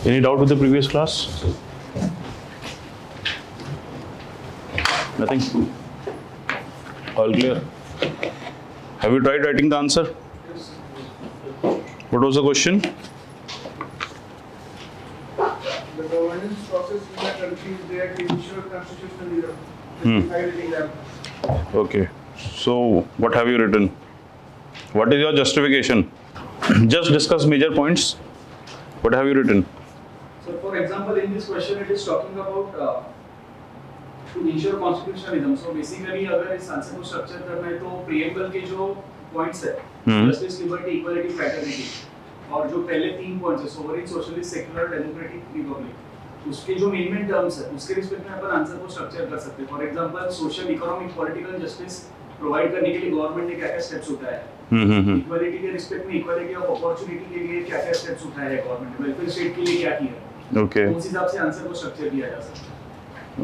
Any doubt with the previous class? Nothing? All clear? Have you tried writing the answer? What was the question? The governance process in the country is there to ensure constitutionalism. Justifying them. Okay. So, what have you written? What is your justification? Just discuss major points. What have you written? So, for example, in this question, it is talking about to ensure constitutionalism. So, basically, अगर इस answer को structure करना है तो preamble के जो points है, justice, liberty, equality, fraternity, और जो पहले 3 पॉइंट्स है, sovereign, socialist, secular, democratic, Republic, उसके जो मेन टर्म्स है, उसके रिस्पेक्ट में अपन आंसर को स्ट्रक्चर कर सकते हैं. For example, social, economic, political justice provide करने के लिए गवर्नमेंट ने क्या-क्या स्टेप्स उठाए हैं. इक्वालिटी के रिस्पेक्ट में इक्वालिटी ऑफ अपॉर्चुनिटी के लिए क्या-क्या स्टेप्स उठाए हैं गवर्नमेंट ने, वेलफेयर स्टेट के लिए क्या किया है. Okay. उस हिसाब से आंसर को स्ट्रक्चर किया जा सकता है.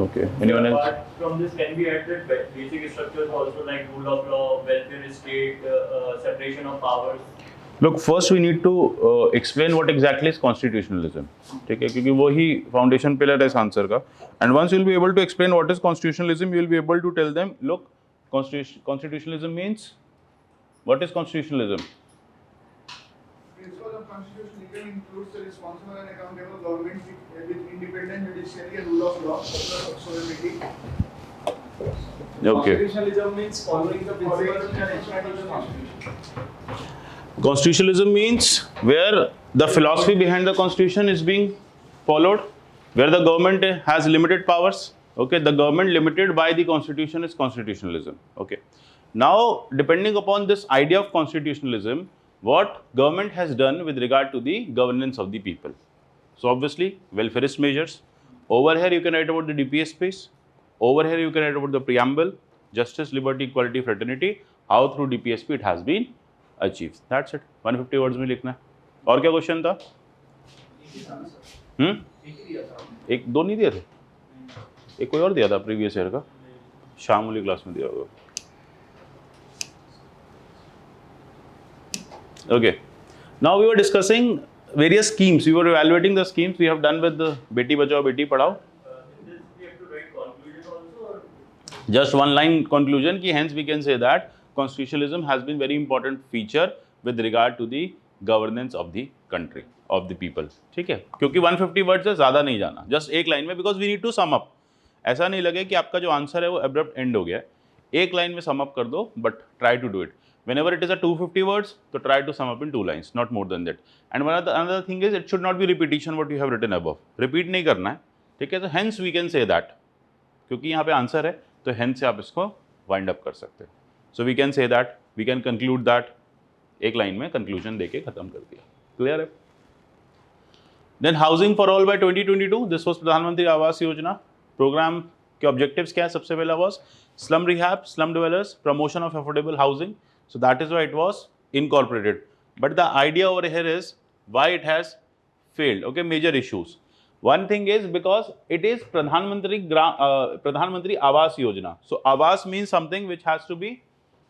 Okay. Anyone else? Apart from this, can be added basic structures also like rule of law, welfare state, separation of powers. Look, first we need to explain what exactly is constitutionalism. ठीक है, क्योंकि वो ही foundation pillar है इस answer का. And once you will be able to explain what is constitutionalism, you will be able to tell them, look, constitutionalism means, what is constitutionalism? Principle of constitutionalism includes the responsible and accountable government with independent judiciary and rule of law, sovereignty. Okay. Constitutionalism means following the principles and extracting the constitution. Constitutionalism means where the philosophy behind the constitution is being followed, where the government has limited powers. Okay, the government limited by the constitution is constitutionalism. Okay. Now, depending upon this idea of constitutionalism, what government has done with regard to the governance of the people. So obviously, welfareist measures. Over here you can write about the DPS space. Over here you can write about the preamble, justice, liberty, equality, fraternity. How through DPSP it has been achieved. That's it. 150 words में लिखना है. और क्या question था? एक दो नहीं दिए थे? एक कोई और दिया था प्रीवियस ईयर का, शाम वाली क्लास में दिया होगा. Okay. Now we were discussing various schemes. We were evaluating the schemes we have done with the Beti Bachao Beti Padhao. In this, we have to write conclusion also, or Just one line conclusion ki hence we can say that constitutionalism has been very important feature with regard to the governance of the country, of the people. ठीक है, क्योंकि 150 word से ज़्यादा नहीं जाना, just एक line में, because we need to sum up. ऐसा नहीं लगे कि आपका जो आंसर है वो अब्रप्ट एंड हो गया. एक लाइन में सम अप कर दो, but try to do it. Whenever it is a 250 words, so try to sum up in 2 lines, not more than that. And another thing is, it should not be repetition what you have written above. Repeat नहीं करना है, ठीक है. So hence we can say that, क्योंकि यहाँ पे answer है, तो hence से आप इसको wind up कर सकते हैं. So we can say that, we can conclude that. एक लाइन में conclusion देके खत्म कर दिया. Clear है? Then housing for all by 2022. This was प्रधानमंत्री आवास योजना. Program के objectives क्या है? सबसे पहला was slum rehab, slum dwellers, promotion of affordable housing. So that is why it was incorporated. But the idea over here is why it has failed. Okay, major issues. One thing is because it is Pradhan Mantri Awas Yojana. So Awas means something which has to be,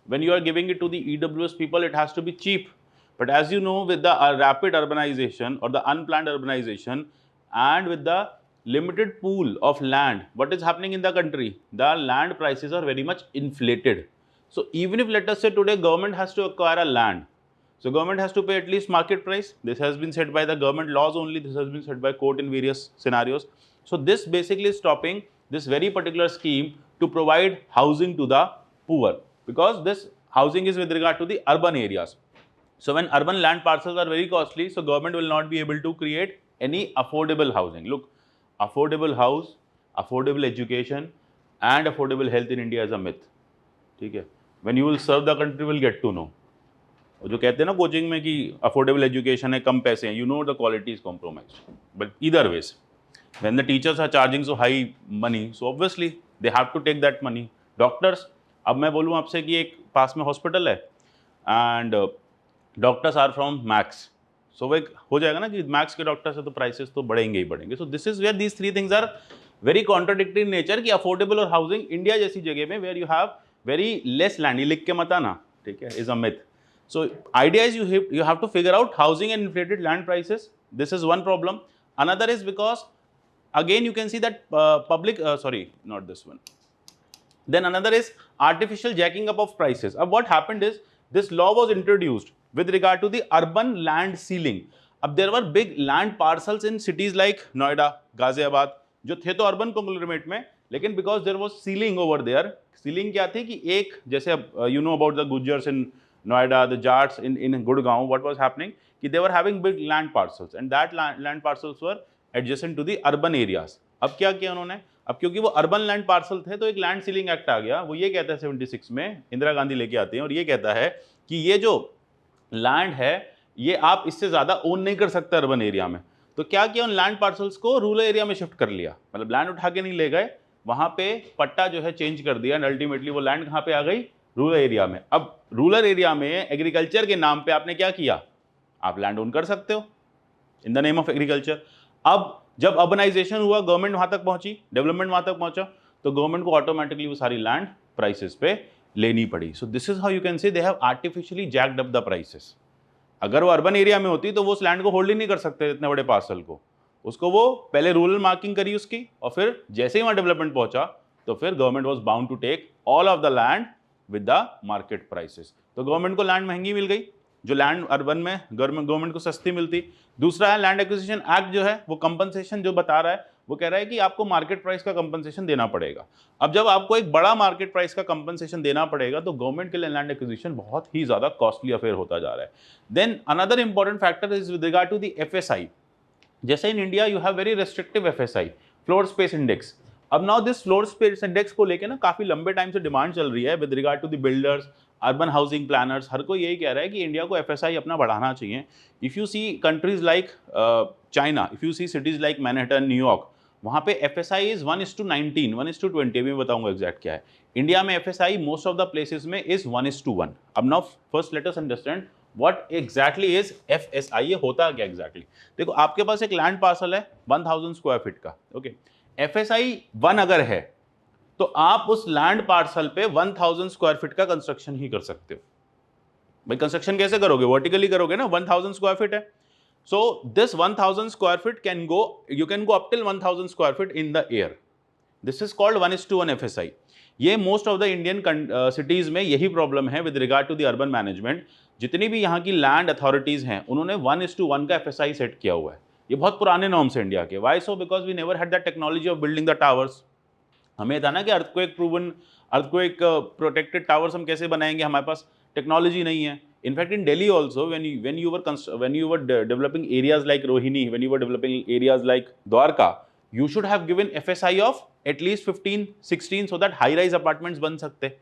when you are giving it to the EWS people, it has to be cheap. But as you know, with the rapid urbanization or the unplanned urbanization and with the limited pool of land, what is happening in the country? The land prices are very much inflated. So even if, let us say, today government has to acquire a land, so government has to pay at least market price. This has been said by the government laws only. This has been said by court in various scenarios. So this basically is stopping this very particular scheme to provide housing to the poor, because this housing is with regard to the urban areas. So when urban land parcels are very costly, so government will not be able to create any affordable housing. Look, affordable house, affordable education and affordable health in India is a myth. ठीक है. When you will serve the country, will get to know. और जो कहते हैं ना coaching में कि affordable education है, कम पैसे हैं, you know the quality is compromised. But either ways, when the teachers are charging so high money, so obviously they have to take that money. Doctors, अब मैं बोलूँ आपसे कि एक पास में हॉस्पिटल है and doctors are from Max, so वो एक हो जाएगा ना कि Max के डॉक्टर्स है तो प्राइसेस तो बढ़ेंगे ही बढ़ेंगे. So this is where these three things are very contradictory in nature कि अफोर्डेबल और हाउसिंग इंडिया जैसी जगह में where you have very less land, ये लिख के मत आना, ठीक है, is a myth. So idea is you have to figure out housing and inflated land prices. This is one problem. another is because again you can see that public sorry, not this one. Then another is artificial jacking up of prices. अब what happened is this law was introduced with regard to the urban land ceiling. अब there were big land parcels in cities like Noida, Ghaziabad, जो थे तो urban conglomerate में, लेकिन because there was ceiling over there, ceiling क्या थी कि एक जैसे you know about the Gujars in Noida, the Jats in Gurgaon, what was happening कि they were having big land parcels and that land parcels were adjacent to the urban areas. अब क्या किया उन्होंने, अब क्योंकि वो अर्बन लैंड पार्सल थे तो एक लैंड सीलिंग एक्ट आ गया। वो ये कहता है 76 में इंदिरा गांधी लेके आते हैं और ये कहता है कि ये जो लैंड है ये आप इससे ज़्यादा ओन नहीं कर सकते अर्बन एरिया में। तो क्या किया, उन लैंड पार्सल्स को रूरल एरिया में शिफ्ट कर लिया, मतलब लैंड उठा के नहीं ले गए, वहाँ पे पट्टा जो है चेंज कर दिया एंड अल्टीमेटली वो लैंड कहाँ पे आ गई, रूरल एरिया में। अब रूरल एरिया में एग्रीकल्चर के नाम पे आपने क्या किया, आप लैंड ओन कर सकते हो इन द नेम ऑफ एग्रीकल्चर। अब जब अर्बनाइजेशन हुआ, गवर्नमेंट वहाँ तक पहुँची, डेवलपमेंट वहाँ तक पहुँचा, तो गवर्नमेंट को ऑटोमेटिकली वो सारी लैंड प्राइसेस पे लेनी पड़ी। सो this is how you can से they have artificially jacked up the prices. अगर वो अर्बन एरिया में होती तो वो उस लैंड को होल्ड ही नहीं कर सकते इतने बड़े पार्सल को, उसको वो पहले रूरल मार्किंग करी उसकी और फिर जैसे ही वहाँ डेवलपमेंट पहुँचा तो फिर government was bound to take all of the land with the market prices. तो गवर्नमेंट को लैंड महंगी मिल गई, जो लैंड अर्बन में गवर्नमेंट को सस्ती मिलती। दूसरा है लैंड एक्विजिशन एक्ट जो है वो कंपनसेशन जो बता रहा है, वो कह रहा है कि आपको मार्केट प्राइस का कंपनसेशन देना पड़ेगा। अब जब आपको एक बड़ा मार्केट प्राइस का कंपनसेशन देना पड़ेगा तो गवर्नमेंट के लिए लैंड एक्विजिशन बहुत ही ज़्यादा कॉस्टली अफेयर होता जा रहा है। Then another important factor is with regard to the FSI। जैसे in India you have very restrictive FSI, floor space index. अब now this floor space index को लेकर ना काफ़ी लंबे टाइम से डिमांड चल रही है with regard to the builders, urban housing planners, हर कोई यही कह रहा है कि इंडिया को FSI अपना बढ़ाना चाहिए। If you see countries like China, if you see cities like Manhattan, New York, वहाँ पे FSI इज़ 1:19, 1:20, अभी मैं बताऊंगा एग्जैक्ट क्या है। इंडिया में FSI most of the places में इज़ 1:1। अब now first let us understand what exactly is FSI, ये होता क्या एग्जैक्टली। देखो आपके पास एक लैंड पार्सल है 1000 स्क्वायर फीट का, ओके, FSI 1 अगर है तो आप उस लैंड पार्सल पे 1000 स्क्वायर फीट का कंस्ट्रक्शन ही कर सकते हो। भाई कंस्ट्रक्शन कैसे करोगे, वर्टिकली करोगे ना, 1000 स्क्वायर फीट है। So this 1000 square feet can go, you can go up till 1000 square feet in the air. This is called 1:1 FSI। ये most of the Indian cities में यही प्रॉब्लम है with regard to the urban management. जितनी भी यहाँ की land authorities हैं उन्होंने 1:1 का FSI सेट किया हुआ है। ये बहुत पुराने नॉर्म्स है इंडिया के। Why so, because we never had the technology of building the towers. हमें था ना कि earthquake proven, earthquake protected towers हम कैसे बनाएंगे, हमारे पास टेक्नोलॉजी नहीं है। In fact in Delhi also when you were developing areas like Rohini, when you were developing areas like Dwarka, you should have given FSI of at least 15-16 so that high rise apartments बन सकते।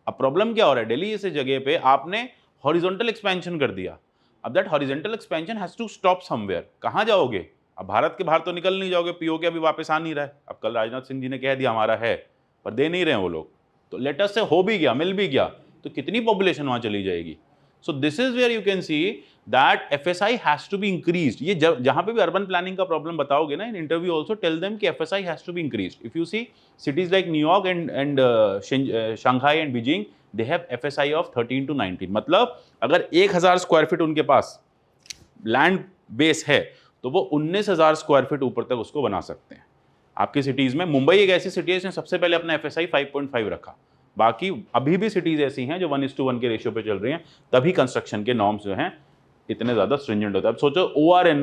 अब problem क्या हो रहा है, दिल्ली जैसे जगह पे आपने हॉरिजॉन्टल एक्सपेंशन कर दिया। अब that horizontal expansion has to stop somewhere. कहाँ जाओगे, अब भारत के बाहर तो निकल नहीं जाओगे, POK अभी वापस आ नहीं रहा है। अब कल राजनाथ सिंह जी ने कह दिया हमारा है, पर दे नहीं रहे हैं वो लोग। तो लेटेस्ट से हो भी गया, मिल भी गया, तो कितनी पॉपुलेशन वहाँ चली जाएगी। So this is where you can see that FSI has to be increased. ये जहाँ पे भी अर्बन प्लानिंग का प्रॉब्लम बताओगे ना in interview also tell them कि FSI has to be increased. If you see cities like New York and Shanghai and Beijing, they have FSI of 13 to 19। मतलब अगर 1000 स्क्वायर फीट उनके पास लैंड बेस है तो वो 19,000 स्क्वायर फीट ऊपर तक उसको बना सकते हैं। आपकी सिटीज़ में मुंबई एक ऐसी सिटी है जिसने सबसे पहले अपना FSI 5.5 रखा। बाकी अभी भी सिटीज़ ऐसी हैं जो 1:1 के रेशियो पे चल रही हैं, तभी कंस्ट्रक्शन के नॉर्म्स जो हैं इतने ज़्यादा स्ट्रिंजेंट होता है। अब सोचो ORN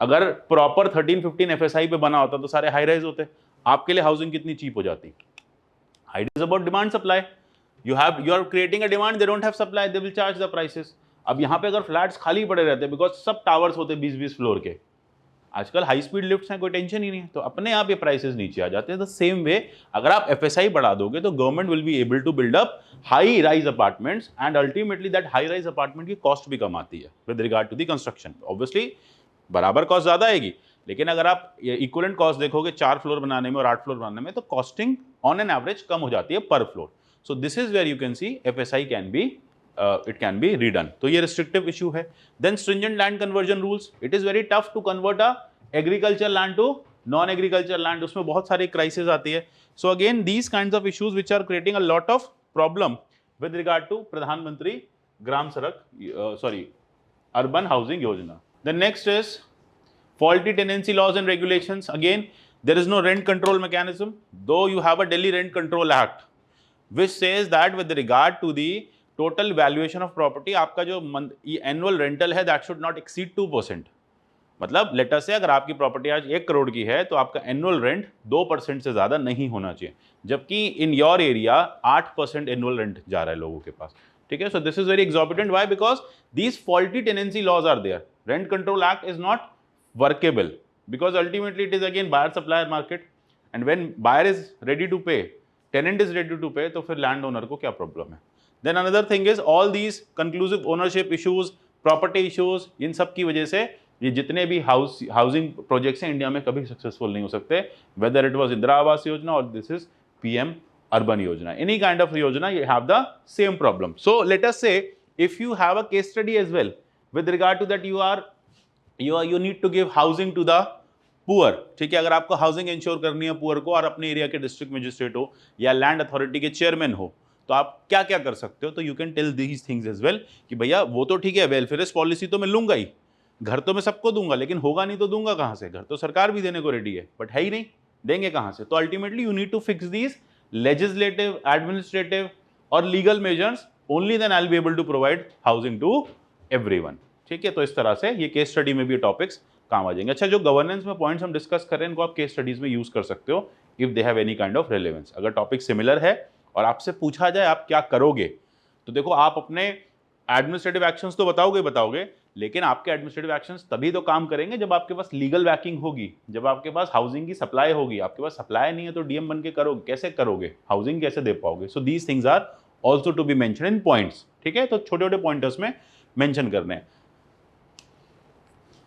अगर प्रॉपर 13-15 FSI पे बना होता तो सारे हाई राइज होते, आपके लिए हाउसिंग कितनी चीप हो जाती। High is about demand supply. You are creating a demand, they don't have supply, they will charge the prices. अब यहाँ पे अगर फ्लैट्स खाली पड़े रहते बिकॉज सब टावर्स होते 20-20 फ्लोर के, आजकल हाई स्पीड लिफ्ट्स हैं, कोई टेंशन ही नहीं है, तो अपने आप ये प्राइसेस नीचे आ जाते हैं। द सेम वे अगर आप FSI बढ़ा दोगे तो government will be able to build up high rise apartments and ultimately that high rise apartment की कॉस्ट भी कम आती है with regard to the construction. Obviously बराबर कॉस्ट ज़्यादा आएगी, लेकिन अगर आप इक्वलेंट कॉस्ट देखोगे 4 फ्लोर बनाने में और 8 फ्लोर बनाने में, तो कॉस्टिंग ऑन एन एवरेज कम हो जाती है पर floor. So this is where you can see FSI can be it can be redone। तो ये restrictive issue है। Then stringent land conversion rules, it is very tough to convert a agriculture land to non-agriculture land, उसमें बहुत सारी crises आती है। So again these kinds of issues which are creating a lot of problem with regard to प्रधानमंत्री ग्राम सड़क urban housing योजना। The next is Faulty tenancy laws and regulations. Again, there is no rent control mechanism, though you have a Delhi Rent Control Act, which says that with regard to the total valuation of property, आपका जो annual rental है that should not exceed 2%. मतलब letter से अगर आपकी property आज 1 करोड़ की है तो आपका एनुअल रेंट 2% से ज़्यादा नहीं होना चाहिए, जबकि in your area 8% annual rent जा रहा है लोगों के पास, ठीक है. So this is very exorbitant. Why? Because these faulty tenancy laws are there. Rent control act is not workable because ultimately it is again buyer supplier market, and when buyer is ready to pay, tenant is ready to pay, तो फिर land owner को क्या problem है. Then another thing is all these conclusive ownership issues, property issues, इन सब की वजह से ये जितने भी हाउसिंग प्रोजेक्ट्स हैं इंडिया में कभी सक्सेसफुल नहीं हो सकते, whether it was Indira Awas Yojana और दिस इज पीएम अर्बन योजना, एनी काइंड ऑफ योजना, you have the same problem. So let us say if you have a case study as well with regard to that, you need to give housing to the poor, ठीक है. अगर आपको housing ensure करनी है poor को और अपने area के डिस्ट्रिक्ट मजिस्ट्रेट हो या लैंड अथॉरिटी के चेयरमैन हो, तो आप क्या क्या कर सकते हो. तो you can tell these things as well कि भैया वो तो ठीक है, वेलफेयरिस्ट पॉलिसी तो मैं लूंगा ही, घर तो मैं सबको दूंगा, लेकिन होगा नहीं तो दूंगा कहाँ से. घर तो सरकार भी देने को रेडी है, बट है ही नहीं, देंगे कहाँ से. तो ultimately you need to fix these legislative, administrative और legal measures, only then I will be able to provide housing to everyone, ठीक है. तो इस तरह से ये केस स्टडी में भी टॉपिक्स काम आ जाएंगे. अच्छा, जो गवर्नेंस में पॉइंट्स हम डिस्कस कर रहे हैं इनको आप केस स्टडीज में यूज कर सकते हो if they have any kind of relevance. अगर टॉपिक सिमिलर है और आपसे पूछा जाए आप क्या करोगे, तो देखो आप अपने एडमिनिस्ट्रेटिव एक्शंस तो बताओगे, लेकिन आपके एडमिनिस्ट्रेटिव एक्शंस तभी तो काम करेंगे जब आपके पास लीगल बैकिंग होगी, जब आपके पास हाउसिंग की सप्लाई होगी. आपके पास सप्लाई नहीं है तो डीएम बन के करोगे, कैसे करोगे, हाउसिंग कैसे दे पाओगे. So these things are also to be mention in points, ठीक है. तो छोटे छोटे पॉइंटर्स में मेंशन करने हैं.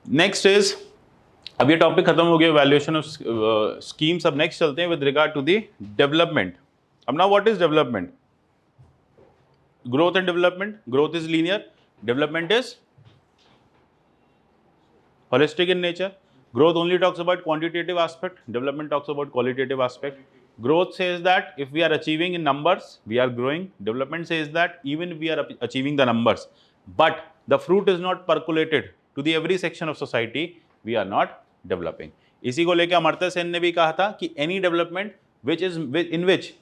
नेक्स्ट इज, अब ये टॉपिक खत्म हो गया वैल्यूएशन ऑफ स्कीम्स. अब नेक्स्ट चलते हैं with regard to the development. अब now what is development? Growth and development. Growth is linear, development is holistic in nature. Growth only talks about quantitative aspect, development talks about qualitative aspect. Growth says that if we are achieving in numbers, we are growing. Development says that even if we are achieving the numbers, but the fruit is not percolated to the every section of society, we are not developing. इसी को लेकर अमर्त्य सेन ने भी कहा था कि any development which is in which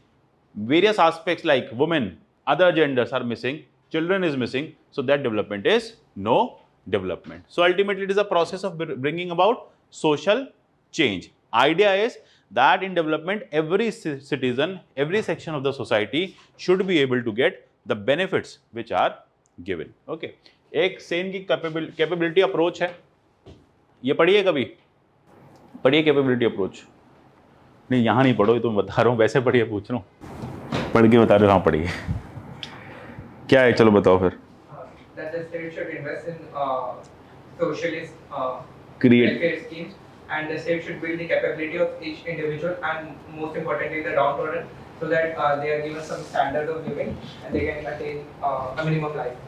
various aspects like women, other genders are missing, children is missing, so that development is no development. So ultimately it is a process of bringing about social change. Idea is that in development every citizen, every section of the society should be able to get the benefits which are given. Okay, एक सेन की capability approach है, ये पढ़िए, कभी पढ़िए capability approach. नहीं यहाँ नहीं पढ़ो, ये तो मैं बता रहा हूँ, वैसे पढ़िए, पूछ रहा हूँ, पढ़ के बता रहे हो. हाँ पढ़िए, क्या है, चलो बताओ फिर. That the state should invest in socialist Create. welfare schemes, and the state should build the capability of each individual, and most importantly the downtrodden, so that they are given some standard of living and they can attain a minimum life.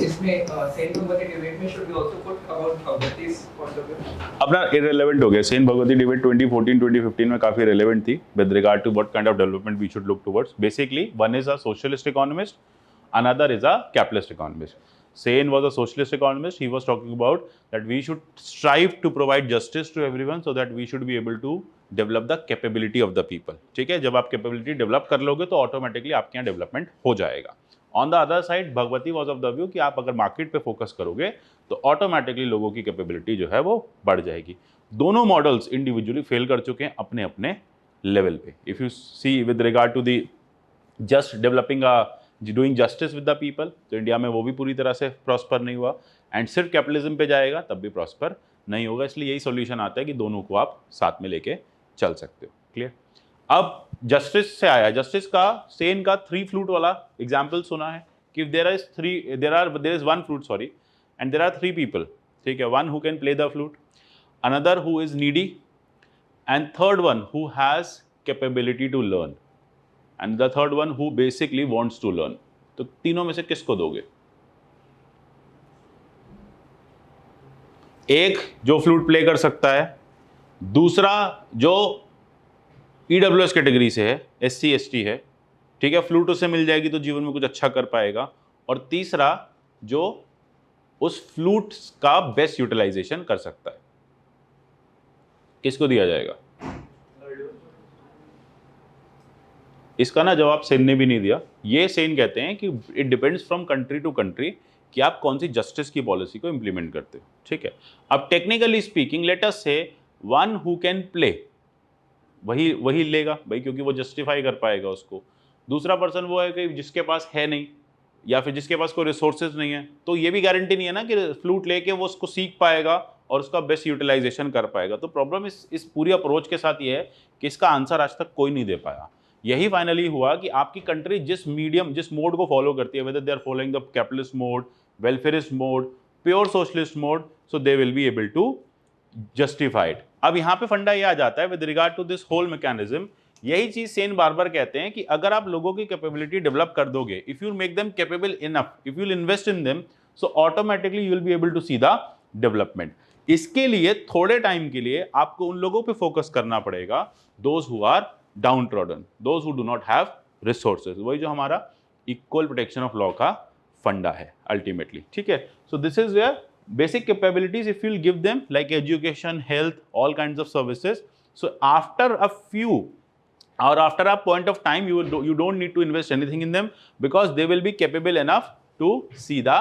इसमें Sen Bhagwati debate में should we also put about Bhagwati's point of view? अपना irrelevant हो गया. Sen Bhagwati debate 2014-2015 में काफी relevant थी with regard to what kind of development we should look towards. Basically, one is a socialist economist, another is a capitalist economist. Sen was a socialist economist. He was talking about that we should strive to provide justice to everyone so that we should be able to develop the capability of the people. ठीक है, जब आप capability develop कर लोगे तो automatically आपके यहाँ development हो जाएगा. On the other side Bhagwati was of the view कि आप अगर मार्केट पे फोकस करोगे तो ऑटोमेटिकली लोगों की कैपेबिलिटी जो है वो बढ़ जाएगी. दोनों मॉडल्स इंडिविजुअली फेल कर चुके हैं अपने अपने लेवल पे. If you see with regard to the just developing doing justice with the people, तो इंडिया में वो भी पूरी तरह से प्रॉस्पर नहीं हुआ. एंड सिर्फ कैपिटलिज्म पे जाएगा तब भी प्रॉस्पर नहीं होगा. इसलिए यही सोल्यूशन आता है कि दोनों को आप साथ में लेके चल सकते हो. क्लियर. अब जस्टिस से आया. जस्टिस का सेन का 3 फ्लूट वाला एग्जाम्पल सुना है कि there is 1 flute sorry and there are 3 people. ठीक है, 1 who can play the flute, another who is needy, and third one who has capability to learn, and the third one who basically wants to learn. तो तीनों में से किसको दोगे? एक जो फ्लूट प्ले कर सकता है, दूसरा जो EWS कैटेगरी से है, SC ST है, ठीक है, फ्लूट उससे मिल जाएगी तो जीवन में कुछ अच्छा कर पाएगा, और तीसरा जो उस फ्लूट का बेस्ट यूटिलाइजेशन कर सकता है, किसको दिया जाएगा? इसका ना जवाब सेन ने भी नहीं दिया। ये सेन कहते हैं कि it depends from country to country कि आप कौन सी जस्टिस की पॉलिसी को इंप्लीमेंट करते हो, ठीक है। अब टेक्निकली स्पीकिंग लेट अस से वन हु कैन प्ले, वही लेगा भाई, क्योंकि वो जस्टिफाई कर पाएगा उसको। दूसरा पर्सन वो है कि जिसके पास है नहीं, या फिर जिसके पास कोई रिसोर्सेज नहीं है, तो ये भी गारंटी नहीं है ना कि फ्लूट लेके वो उसको सीख पाएगा और उसका बेस्ट यूटिलाइजेशन कर पाएगा। तो प्रॉब्लम इस पूरी अप्रोच के साथ ये है कि इसका आंसर आज तक कोई नहीं दे पाया। यही फाइनली हुआ कि आपकी कंट्री जिस मोड को फॉलो करती है, whether they are following the capitalist mode, welfarist mode, pure socialist mode, so they will be able to justified. अब यहाँ पे फंडा ये आ जाता है with regard to this whole mechanism. यही चीज सेन बार कहते हैं कि अगर आप लोगों की कैपेबिलिटी डेवलप कर दोगे, if you make them capable enough, if you invest in them, so automatically you will be able to see the development. इसके लिए थोड़े टाइम के लिए आपको उन लोगों पे फोकस करना पड़ेगा, those who are downtrodden, those who do not have resources. वही जो हमारा इक्वल प्रोटेक्शन ऑफ लॉ का फंडा है अल्टीमेटली, ठीक है। So this is where basic capabilities, if you'll give them like education, health, all kinds of services, so after a few or after a point of time you don't need to invest anything in them, because they will be capable enough to see the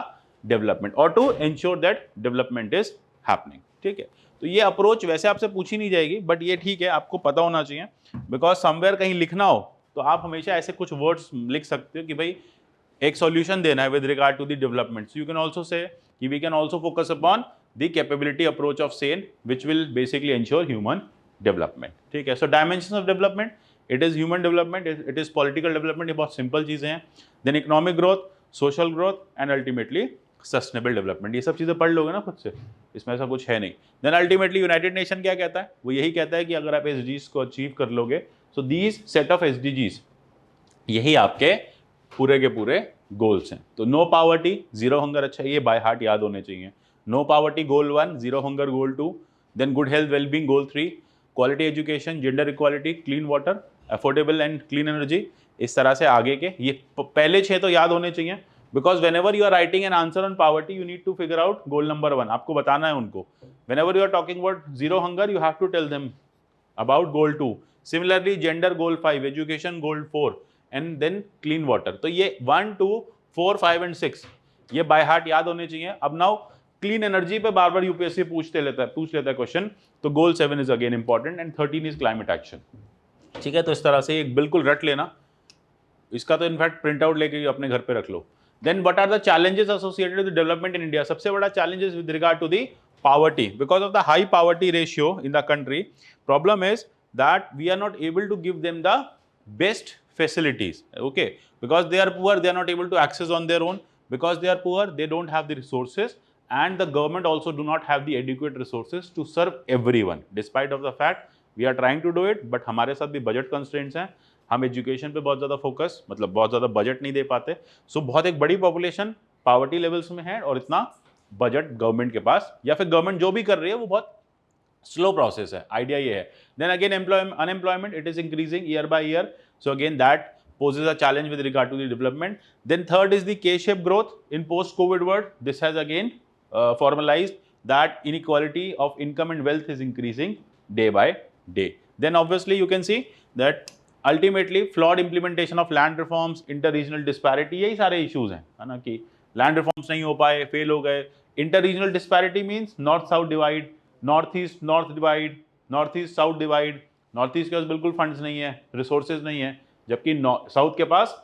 development or to ensure that development is happening, ठीक है। तो ये approach वैसे आपसे पूछी नहीं जाएगी, but ये ठीक है, आपको पता होना चाहिए, बिकॉज समवेयर कहीं लिखना हो तो आप हमेशा ऐसे कुछ वर्ड्स लिख सकते हो कि भाई एक सॉल्यूशन देना है with regard to the development. So you can also say कि we can also focus upon the capability approach of Sen which will basically ensure human development, ठीक है। So dimension of development, it is human development, it is political development, ये बहुत simple चीजें हैं। Then economic growth, social growth and ultimately sustainable development. ये सब चीजें पढ़ लोगे ना खुद से, इसमें ऐसा कुछ है नहीं। देन अल्टीमेटली यूनाइटेड नेशन क्या कहता है? वो यही कहता है कि अगर आप SDGs को अचीव कर लोगे, so these set of SDGs यही आपके पूरे के पूरे गोल्स हैं। तो नो पावर्टी, जीरो हंगर, अच्छा ये बाय हार्ट याद होने चाहिए। No poverty goal 1, zero hunger goal 2, then good health wellbeing goal 3, quality education, gender equality, clean water, affordable and clean energy. इस तरह से आगे के ये पहले 6 तो याद होने चाहिए, because whenever you are writing an answer on poverty you need to figure out goal number 1, आपको बताना है उनको। Whenever you are talking about zero hunger you have to tell them about goal 2, similarly gender goal 5, education goal 4 and then clean water. तो ये 1, 2, 4, 5 and 6 ये by heart याद होने चाहिए। अब नाउ क्लीन एनर्जी पे बार बार यूपीएससी पूछ लेता है क्वेश्चन, तो गोल 7 is again important and 13 is climate action, ठीक है। तो इस तरह से एक बिल्कुल रट लेना, इसका तो इनफैक्ट प्रिंट आउट लेके अपने घर पे रख लो। Then what are the challenges associated with development in India? सबसे बड़ा challenges with regard to the poverty, because of the high poverty ratio in the country, problem is that we are not able to give them the best facilities, okay, because they are poor, they are not able to access on their own, because they are poor they don't have the resources, and the government also do not have the adequate resources to serve everyone, despite of the fact we are trying to do it, but हमारे साथ भी budget constraints हैं, हम education पे बहुत ज़्यादा focus, मतलब बहुत ज़्यादा बजट नहीं दे पाते। सो बहुत एक बड़ी पॉपुलेशन पॉवर्टी लेवल्स में है, और इतना बजट गवर्नमेंट के पास, या फिर गवर्नमेंट जो भी कर रही है वो बहुत स्लो प्रोसेस है। आइडिया ये है। Then again unemployment, it is increasing year by year, so again that poses a challenge with regard to the development. Then third is the K-shaped growth in post-COVID world. This has again formalized that inequality of income and wealth is increasing day by day. Then obviously you can see that ultimately flawed implementation of land reforms, inter-regional disparity, यही सारे issues हैं, है ना, कि land reforms नहीं हो पाए, fail हो गए। Inter-regional disparity means north-south divide, north-east-north divide, north-east-south divide। north-east के पास बिल्कुल funds नहीं है, resources नहीं है, जबकि साउथ के पास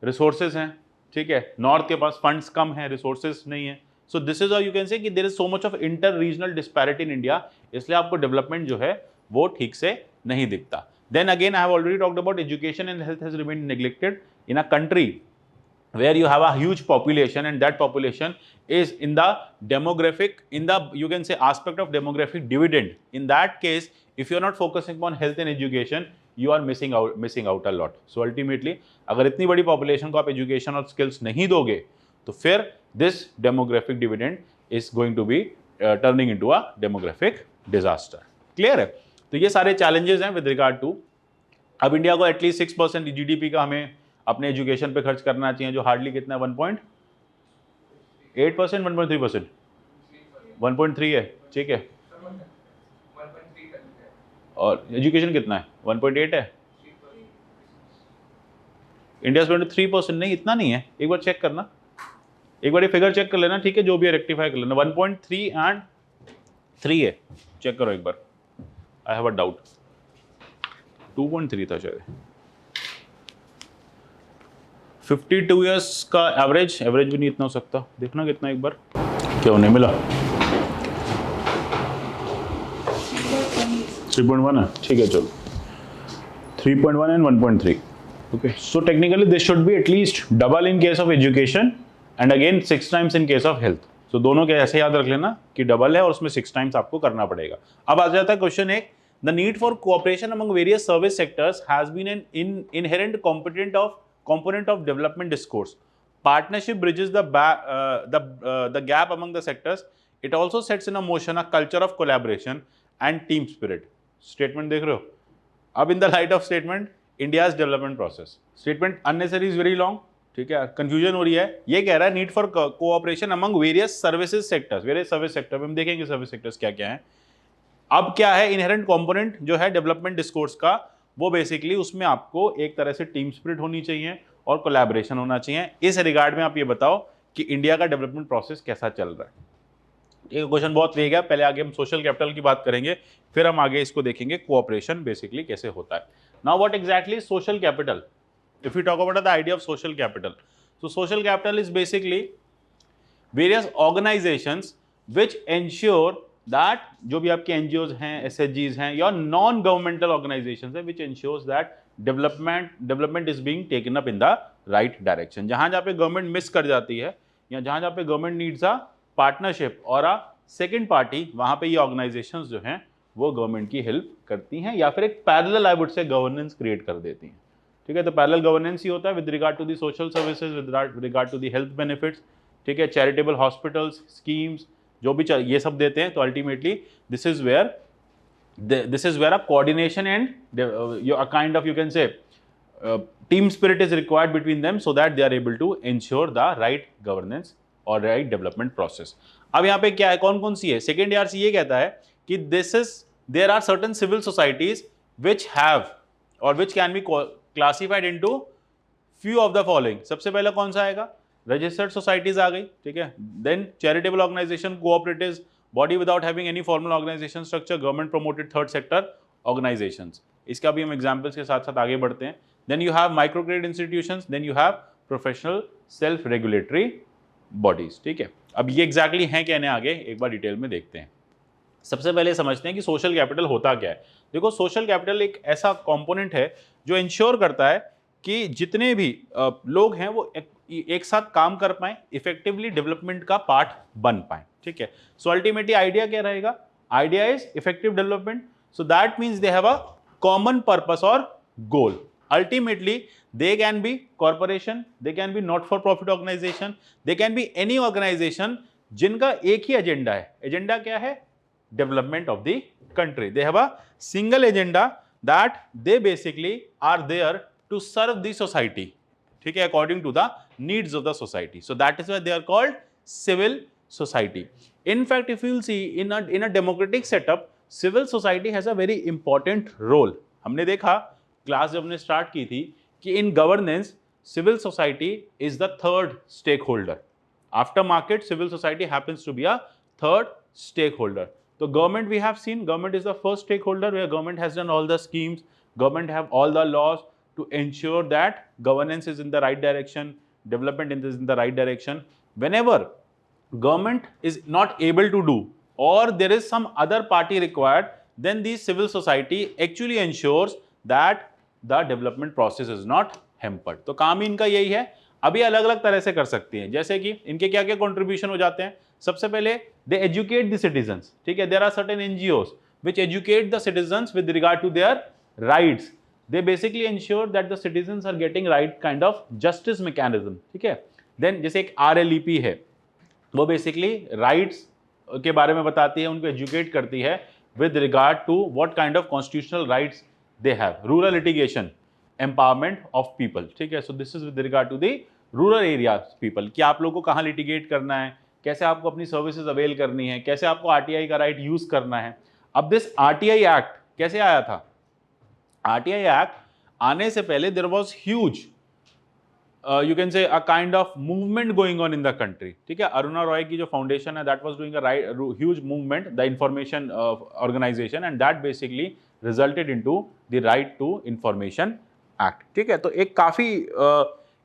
रिसोर्सेज हैं, ठीक है, नॉर्थ के पास फंड्स कम हैं, रिसोर्सेज नहीं है। So this is how you can say कि there is so much of inter regional disparity in India, इसलिए आपको डेवलपमेंट जो है वो ठीक से नहीं दिखता। Then again I have already talked about education and health has remained neglected in a country where you have a huge population, and that population is in the demographic, in the you can say aspect of demographic dividend. In that case, if you are not focusing on health and education, you are missing out a lot. So ultimately, अगर इतनी बड़ी population को आप education और skills नहीं दोगे, तो फिर this demographic dividend is going to be turning into a demographic disaster. Clear है? तो ये सारे challenges हैं with regard to अब इंडिया को एटलीस्ट 6% GDP का हमें अपने एजुकेशन पे खर्च करना चाहिए, जो हार्डली कितना है 1.8%, 1.3%, 1.3 है, ठीक है। 1.3 है। और एजुकेशन कितना है? 1.8 है। इंडिया स्पेंड 3%, नहीं इतना नहीं है, एक बार चेक करना, एक बार ये फिगर चेक कर लेना, ठीक है, जो भी है रेक्टिफाई कर लेना। 1.3 एंड 3 है, चेक करो एक बार, आई हैव अ डाउट, 2.3 था शायद। 52 ईयर्स का एवरेज भी नहीं इतना हो सकता, देखना कितना एक बार, क्या नहीं मिला, 3.1 है, ठीक है चलो, 3.1 and 1.3, okay, so technically this should be at least double in case of education and again 6 times in case of health. So दोनों के ऐसे याद रख लेना कि डबल है और उसमें 6 times आपको करना पड़ेगा। अब आ जाता है क्वेश्चन एक, the need for cooperation among various service sectors has been an inherent component of development discourse. Partnership bridges the gap among the sectors. It also sets in a motion a culture of collaboration and team spirit. Statement देख रहे हो? अब in the light of statement, India's development process. Statement unnecessary is very long, ठीक है, confusion हो रही है। ये कह रहा है need for cooperation among various services sectors, various service sector में हम देखेंगे सर्विस सेक्टर्स क्या क्या हैं। अब क्या है इनहेरेंट कंपोनेंट जो है डेवलपमेंट डिस्कोर्स का, वो बेसिकली उसमें आपको एक तरह से टीम स्पिरिट होनी चाहिए और कोलैबोरेशन होना चाहिए। इस रिगार्ड में आप ये बताओ कि इंडिया का डेवलपमेंट प्रोसेस कैसा चल रहा है। ये क्वेश्चन बहुत वेग है, पहले आगे हम सोशल कैपिटल की बात करेंगे, फिर हम आगे इसको देखेंगे कोऑपरेशन बेसिकली कैसे होता है। Now what exactly is social capital? If we talk about the idea of social capital, so social capital is basically various organizations which ensure that जो भी आपके NGOs हैं, SHGs हैं या नॉन गवर्नमेंटल ऑर्गेनाइजेशंस हैं, which ensures that development is being taken up in the right direction. जहाँ पे government miss कर जाती है या जहाँ पे गवर्नमेंट नीड्स अ पार्टनरशिप और अ सेकेंड पार्टी, वहाँ पे ये ऑर्गेनाइजेशंस जो हैं वो गवर्नमेंट की हेल्प करती हैं या फिर एक parallel I would say governance create कर देती हैं, ठीक है। तो पैरेलल गवर्नेंस ही होता है with regard to the social services, with regard to the health benefits, ठीक है, चैरिटेबल हॉस्पिटल्स, स्कीम्स जो भी ये सब देते हैं। तो ultimately this is where a coordination and a kind of you can say team spirit is required between them so that they are able to ensure the right governance और right development process. अब यहाँ पे क्या है, कौन कौन सी है? Second year ये कहता है कि this is there are certain civil societies which have or which can be classified into few of the following. सबसे पहला कौन सा आएगा? रजिस्टर्ड सोसाइटीज आ गई, ठीक है। Then charitable organisation, cooperatives, body without having any formal organisation structure, government promoted third sector organisations. इसका भी हम एग्जांपल्स के साथ साथ आगे बढ़ते हैं। Then you have micro credit institutions, then you have professional self regulatory bodies, ठीक है। अब ये एग्जैक्टली हैं कहने आगे एक बार डिटेल में देखते हैं। सबसे पहले समझते हैं कि सोशल कैपिटल होता क्या है। देखो, सोशल कैपिटल एक ऐसा कंपोनेंट है जो इंश्योर करता है कि जितने भी लोग हैं वो एक साथ काम कर पाएं, इफेक्टिवली डेवलपमेंट का पार्ट बन पाएं, ठीक है। सो अल्टीमेटली आइडिया क्या रहेगा? Idea is effective development, so that means they have a common purpose और goal. Ultimately they can be corporation, they can be not for profit organization, they can be any organization जिनका एक ही agenda है। Agenda क्या है? Development of the country. They have a single agenda that they basically are there to serve the society, ठीक है, according to the needs of the society. So that is why they are called civil society. In fact, if you'll see in a democratic setup, civil society has a very important role. हमने देखा class जब हमने start की थी कि in governance, civil society is the third stakeholder. After market, civil society happens to be a third stakeholder. So government, we have seen, government is the first stakeholder where government has done all the schemes, government have all the laws to ensure that governance is in the right direction, development is in the right direction. Whenever government is not able to do or there is some other party required, then the civil society actually ensures that the development process is not hampered. तो काम ही इनका यही है। अभी अलग अलग तरह से कर सकती हैं, जैसे कि इनके क्या क्या कंट्रीब्यूशन हो जाते हैं। सबसे पहले दे एजुकेट द सिटीजन्स, ठीक है। There are certain NGOs which educate the citizens with regard to their rights. They basically ensure that the citizens are getting right kind of justice mechanism, ठीक है। Then जैसे एक RLEP है, वो basically rights के बारे में बताती है, उनको एजुकेट करती है with regard to what kind of constitutional rights they have. Rural litigation, empowerment of people, ठीक है. So this is with regard to the rural areas people, कि आप लोगों को कहाँ litigate करना है, कैसे आपको अपनी सर्विसेज अवेल करनी है, कैसे आपको RTI का राइट यूज करना है. अब दिस RTI एक्ट कैसे आया था? RTI एक्ट आने से पहले there was huge you can say a kind of movement going on in the country, ठीक है. अरुणा रॉय की जो फाउंडेशन है, that was doing a huge movement, the information organization, and that basically resulted into the right to information act, ठीक है. तो एक काफी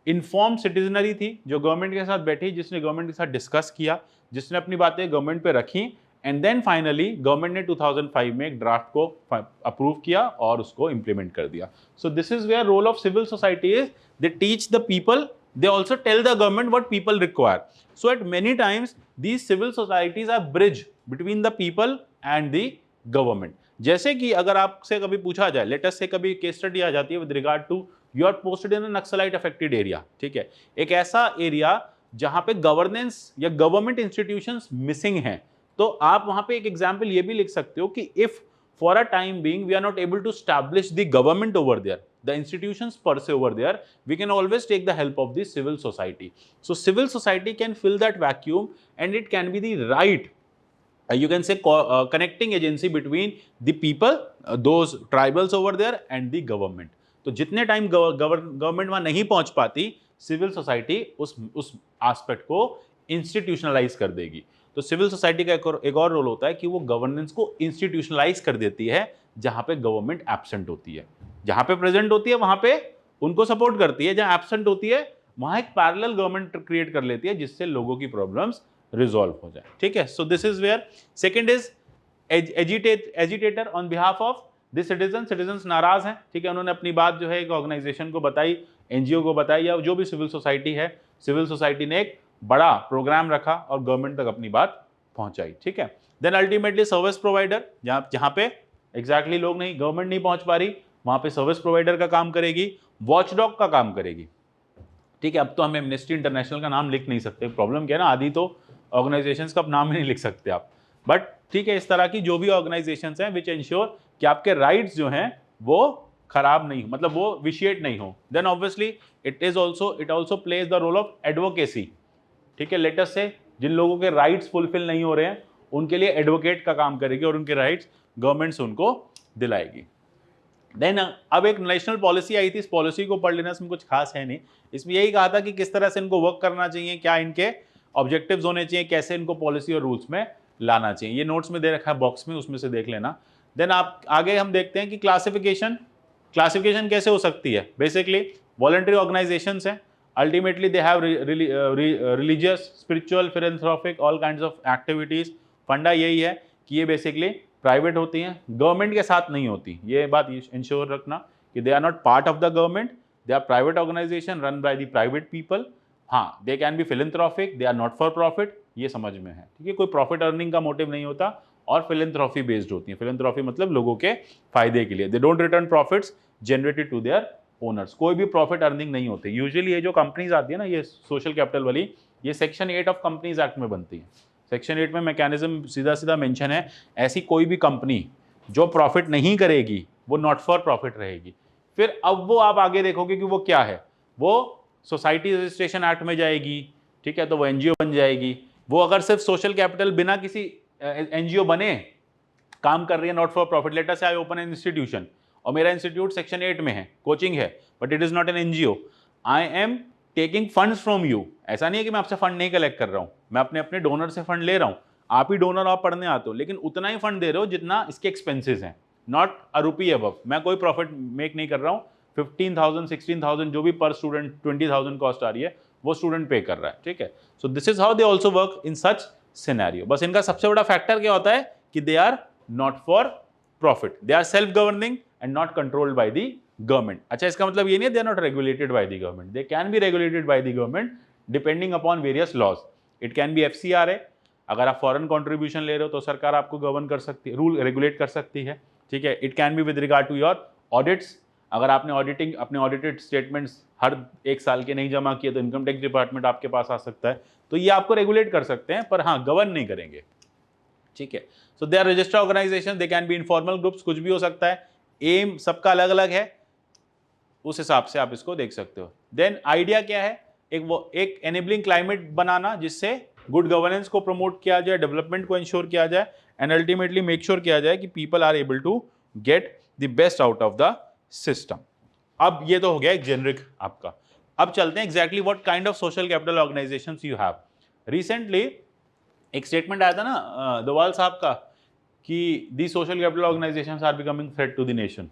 इन्फॉर्म सिटीजनरी थी जो गवर्नमेंट के साथ बैठी, जिसने गवर्नमेंट के साथ डिस्कस किया, जिसने अपनी बातें गवर्नमेंट पे रखी, एंड देन फाइनली गवर्नमेंट ने 2005 में एक ड्राफ्ट को अप्रूव किया और उसको इंप्लीमेंट कर दिया. So this is where role of civil society is, they teach the people, they also tell the government what people require. So at many times these civil societies are bridge between the people and the government. जैसे कि अगर आपसे कभी पूछा जाए, let us say कभी case study आ जाती है with regard to you are posted in a Naxalite affected area, ठीक है, एक ऐसा एरिया जहां पे गवर्नेंस या गवर्नमेंट इंस्टीट्यूशंस मिसिंग हैं, तो आप वहां पे एक एग्जांपल ये भी लिख सकते हो कि if for a time being we are not able to establish the government over there, the institutions per se over there, we can always take the help of the civil society. So civil society can fill that vacuum, and it can be the right, you can say connecting agency between the people, those tribals over there and the government. तो जितने time government वहां नहीं पहुंच पाती, civil society उस aspect को institutionalise कर देगी. तो सिविल सोसाइटी का एक और रोल होता है कि वो गवर्नेंस को इंस्टीट्यूशनलाइज कर देती है जहां पे गवर्नमेंट एब्सेंट होती है. जहां पे प्रेजेंट होती है वहां पे उनको सपोर्ट करती है, जहां एब्सेंट होती है वहां एक पैरेलल गवर्नमेंट क्रिएट कर लेती है जिससे लोगों की प्रॉब्लम्स रिजॉल्व हो जाए, ठीक है. So this is where second is agitator on behalf of the citizen. Citizens नाराज हैं, ठीक है, उन्होंने अपनी बात जो है एक ऑर्गेनाइजेशन को बताई, एनजीओ को बताई, या जो भी सिविल सोसाइटी है, सिविल सोसाइटी ने एक बड़ा प्रोग्राम रखा और गवर्नमेंट तक अपनी बात पहुंचाई, ठीक है. देन अल्टीमेटली सर्विस प्रोवाइडर, जहां पे एग्जैक्टली लोग नहीं, गवर्नमेंट नहीं पहुंच पा रही, वहां पे सर्विस प्रोवाइडर का काम करेगी, वॉचडॉग का काम करेगी, ठीक है. अब तो हमें एमनेस्टी इंटरनेशनल का नाम लिख नहीं सकते, प्रॉब्लम क्या है ना, आदि तो ऑर्गेनाइजेशंस का नाम ही नहीं लिख सकते आप, बट ठीक है, इस तरह की जो भी ऑर्गेनाइजेशंस हैं विच इंश्योर कि आपके राइट्स जो हैं वो खराब नहीं हो, मतलब वो विशिएट नहीं हो. Then obviously it also plays the role of advocacy, ठीक है. लेट अस से जिन लोगों के राइट्स फुलफिल नहीं हो रहे हैं उनके लिए एडवोकेट का काम करेगी और उनके राइट्स गवर्नमेंट से उनको दिलाएगी. देन अब एक नेशनल पॉलिसी आई थी, इस पॉलिसी को पढ़ लेना, इसमें कुछ खास है नहीं. इसमें यही कहा था कि किस तरह से इनको वर्क करना चाहिए, क्या इनके ऑब्जेक्टिव्स होने चाहिए, कैसे इनको पॉलिसी और रूल्स में लाना चाहिए. ये नोट्स में दे रखा है बॉक्स में, उसमें से देख लेना. देन आप आगे हम देखते हैं कि क्लासिफिकेशन कैसे हो सकती है. बेसिकली वॉलंटरी ऑर्गेनाइजेशंस हैं, ultimately they have religious, spiritual, philanthropic, all kinds of activities. फंडा यही है कि ये बेसिकली प्राइवेट होती हैं, गवर्नमेंट के साथ नहीं होती. ये बात इंश्योर रखना कि they are not part of the government, they are private organisation run by the private people. हाँ, they can be philanthropic, they are not for profit, ये समझ में है, ठीक है. कोई प्रॉफिट अर्निंग का मोटिव नहीं होता, और फिलैंथ्रोपी बेस्ड होती है. फिलैंथ्रोपी मतलब लोगों के फायदे के लिए. They don't return profits generated to their owners. कोई भी प्रॉफिट अर्निंग नहीं होती. यूजुअली ये जो कंपनीज आती है ना, ये सोशल कैपिटल वाली, ये सेक्शन 8 ऑफ कंपनीज एक्ट में बनती है. सेक्शन 8 में मैकेनिज्म सीधा मेंशन है, ऐसी कोई भी कंपनी जो प्रॉफिट नहीं करेगी वो नॉट फॉर प्रॉफिट रहेगी. फिर अब वो आप आगे देखोगे कि वो क्या है, वो सोसाइटी रजिस्ट्रेशन एक्ट में जाएगी, ठीक है, तो वो एनजीओ बन जाएगी. वो अगर सिर्फ सोशल कैपिटल बिना किसी एनजीओ बने काम कर रही है, not for profit. Late us say I open an institution और मेरा इंस्टीट्यूट सेक्शन 8 में है, कोचिंग है, but it is not an NGO. I am taking funds from you. ऐसा नहीं है कि मैं आपसे फंड नहीं कलेक्ट कर रहा हूं, मैं अपने डोनर से फंड ले रहा हूं. आप ही डोनर, आप पढ़ने आते हो, लेकिन उतना ही फंड दे रहे हो जितना इसके एक्सपेंसेस हैं, नॉट अ रुपी अबव. मैं कोई प्रॉफिट मेक नहीं कर रहा हूं. 15,000 16,000 जो भी पर स्टूडेंट 20,000 कॉस्ट आ रही है वो स्टूडेंट पे कर रहा है, ठीक है. So this is how they also work in such scenario. बस इनका सबसे बड़ा फैक्टर क्या होता है कि they are not for profit, they are self governing and not controlled by the government. अच्छा, इसका मतलब ये नहीं है they are not regulated by the government. They can be regulated by the government depending upon various laws. It can be FCRA. अगर आप foreign contribution ले रहे हो तो सरकार आपको गवर्न कर सकती है, रूल रेगुलेट कर सकती है, ठीक है. It can be with regard to your audits. अगर आपने अपने ऑडिटेड स्टेटमेंट्स हर 1 साल के नहीं जमा किए तो इनकम टैक्स डिपार्टमेंट आपके पास आ सकता है. तो ये आपको रेगुलेट कर सकते हैं, पर हाँ, गवर्न नहीं करेंगे, ठीक है. So they are registered organisation, they can be informal groups, कुछ भी हो सकता है. एम सबका अलग अलग है, उस हिसाब से आप इसको देख सकते हो। देन आइडिया क्या है, एक एनेबलिंग क्लाइमेट बनाना जिससे गुड गवर्नेंस को प्रमोट किया जाए, डेवलपमेंट को इंश्योर किया जाए एंड अल्टीमेटली मेक श्योर किया जाए कि people are able to get the best out of the system. अब ये तो हो गया एक जेनरिक आपका। अब चलते हैं exactly what kind of social capital organisations you have. Recently एक स्टेटमेंट आया था ना दोवाल साहब का कि the social capital organisations are becoming threat to the nation.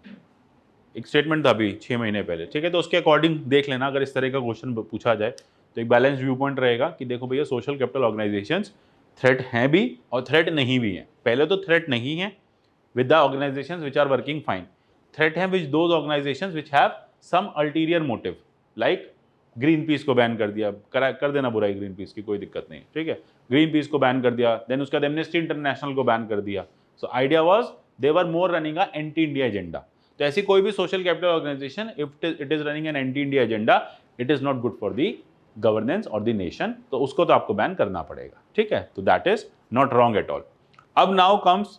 एक स्टेटमेंट था अभी 6 महीने पहले, ठीक है। तो उसके अकॉर्डिंग देख लेना, अगर इस तरह का क्वेश्चन पूछा जाए तो एक बैलेंस व्यू पॉइंट रहेगा कि देखो भैया सोशल कैपिटल ऑर्गेनाइजेशंस थ्रेट हैं भी और थ्रेट नहीं भी हैं। पहले तो थ्रेट नहीं है with the organisations which are working fine, threat हैं which those organisations which have some ulterior motive, like Greenpeace को बैन कर दिया, कर देना बुराई ग्रीन पीस की, कोई दिक्कत नहीं, ठीक है। ग्रीन पीस को बैन कर दिया, देन उसके बाद एमनेस्टी इंटरनेशनल को बैन कर दिया। So idea was they were more running a anti India agenda. तो ऐसी कोई भी social capital organization if it is running an anti India agenda, it is not good for the governance और the nation, तो उसको तो आपको ban करना पड़ेगा, ठीक है। तो that is not wrong at all. अब नाउ कम्स,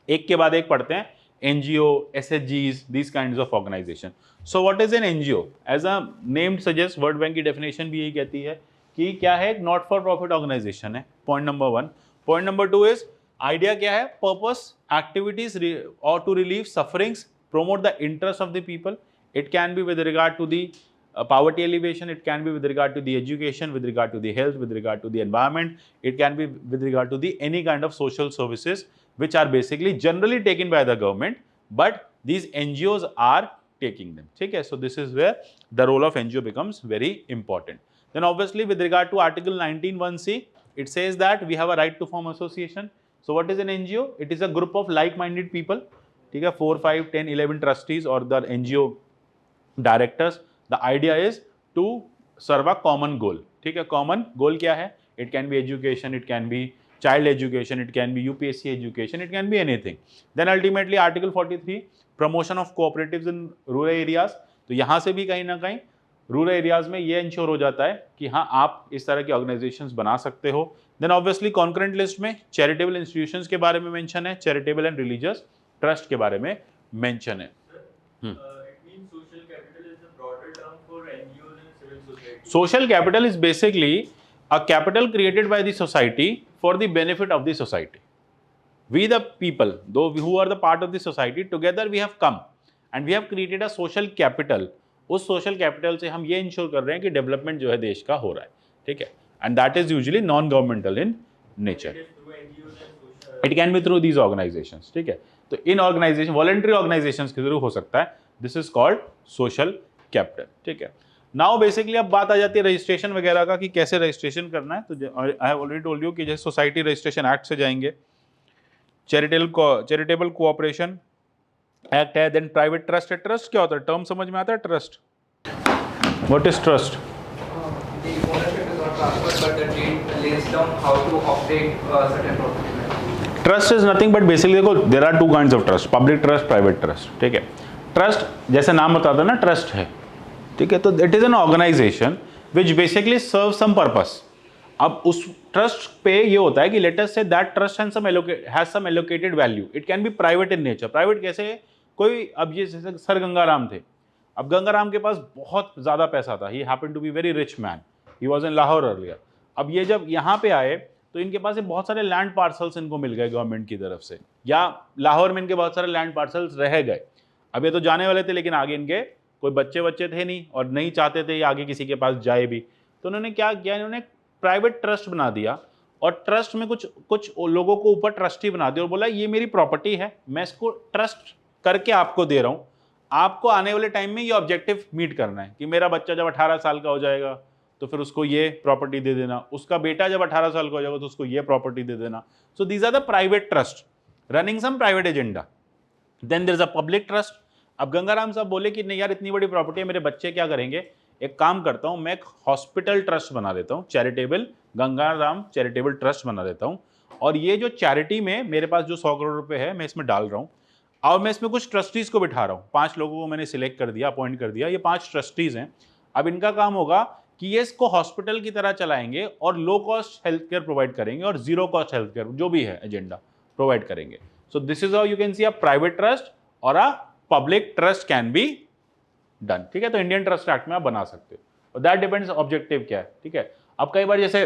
एक के बाद एक पढ़ते हैं, NGO, SHGs, these kinds of organization. So what is an NGO? As a name suggests, World Bank की definition भी यही कहती है कि क्या है, एक not for profit organization है, point number 1. Point number 2 is, idea क्या है, purpose, activities or to relieve sufferings, promote the interest of the people. It can be with regard to the poverty alleviation, it can be with regard to the education, with regard to the health, with regard to the environment, it can be with regard to the any kind of social services which are basically generally taken by the government, but these NGOs are taking them, ठीक है। So this is where the role of NGO becomes very important. Then obviously with regard to Article 19(1)(c), it says that we have a right to form association. So what is an NGO? It is a group of like-minded people, ठीक है, 4, 5, 10, 11 trustees or the NGO directors. The idea is to serve a common goal, ठीक है। Common goal क्या है? It can be education, it can be child education, it can be UPSC education, it can be anything. Then ultimately Article 43, promotion of cooperatives in rural areas. तो यहाँ से भी कहीं ना कहीं रूरल एरियाज में ये इंश्योर हो जाता है कि हाँ आप इस तरह की ऑर्गेनाइजेशंस बना सकते हो। देन ऑब्वियसली कॉन्करेंट लिस्ट में चैरिटेबल इंस्टीट्यूशंस के बारे में मेंशन है, चैरिटेबल एंड रिलीजियस ट्रस्ट के बारे में मेंशन है। Social capital is basically a capital created by the society for the benefit of the society. We the people, though who are the part of the society, together we have come and we have created a social capital. उस social capital से हम ये ensure कर रहे हैं कि development जो है देश का हो रहा है, ठीक है। And that is usually non-governmental in nature. It can be through these organizations, ठीक है। तो इन organization, voluntary organizations के थ्रू हो सकता है। This is called social capital, ठीक है। नाउ बेसिकली अब बात आ जाती है रजिस्ट्रेशन वगैरह का कि कैसे रजिस्ट्रेशन करना है। तो आई हैव ऑलरेडी टोल्ड यू कि जैसे सोसाइटी रजिस्ट्रेशन एक्ट से जाएंगे, चैरिटेबल कोऑपरेशन एक्ट है, देन प्राइवेट ट्रस्ट है। ट्रस्ट क्या होता है, टर्म समझ में आता है trust? What is trust? The ownership is not transferred, but the deed lays down how to operate certain property. Trust is nothing but basically देखो there are 2 kinds of trust, public trust, private trust, ठीक है। Trust जैसे नाम बताता है ना, trust है, ठीक है। तो it is an organization which basically serve some purpose. अब उस ट्रस्ट पे ये होता है कि let us say that trust has some allocated value. It can be private in nature. Private कैसे, कोई अब ये जैसे सर गंगाराम थे, अब गंगाराम के पास बहुत ज़्यादा पैसा था, he happened to be very rich man, he was in Lahore earlier. अब ये जब यहाँ पे आए तो इनके पास ये बहुत सारे लैंड पार्सल्स इनको मिल गए गवर्नमेंट की तरफ से, या लाहौर में इनके बहुत सारे लैंड पार्सल्स रह गए। अब ये तो जाने वाले थे लेकिन आगे इनके कोई बच्चे थे नहीं और नहीं चाहते थे ये आगे किसी के पास जाए भी, तो उन्होंने क्या किया, इन्होंने प्राइवेट ट्रस्ट बना दिया और ट्रस्ट में कुछ लोगों को ऊपर ट्रस्टी बना दिया और बोला ये मेरी प्रॉपर्टी है, मैं इसको ट्रस्ट करके आपको दे रहा हूँ, आपको आने वाले टाइम में ये ऑब्जेक्टिव मीट करना है कि मेरा बच्चा जब 18 साल का हो जाएगा तो फिर उसको ये प्रॉपर्टी दे देना, उसका बेटा जब 18 साल का हो जाएगा तो उसको ये प्रॉपर्टी दे देना। So these are the private trust running some private agenda. Then there is a public trust. अब गंगाराम साहब बोले कि नहीं यार इतनी बड़ी प्रॉपर्टी है, मेरे बच्चे क्या करेंगे, एक काम करता हूँ मैं एक हॉस्पिटल ट्रस्ट बना देता हूँ, चैरिटेबल गंगाराम चैरिटेबल ट्रस्ट बना देता हूँ, और ये जो चैरिटी में मेरे पास जो 100 करोड़ रुपए है मैं इसमें डाल रहा हूँ और मैं इसमें कुछ ट्रस्टीज को बिठा रहा हूँ, 5 लोगों को मैंने सिलेक्ट कर दिया, अपॉइंट कर दिया, ये 5 ट्रस्टीज हैं। अब इनका काम होगा कि ये इसको हॉस्पिटल की तरह चलाएंगे और low cost health care provide करेंगे और जीरो कॉस्ट हेल्थ केयर जो भी है एजेंडा प्रोवाइड करेंगे। So this is how you can see a private trust और a public trust can be done, ठीक है। तो इंडियन ट्रस्ट एक्ट में आप बना सकते हो, और दैट डिपेंड्स ऑब्जेक्टिव क्या है, ठीक है। अब कई बार जैसे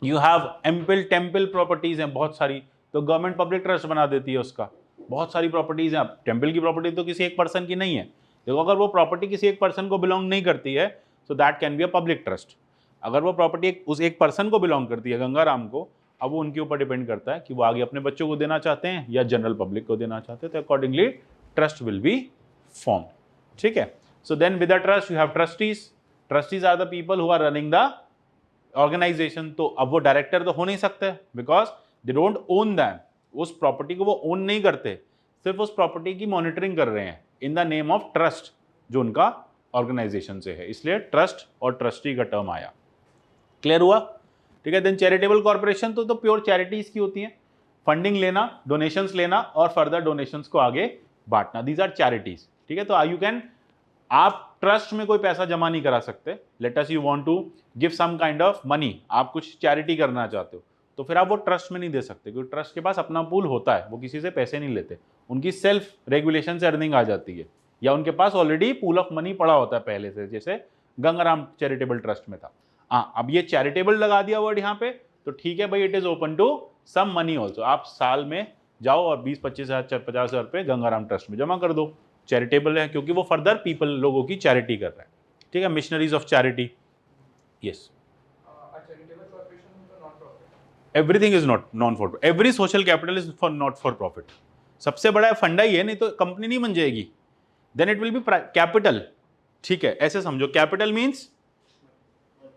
you have ample temple properties हैं बहुत सारी, तो गवर्नमेंट पब्लिक ट्रस्ट बना देती है उसका, बहुत सारी प्रॉपर्टीज हैं। टेम्पल की प्रॉपर्टी तो किसी एक पर्सन की नहीं है, देखो अगर वो प्रॉपर्टी किसी एक पर्सन को बिलोंग नहीं करती है तो that can be a public trust. अगर वो प्रॉपर्टी उस एक पर्सन को बिलोंग करती है, गंगाराम को, अब वो उनके ऊपर डिपेंड करता है कि वो आगे अपने बच्चों को देना चाहते हैं या जनरल पब्लिक को देना चाहते हैं, तो accordingly trust will be form, ठीक है। So then with the trust you have trustees, trustees are the people who are running the organization. तो अब वो डायरेक्टर तो हो नहीं सकते because they don't own them, उस प्रॉपर्टी को वो ओन नहीं करते, सिर्फ उस प्रॉपर्टी की मॉनिटरिंग कर रहे हैं इन द नेम ऑफ ट्रस्ट जो उनका ऑर्गेनाइजेशन से है, इसलिए ट्रस्ट और ट्रस्टी का टर्म आया। क्लियर हुआ, ठीक है। देन चैरिटेबल कॉर्पोरेशन तो प्योर चैरिटीज की होती हैं, फंडिंग लेना, डोनेशंस लेना और फर्दर डोनेशंस को आगे बांटना, दीज आर चैरिटीज, ठीक है। तो यू कैन, आप ट्रस्ट में कोई पैसा जमा नहीं करा सकते। Let us you want to give some kind of money, आप कुछ चैरिटी करना चाहते हो तो फिर आप वो ट्रस्ट में नहीं दे सकते, क्योंकि ट्रस्ट के पास अपना पूल होता है, वो किसी से पैसे नहीं लेते, उनकी सेल्फ रेगुलेशन से अर्निंग आ जाती है, या उनके पास ऑलरेडी पूल ऑफ मनी पड़ा होता है पहले से, जैसे गंगाराम चैरिटेबल ट्रस्ट में था। हाँ, अब ये चैरिटेबल लगा दिया वर्ड यहाँ पे, तो ठीक है भाई, it is open to some money also. आप साल में जाओ और 20-25,000 50,000 रुपये गंगाराम ट्रस्ट में जमा कर दो, चैरिटेबल है क्योंकि वो फर्दर पीपल लोगों की चैरिटी कर रहा है, ठीक है। Missionaries of charity, yes. Everything is not non for, every social capital is for not for profit. सबसे बड़ा फंडा ही है, नहीं तो कंपनी नहीं बन जाएगी। Then it will be capital, ठीक है। ऐसे समझो, कैपिटल मीन्स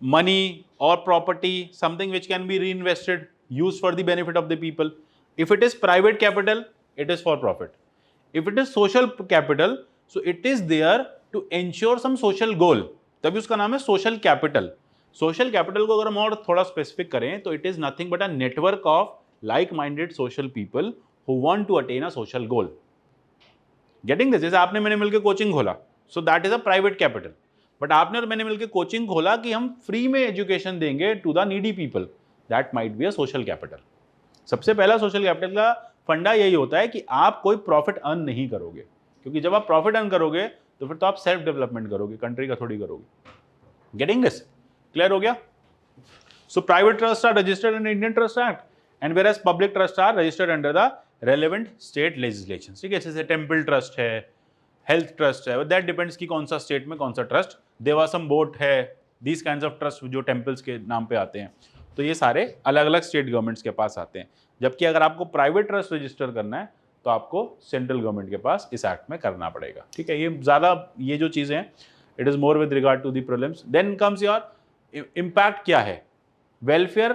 मनी और property, something which can be reinvested, use for the benefit of the people. If it is private capital it is for profit, if it is social capital so it is there to ensure some social goal, तभी उसका नाम है social capital। social capital को अगर हम और थोड़ा specific करें तो it is nothing but a network of like minded social people who want to attain a social goal, getting this। जैसे आपने मैंने मिलकर कोचिंग खोला, so that is a private capital, but आपने और मैंने मिलकर कोचिंग खोला कि हम फ्री में एजुकेशन देंगे to the needy people, that might be a social capital। सबसे पहला सोशल कैपिटल का फंडा यही होता है कि आप कोई प्रॉफिट अर्न नहीं करोगे, क्योंकि जब आप प्रॉफिट अर्न करोगे तो फिर तो आप सेल्फ डेवलपमेंट करोगे, कंट्री का थोड़ी करोगे। गेटिंग दिस, क्लियर हो गया। So private trust are registered in Indian trust act and whereas public trust are registered under the relevant state legislation, ठीक है। जैसे टेम्पल ट्रस्ट है, हेल्थ ट्रस्ट है, दैट डिपेंड्स कि कौन सा स्टेट में कौन सा ट्रस्ट, देवासम बोर्ड है, दीज काइंड्स ऑफ ट्रस्ट जो टेम्पल्स के नाम पे आते हैं, तो ये सारे अलग अलग स्टेट गवर्नमेंट्स के पास आते हैं। जबकि अगर आपको प्राइवेट ट्रस्ट रजिस्टर करना है तो आपको सेंट्रल गवर्नमेंट के पास इस एक्ट में करना पड़ेगा, ठीक है। ये ज़्यादा ये जो चीज़ें हैं it is more with regard to the problems. Then comes your impact क्या है, वेलफेयर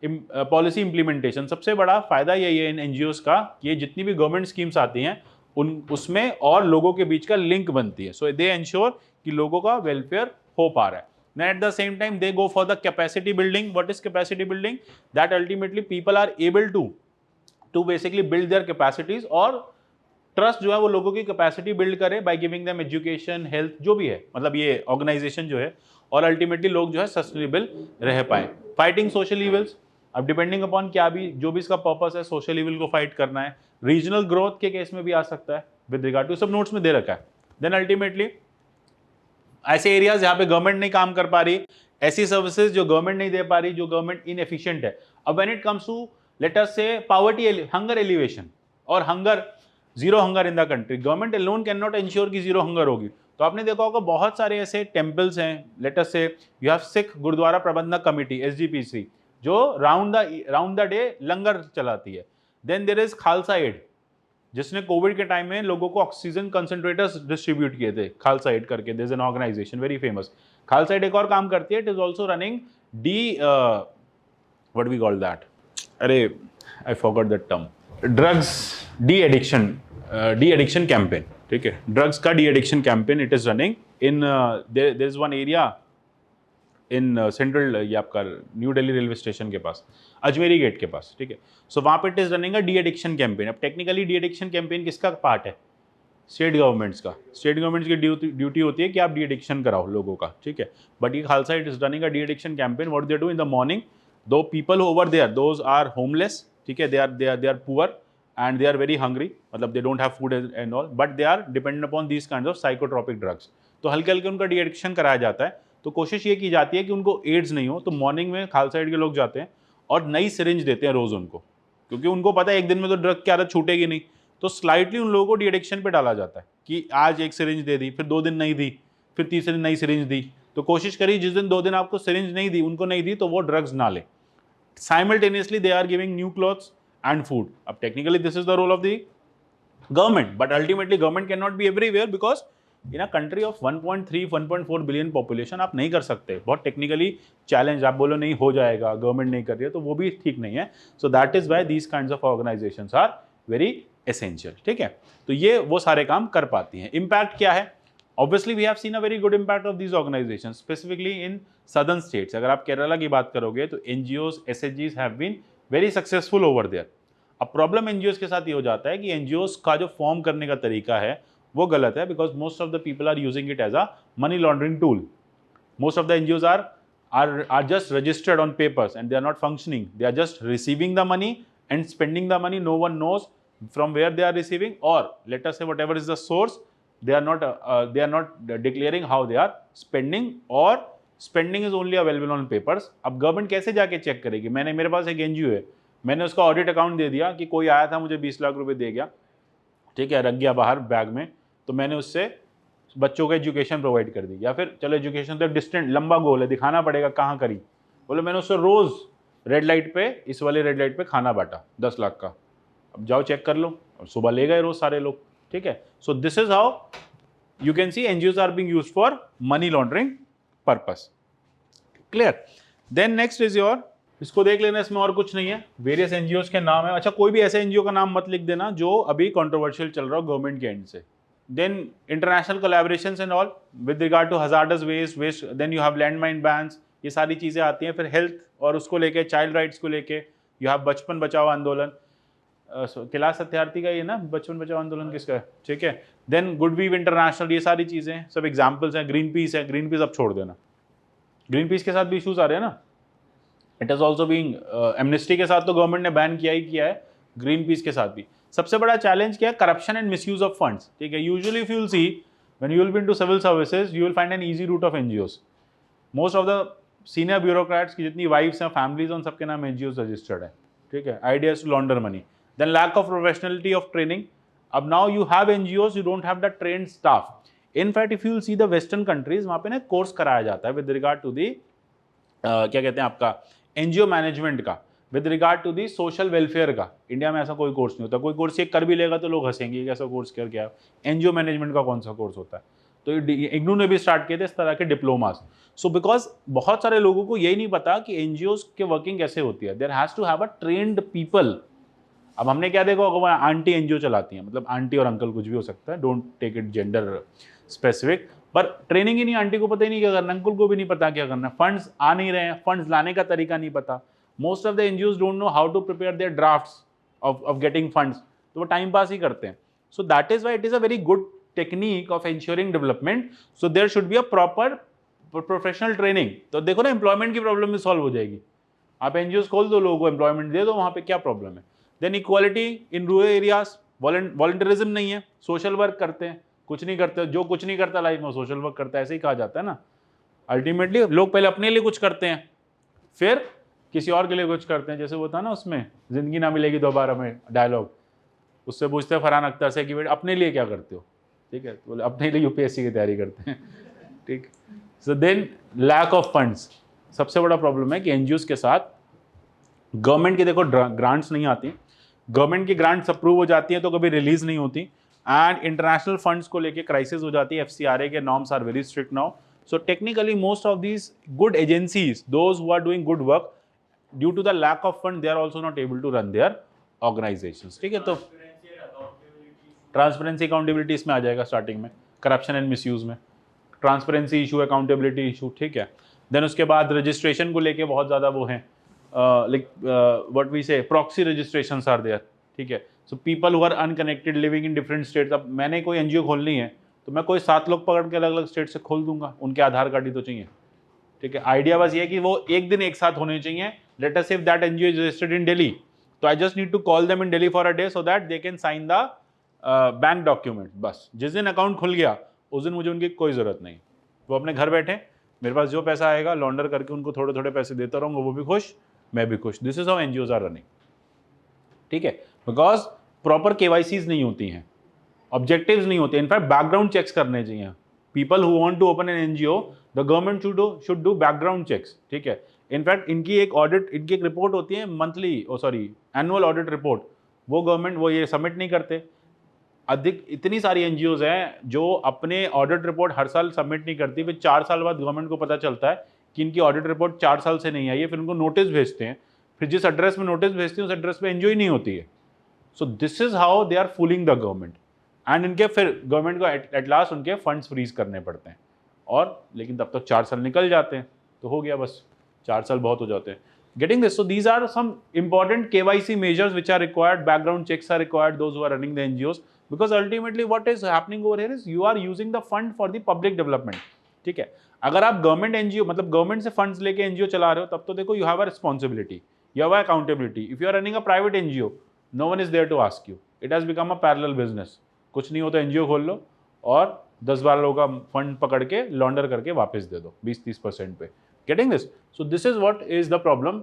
पॉलिसी इंप्लीमेंटेशन। सबसे बड़ा फायदा यही है इन एनजीओज का कि ये जितनी भी गवर्नमेंट स्कीम्स आती हैं उसमें और लोगों के बीच का लिंक बनती है, सो दे एंश्योर कि लोगों का वेलफेयर हो पा रहा है। Then at the same time they go for the capacity building. What is capacity building? That ultimately people are able to basically build their capacities, और ट्रस्ट जो है वो लोगों की कैपेसिटी बिल्ड करे by giving them education, health, जो भी है, मतलब ये ऑर्गेनाइजेशन जो है, और अल्टीमेटली लोग जो है सस्टेनेबल रह पाए। फाइटिंग सोशल इविल्स, अब डिपेंडिंग अपॉन क्या भी जो भी इसका पर्पस है, सोशल इविल को फाइट करना है। रीजनल ग्रोथ के केस में भी आ सकता है विद रिगार्ड टू, सब नोट्स में दे रखा है। देन अल्टीमेटली ऐसे एरियाज जहाँ पे गवर्नमेंट नहीं काम कर पा रही, ऐसी सर्विसेज जो गवर्नमेंट नहीं दे पा रही, जो गवर्नमेंट इनएफिशिएंट है। अब when it comes to let us say poverty, hunger alleviation और hunger, zero hunger in the country, government alone can not ensure कि जीरो हंगर होगी। तो आपने देखा होगा बहुत सारे ऐसे टेम्पल्स हैं, लेट अस से you have Sikh gurdwara Prabandhak committee SGPC जो राउंड द डे लंगर चलाती है। Then there is Khalsa aid जिसने कोविड के टाइम में लोगों को ऑक्सीजन कंसंट्रेटर्स डिस्ट्रीब्यूट किए थे, खालसा एड करके, there is an organisation very famous. Khalsa aid एक और काम करती है, it is also running what we call that, अरे I forgot that term, drugs de addiction campaign, ठीक है। ड्रग्स का de addiction campaign it is running in their is one area in central, ये आपका न्यू दिल्ली रेलवे स्टेशन के पास, Ajmeri gate के पास, ठीक है। सो वहाँ पे it is running a de addiction campaign. अब टेक्निकली डी एडिक्शन कैंपेन किसका पार्ट है? स्टेट गवर्नमेंट्स का। स्टेट गवर्नमेंट्स की ड्यूटी होती है कि आप डी एडिक्शन कराओ लोगों का, ठीक है। बट ये Khalsa it is running a de addiction campaign. What they do in the morning, though people over there, those are homeless, ठीक है, they are poor, and they are very hungry, मतलब they don't have food and all, but they are dependent upon these kinds of psychotropic drugs. तो हल्के हल्के उनका D-addiction कराया जाता है। तो कोशिश ये की जाती है कि उनको एड्स नहीं हो, तो मॉर्निंग में खालसा एड के लोग जाते हैं और नई सिरिंज देते हैं रोज़ उनको, क्योंकि उनको पता है एक दिन में तो ड्रग की आदत छूटेगी नहीं। तो स्लाइटली उन लोगों को डी-एडिक्शन पे डाला जाता है कि आज एक सिरिंज दे दी, फिर 2 दिन नहीं दी, फिर तीसरे दिन नई सिरिंज दी। तो कोशिश करिए जिस दिन 2 दिन आपको सिरिंज नहीं दी, उनको नहीं दी, तो वो ड्रग्स ना ले। Simultaneously they are giving new clothes and food. अब technically this is the role of the government, but ultimately government cannot be everywhere because in a country of 1.3-1.4 billion population आप नहीं कर सकते, बहुत technically challenge, आप बोलो नहीं हो जाएगा, government नहीं कर रही है, तो वो भी ठीक नहीं है। So that is why these kinds of organizations are very essential, ठीक है। तो ये वो सारे काम कर पाती हैं। Impact क्या है? Obviously we have seen a very good impact of these organizations, specifically in southern states. अगर आप केरला की बात करोगे तो NGOs, SHGs have been very successful over there. अब प्रॉब्लम NGOs के साथ ये हो जाता है कि NGOs का जो फॉर्म करने का तरीका है वो गलत है, because most of the people are using it as a money laundering tool. Most of the NGOs are just registered on papers and they are not functioning. They are just receiving the money and spending the money. No one knows from where they are receiving, or let us say whatever is the source, they are not declaring how they are spending, or spending is only available on papers. अब government कैसे जाके check करेगी? मेरे पास एक NGO है, मैंने उसका audit account दे दिया कि कोई आया था मुझे 20 लाख रुपए दे गया, ठीक है, रख गया बाहर बैग में, तो मैंने उससे बच्चों को एजुकेशन प्रोवाइड कर दी, या फिर चलो एजुकेशन तो डिस्टेंट लंबा गोल है, दिखाना पड़ेगा कहाँ करी, बोले मैंने उससे रोज़ रेड लाइट पे, इस वाले रेड लाइट पे खाना बांटा 10 लाख का, अब जाओ चेक कर लो, और सुबह ले गए रोज़ सारे लोग, ठीक है। So this is how you can see NGOs are being used for money laundering purpose. Clear? Then next is your, इसको देख लेना, इसमें और कुछ नहीं है, वेरियस NGOs के नाम है। अच्छा, कोई भी ऐसे NGO का नाम मत लिख देना जो अभी कंट्रोवर्शियल चल रहा हो गवर्नमेंट के एंड से। Then international collaborations and all with regard to hazardous waste, then you have landmine bans, ये सारी चीज़ें आती हैं। फिर हेल्थ और उसको लेके, चाइल्ड राइट्स को लेके यू हैव बचपन बचाओ आंदोलन, कैलाश सत्यार्थी का ये ना, बचपन बचाओ आंदोलन किसका है, ठीक है। देन गुडविल इंटरनेशनल, ये सारी चीज़ें सब एग्जाम्पल्स हैं। ग्रीन पीस है, ग्रीन पीस अब छोड़ देना, ग्रीन पीस के साथ भी इशूज़ आ रहे हैं ना, it is also being, amnesty के साथ तो गवर्नमेंट ने बैन किया ही किया है, ग्रीन पीस के साथ भी। सबसे बड़ा चैलेंज क्या है? Corruption and misuse of funds, ठीक है। Usually if you will see when you will be into civil services, you will find an easy route of NGOs। Most of the senior bureaucrats की जितनी wives हैं, families हैं, उन सबके नाम NGOs registered है, ठीक है। Ideas to launder money. Then lack of professionality of training. अब now you have NGOs, you don't have the trained staff. In fact if you will see the western countries, वहाँ पे ना course कराया जाता है विद रिगार्ड टू दी क्या कहते हैं आपका NGO मैनेजमेंट का, with regard to the social welfare का। इंडिया में ऐसा कोई कोर्स नहीं होता, कोई कोर्स चेक कर भी लेगा तो लोग हंसेंगे कि ऐसा कोर्स कर क्या, NGO मैनेजमेंट का कौन सा कोर्स होता है। तो इग्नू ने भी स्टार्ट किए थे इस तरह के डिप्लोमास। सो बिकॉज बहुत सारे लोगों को यही नहीं पता कि NGOs के वर्किंग कैसे होती है, there has to have a trained people. अब हमने क्या देखा होगा, आंटी NGO चलाती हैं, मतलब आंटी और अंकल कुछ भी हो सकता है, don't take it gender specific, पर ट्रेनिंग ही नहीं, आंटी को पता ही नहीं क्या करना, अंकल को भी नहीं पता क्या करना, फंड्स आ नहीं रहे हैं, फंड्स लाने का तरीका नहीं पता। Most of the NGOs don't know how to prepare their drafts of getting funds, तो वो टाइम पास ही करते हैं। So that is why it is a very good technique of ensuring development. So there should be a proper professional training. तो देखो ना, employment की problem भी solve हो जाएगी। आप NGOs खोल दो, लोगों को एम्प्लॉयमेंट दे दो, वहाँ पे क्या प्रॉब्लम है। Then equality in rural areas, volunteerism नहीं है, सोशल वर्क करते हैं, कुछ नहीं करते, जो कुछ नहीं करता लाइफ में सोशल वर्क करता है, ऐसे ही कहा जाता है ना। अल्टीमेटली लोग पहले अपने लिए कुछ करते हैं, फिर किसी और के लिए कुछ करते हैं। जैसे वो था ना उसमें, जिंदगी ना मिलेगी दोबारा में डायलॉग, उससे पूछते हैं फरहान अख्तर से कि बेटा अपने लिए क्या करते हो, ठीक है, तो बोले अपने लिए UPSC की तैयारी करते हैं, ठीक। So then lack of funds, सबसे बड़ा प्रॉब्लम है कि NGOs के साथ गवर्नमेंट की देखो ग्रांट्स नहीं आती, गवर्नमेंट की ग्रांट्स अप्रूव हो जाती हैं तो कभी रिलीज नहीं होती, एंड इंटरनेशनल फंड्स को लेके क्राइसिस हो जाती है। FCRA के norms are very strict now. So technically most of these good agencies, those who are doing good work, due to the lack of fund they are also not able to run their organizations, ठीक है। तो transparency accountability इसमें आ जाएगा starting में, corruption and misuse में transparency issue, accountability issue, ठीक है। Then उसके बाद रजिस्ट्रेशन को लेके बहुत ज़्यादा वो हैं, like what we say proxy registrations are there, ठीक है। So people who are unconnected living in different states, अब मैंने कोई NGO खोलनी है तो मैं कोई 7 लोग पकड़ के अलग अलग स्टेट से खोल दूंगा, उनके आधार कार्ड ही तो चाहिए, ठीक है। आइडिया बस ये है कि वो एक दिन एक साथ होने चाहिए। Let us say that NGO is registered in Delhi, तो I just need to call them in Delhi for a day so that they can sign the bank document. बस जिस दिन अकाउंट खुल गया उस दिन मुझे उनकी कोई ज़रूरत नहीं, वो अपने घर बैठे, मेरे पास जो पैसा आएगा लॉन्डर करके उनको थोड़े थोड़े पैसे देता रहूँगा, वो भी खुश, मैं भी खुश। This is how NGOs are running, ठीक है, बिकॉज प्रॉपर केवाईसीज नहीं होती हैं, ऑब्जेक्टिव्स नहीं होते, इनफैक्ट बैकग्राउंड चेक्स करने चाहिए। People who want to open an NGO, the government should do background checks, ठीक है। इनफैक्ट इनकी एक ऑडिट, इनकी एक रिपोर्ट होती है मंथली, एनुअल ऑडिट रिपोर्ट, वो गवर्नमेंट वो ये सबमिट नहीं करते। अधिक इतनी सारी एनजीओज हैं जो अपने ऑडिट रिपोर्ट हर साल सबमिट नहीं करती, फिर 4 साल बाद गवर्नमेंट को पता चलता है कि इनकी ऑडिट रिपोर्ट 4 साल से नहीं आई है, फिर उनको नोटिस भेजते हैं, फिर जिस एड्रेस में नोटिस भेजते हैं उस एड्रेस पे एनजीओ ही नहीं होती है। So this is how they are fooling the government, and इनके फिर गवर्नमेंट को एट लास्ट उनके फंड्स फ्रीज करने पड़ते हैं, और लेकिन तब तक 4 साल निकल जाते हैं, तो हो गया बस, 4 साल बहुत हो जाते हैं। Getting this, so these are some important KYC measures which are required, background checks are required, those who are running the NGOs, because ultimately what is happening over here is you are using the fund for the public development, ठीक है। अगर आप government NGO मतलब government से funds लेके NGO चला रहे हो तब तो देखो you have a responsibility, you have a accountability. If you are running a private NGO, no one is there to ask you, it has become a parallel business, कुछ नहीं होता, एनजीओ खोल लो और 10-12 लोगों का फंड पकड़ के लॉन्डर करके वापस दे दो 20-30% पे। Getting this? So this is what is the problem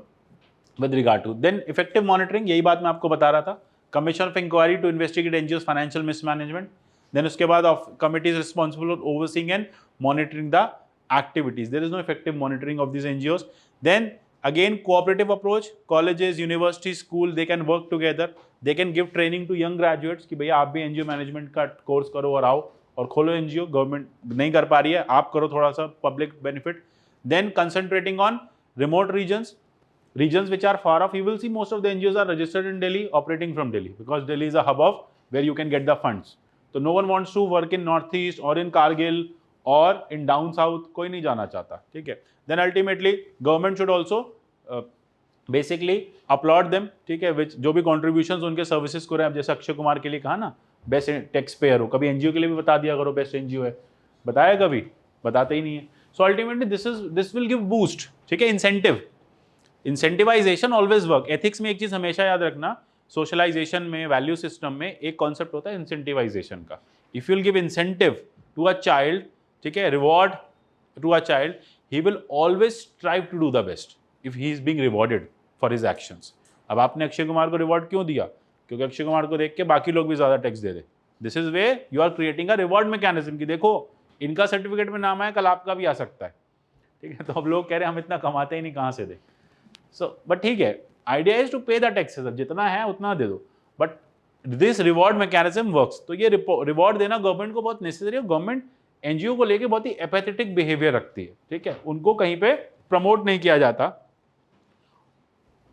with regard to then effective monitoring, यही बात मैं आपको बता रहा था। Commission of inquiry to investigate NGOs financial mismanagement, then उसके बाद of committees responsible for overseeing and monitoring the activities, there is no effective monitoring of this NGOs. Then again cooperative approach, colleges, university, school, they can work together, they can give training to young graduates कि भैया आप भी NGO management का course करो और आओ और खोलो एनजीओ, गवर्नमेंट नहीं कर पा रही है, आप करो थोड़ा सा public benefit. Then concentrating on remote regions which are far off, you will see most of the NGOs are registered in Delhi, operating from Delhi, because Delhi is a hub of where you can get the funds. So no one wants to work in Northeast or in Kargil or in down south, कोई नहीं जाना चाहता, ठीक है। Then ultimately government should also basically applaud them, ठीक है, which जो भी contributions उनके services को रहे हैं, जैसे अक्षय कुमार के लिए कहा ना बेस्ट टैक्स पेयर हो, कभी एनजीओ के लिए भी बता दिया करो बेस्ट एनजीओ है, बताया कभी, बताते ही नहीं है। So ultimately this will give boost, ठीक है, incentive, incentivisation always work. Ethics में एक चीज हमेशा याद रखना, सोशलाइजेशन में, वैल्यू सिस्टम में एक कॉन्सेप्ट होता है इंसेंटिवाइजेशन का। If you will give incentive to a child, ठीक है, reward to a child, he will always thrive to do the best if he is being rewarded for his actions. अब आपने अक्षय कुमार को रिवॉर्ड क्यों दिया? क्योंकि अक्षय कुमार को देख के बाकी लोग भी ज्यादा टैक्स दे दे। This is way you are creating a reward mechanism कि देखो इनका सर्टिफिकेट में नाम है, कल आपका भी आ सकता है, ठीक है। तो अब लोग कह रहे हैं हम इतना कमाते ही नहीं, कहाँ से दे। सो बट ठीक है, आइडिया इज टू पे द टैक्सेस, अब जितना है उतना दे दो, but this reward mechanism works. तो ये रिवॉर्ड देना गवर्नमेंट को बहुत नेसेसरी है। गवर्नमेंट एनजीओ को लेके बहुत ही एपैथेटिक बिहेवियर रखती है, ठीक है, उनको कहीं पे प्रमोट नहीं किया जाता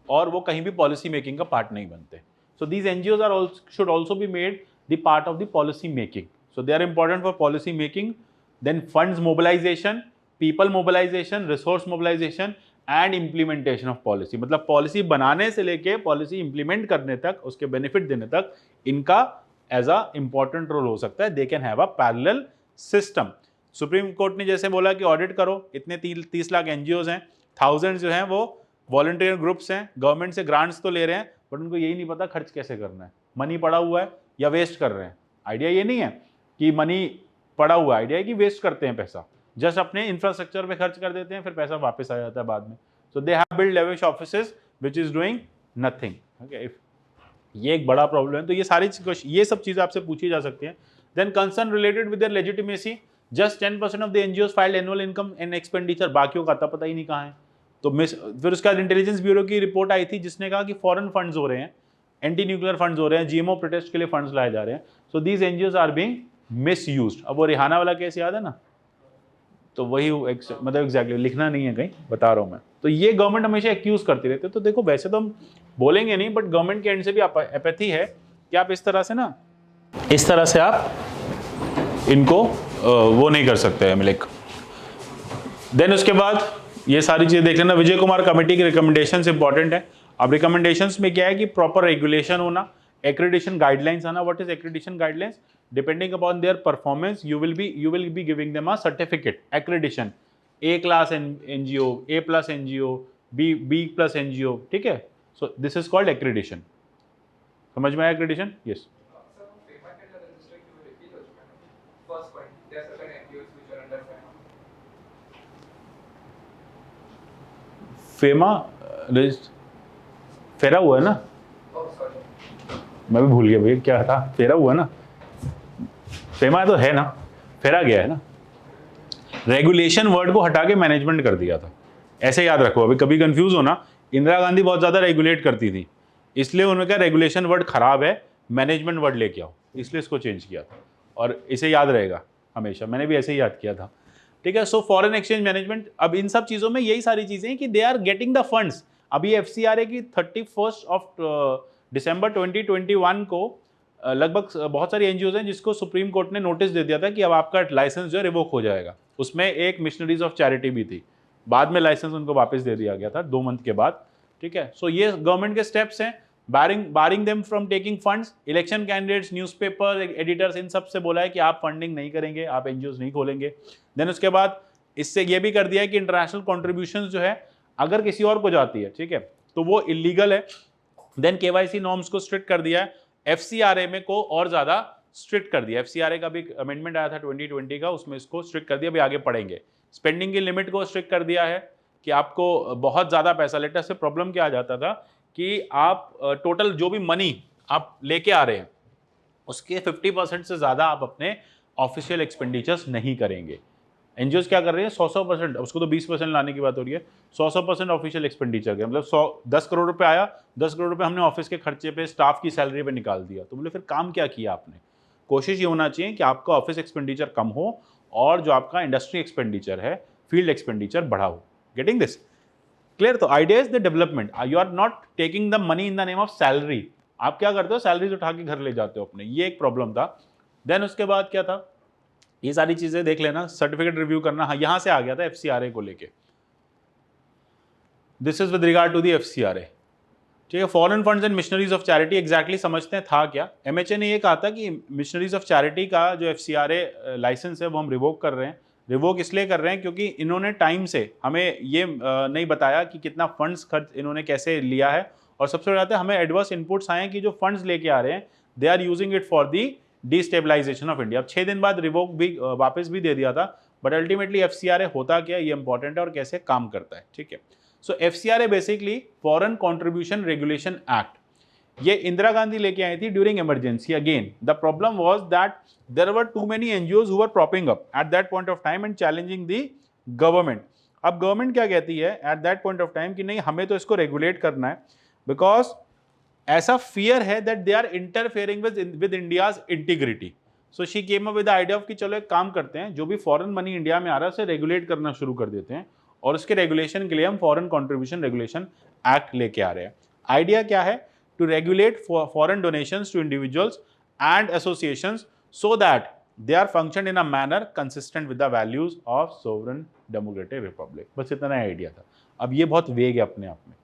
और वो कहीं भी पॉलिसी मेकिंग का पार्ट नहीं बनते। So these NGOs are should also be made the part of the policy making, so they are important for policy making. Then funds mobilization, people mobilization, resource mobilization and implementation of policy, मतलब policy बनाने से लेके policy implement करने तक, उसके benefit देने तक इनका एज अ इंपॉर्टेंट रोल हो सकता है। They can have a parallel system. Supreme court ने जैसे बोला कि ऑडिट करो, इतने 30 लाख एनजीओज हैं, 1000 जो हैं वो वॉलंटियर ग्रुप्स हैं, गवर्नमेंट से ग्रांट्स तो ले रहे हैं बट उनको यही नहीं पता खर्च कैसे करना है, मनी पड़ा हुआ है या वेस्ट कर रहे हैं। आइडिया ये नहीं है कि मनी पड़ा हुआ, आइडिया है कि वेस्ट करते हैं पैसा, जस्ट अपने इंफ्रास्ट्रक्चर पे खर्च कर देते हैं, फिर पैसा वापस आ जाता है बाद में। So they have build lavish offices which is doing nothing, okay. ये एक बड़ा प्रॉब्लम है। तो ये सारी ये सब चीज़ें आपसे पूछी जा सकती हैं। Then concern related with their legitimacy, just 10% of the NGOs filed annual income and expenditure, बाकियों का आता पता ही नहीं कहाँ है। तो फिर उसके बाद इंटेलिजेंस ब्यूरो की रिपोर्ट आई थी जिसने कहा कि फॉरेन फंड्स हो रहे हैं, एंटी न्यूक्लियर फंड्स हो रहे हैं, जीएमओ प्रोटेस्ट के लिए फंड्स लाए जा रहे हैं। So these NGOs are being misused. अब वो रिहाना वाला केस याद है ना, तो वही मतलब एग्जैक्टली लिखना नहीं है कहीं, बता रहा हूँ मैं। तो ये गवर्नमेंट हमेशा एक्यूज करती रहती है। तो देखो वैसे तो हम बोलेंगे नहीं, बट गवर्नमेंट के एंड से भी एपैथी है कि आप इस तरह से ना, इस तरह से आप इनको वो नहीं कर सकते हैं, लाइक। देन उसके बाद ये सारी चीज़ें देख लेना। विजय कुमार कमेटी की रिकमेंडेशंस इंपॉर्टेंट है। अब रिकमेंडेशंस में क्या है कि प्रॉपर रेगुलेशन होना, एक्रेडिशन गाइडलाइंस आना। What is accreditation guidelines? Depending upon their performance you will be giving them a certificate, accreditation, A class NGO, A+ NGO, B+ NGO, ठीक है। So this is called accreditation. समझ में आया accreditation? Yes. Sir, from FEMA के अंदर register क्यों repeat हो चुका है? First point, there are certain NGOs which are under FEMA. FEMA फेरा हुआ है ना, Oh, sorry. मैं भी भूल गया भैया क्या था, फेरा हुआ ना, फेमा तो है ना, फेरा गया है ना. रेगुलेशन वर्ड को हटा के मैनेजमेंट कर दिया था, ऐसे याद रखो. अभी कभी कंफ्यूज हो ना, इंदिरा गांधी बहुत ज़्यादा रेगुलेट करती थी, इसलिए उन्होंने कहा रेगुलेशन वर्ड खराब है, मैनेजमेंट वर्ड लेके आओ, इसलिए इसको चेंज किया था. और इसे याद रहेगा हमेशा, मैंने भी ऐसे ही याद किया था. ठीक है. सो फॉरेन एक्सचेंज मैनेजमेंट, अब इन सब चीज़ों में यही सारी चीज़ें हैं कि they are getting the funds. अभी FCRA की 31 दिसंबर 2021 को लगभग बहुत सारी NGOs हैं जिसको सुप्रीम कोर्ट ने नोटिस दे दिया था कि अब आपका लाइसेंस जो है रिवोक हो जाएगा. उसमें एक मिशनरीज ऑफ चैरिटी भी थी, बाद में लाइसेंस उनको वापस दे दिया गया था 2 मंथ के बाद. ठीक है. सो ये गवर्नमेंट के स्टेप्स हैं, barring them from taking funds. Election candidates, newspaper editors, इन सब से बोला है कि आप फंडिंग नहीं करेंगे, आप NGOs नहीं खोलेंगे. देन उसके बाद इससे ये भी कर दिया है कि इंटरनेशनल कॉन्ट्रीब्यूशन जो है अगर किसी और को जाती है, ठीक है, तो वो इलीगल है. देन KYC नॉर्म्स को स्ट्रिक्ट कर दिया है. FCRA में को और ज़्यादा स्ट्रिक्ट कर दिया. FCRA का भी अमेंडमेंट आया था 2020 का, उसमें इसको स्ट्रिक्ट कर दिया. अभी आगे पढ़ेंगे. स्पेंडिंग की लिमिट को स्ट्रिक्ट कर दिया है कि आपको बहुत ज़्यादा पैसा, लेटर से प्रॉब्लम क्या आ जाता था कि आप टोटल जो भी मनी आप लेके आ रहे हैं उसके 50% से ज़्यादा आप अपने ऑफिशियल एक्सपेंडिचर्स नहीं करेंगे. NGOs क्या कर रहे हैं 100%, उसको तो 20% लाने की बात हो रही है. 100% ऑफिशियल एक्सपेंडिचर के, मतलब 10 करोड़ रुपए आया, 10 करोड़ रुपए हमने ऑफिस के खर्चे पे, स्टाफ की सैलरी पे निकाल दिया. तो बोले फिर काम क्या किया आपने? कोशिश ये होना चाहिए कि आपका ऑफिस एक्सपेंडिचर कम हो और जो आपका इंडस्ट्री एक्सपेंडिचर है, फील्ड एक्सपेंडिचर बढ़ा हो. Getting this clear? तो idea is the development. You are not taking the money in the name of salary. आप क्या करते हो, सैलरीज उठा के घर ले जाते हो अपने, ये एक प्रॉब्लम था. देन उसके बाद क्या था, ये सारी चीजें देख लेना. सर्टिफिकेट रिव्यू करना, हाँ यहां से आ गया था FCRA को लेके. This is with regard to the FCRA. ठीक है. Foreign funds and Missionaries of Charity exactly समझते हैं था क्या. MHA ने ये कहा था कि मिशनरीज ऑफ चैरिटी का जो FCRA लाइसेंस है वो हम रिवोक कर रहे हैं. रिवोक इसलिए कर रहे हैं क्योंकि इन्होंने टाइम से हमें ये नहीं बताया कि कितना फंड्स खर्च इन्होंने कैसे लिया है. और सबसे बड़ा हमें एडवर्स इनपुट्स आए हैं कि जो फंड्स लेके आ रहे हैं they are using it for the destabilization of India. अब 6 दिन बाद रिवोक भी वापस भी दे दिया था. बट अल्टीमेटली FCRA होता क्या, ये इंपॉर्टेंट है और कैसे काम करता है. ठीक है. सो FCRA basically Foreign Contribution Regulation Act, ये इंदिरा गांधी लेके आई थी during emergency. Again the problem was that there were too many NGOs who were propping up at that point of time and challenging the government. अब government क्या कहती है at that point of time कि नहीं, हमें तो इसको regulate करना है, बिकॉज ऐसा फियर है that they are interfering with India's integrity. So she came up with the idea of कि चलो एक काम करते हैं, जो भी फॉरेन मनी इंडिया में आ रहा है उसे रेगुलेट करना शुरू कर देते हैं, और उसके रेगुलेशन के लिए हम फॉरेन कंट्रीब्यूशन रेगुलेशन एक्ट लेके आ रहे हैं. आइडिया क्या है, to regulate foreign donations to individuals and associations so that they are function in a manner consistent with the values of sovereign democratic republic. बस इतना आइडिया था. अब ये बहुत वेग है अपने आप में,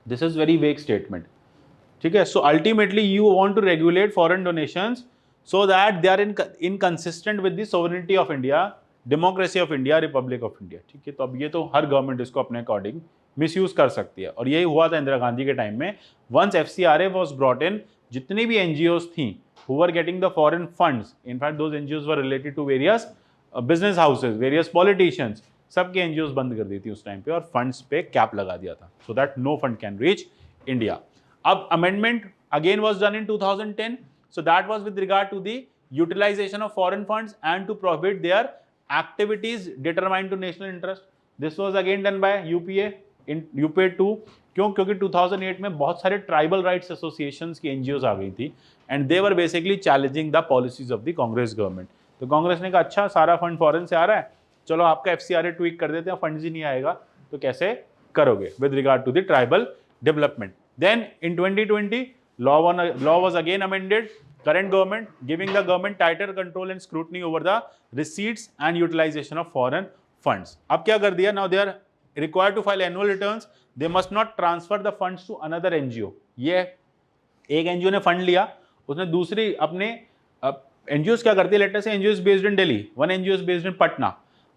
this is very vague statement. ठीक है. So ultimately you want to regulate foreign donations so that they are inconsistent with the sovereignty of India, democracy of India, republic of India. ठीक है. तो अब ये तो हर गवर्नमेंट इसको अपने अकॉर्डिंग मिसयूज कर सकती है, और यही हुआ था इंदिरा गांधी के टाइम में. Once FCRA was brought in, जितनी भी NGOs थी who were getting the foreign funds, in fact those NGOs were related to various business houses, various politicians, सबके NGOs बंद कर दी थी उस टाइम पे और फंड्स पे कैप लगा दिया था, so that no fund can reach India. अब amendment again was done in 2010, so that was with regard to the utilization of foreign funds and to prohibit their activities determined to national interest. This was again done by UPA in UPA 2. क्यों? क्योंकि 2008 में बहुत सारे tribal rights associations की NGOs आ गई थी and they were basically challenging the policies of the Congress government. तो कांग्रेस ने कहा अच्छा सारा फंड फॉरेन से आ रहा है, चलो आपका FCRA ट्वीक कर देते हैं, फंड्स ही नहीं आएगा तो कैसे करोगे with regard to the tribal development. Then in 2020 law was again amended, current government giving the government tighter control and scrutiny over the receipts and utilization of foreign funds. अब क्या कर दिया, now they are required to file annual returns, they must not transfer the funds to another NGO. ये एक NGO ने fund लिया, उसने दूसरी अपने NGOs क्या करती है, लेटर से NGOs based in Delhi, one NGO is based in Patna.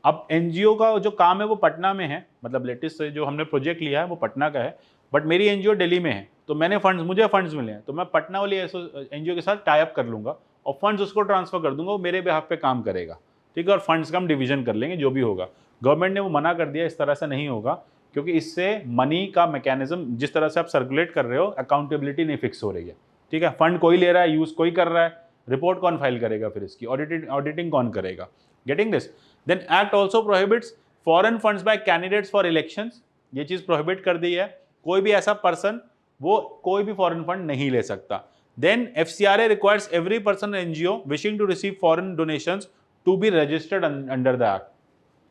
अब एनजीओ का जो काम है वो पटना में है, मतलब लेटेस्ट से जो हमने प्रोजेक्ट लिया है वो पटना का है, बट मेरी एनजीओ दिल्ली में है, तो मुझे फंड्स मिले हैं, तो मैं पटना वाली एनजीओ के साथ टाई अप कर लूँगा और फंड्स उसको ट्रांसफर कर दूंगा, वो मेरे बिहाफ पे काम करेगा, ठीक है, और फंड्स का हम डिवीजन कर लेंगे जो भी होगा। गवर्नमेंट ने वो मना कर दिया, इस तरह से नहीं होगा, क्योंकि इससे मनी का मैकेनिज्म जिस तरह से आप सर्कुलेट कर रहे हो, अकाउंटेबिलिटी नहीं फिक्स हो रही है, ठीक है। फंड कोई ले रहा है, यूज कोई कर रहा है, रिपोर्ट कौन फाइल करेगा, फिर इसकी ऑडिटिंग कौन करेगा, getting this. Then act also prohibits foreign funds by candidates for elections, ये चीज प्रोहिबिट कर दी है, कोई भी ऐसा पर्सन वो कोई भी फॉरेन फंड नहीं ले सकता। Then FCRA requires every person in NGO wishing to receive foreign donations to be registered under the act.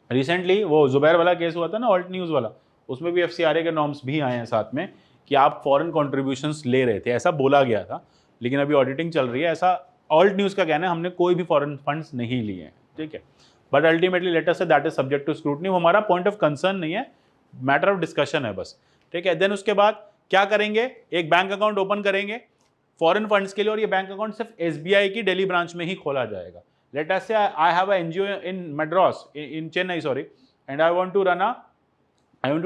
Recently वो जुबैर वाला केस हुआ था ना, ऑल्ट न्यूज़ वाला, उसमें भी FCRA के नॉर्म्स भी आए हैं साथ में कि आप फॉरेन कॉन्ट्रीब्यूशंस ले रहे थे, ऐसा बोला गया था, लेकिन अभी ऑडिटिंग चल रही है। ऐसा ऑल्ट न्यूज़ का कहना है, हमने कोई भी फॉरेन फंड्स नहीं लिए हैं, ठीक है, but ultimately let us say that is subject to scrutiny, वो हमारा पॉइंट ऑफ कंसर्न नहीं है, मैटर ऑफ डिस्कशन है बस, ठीक है। देन उसके बाद क्या करेंगे, एक बैंक अकाउंट ओपन करेंगे फॉरेन फंड्स के लिए, और ये बैंक अकाउंट सिर्फ SBI की दिल्ली ब्रांच में ही खोला जाएगा। Let us say I have a NGO in Madras, in Chennai sorry, and I want to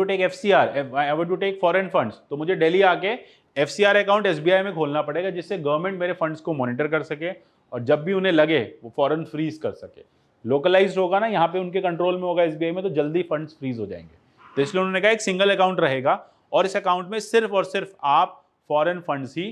take FCR, I want to take foreign funds, तो मुझे दिल्ली आके FCR अकाउंट SBI में खोलना पड़ेगा, जिससे गवर्नमेंट मेरे फंड्स को मॉनिटर कर सके और जब भी उन्हें लगे वो फॉरेन फ्रीज कर सके। लोकलाइज्ड होगा ना, यहाँ पे उनके कंट्रोल में होगा SBI में, तो जल्दी फंड्स फ्रीज हो जाएंगे। तो इसलिए उन्होंने कहा एक सिंगल अकाउंट रहेगा और इस अकाउंट में सिर्फ और सिर्फ आप फॉरेन फंड्स ही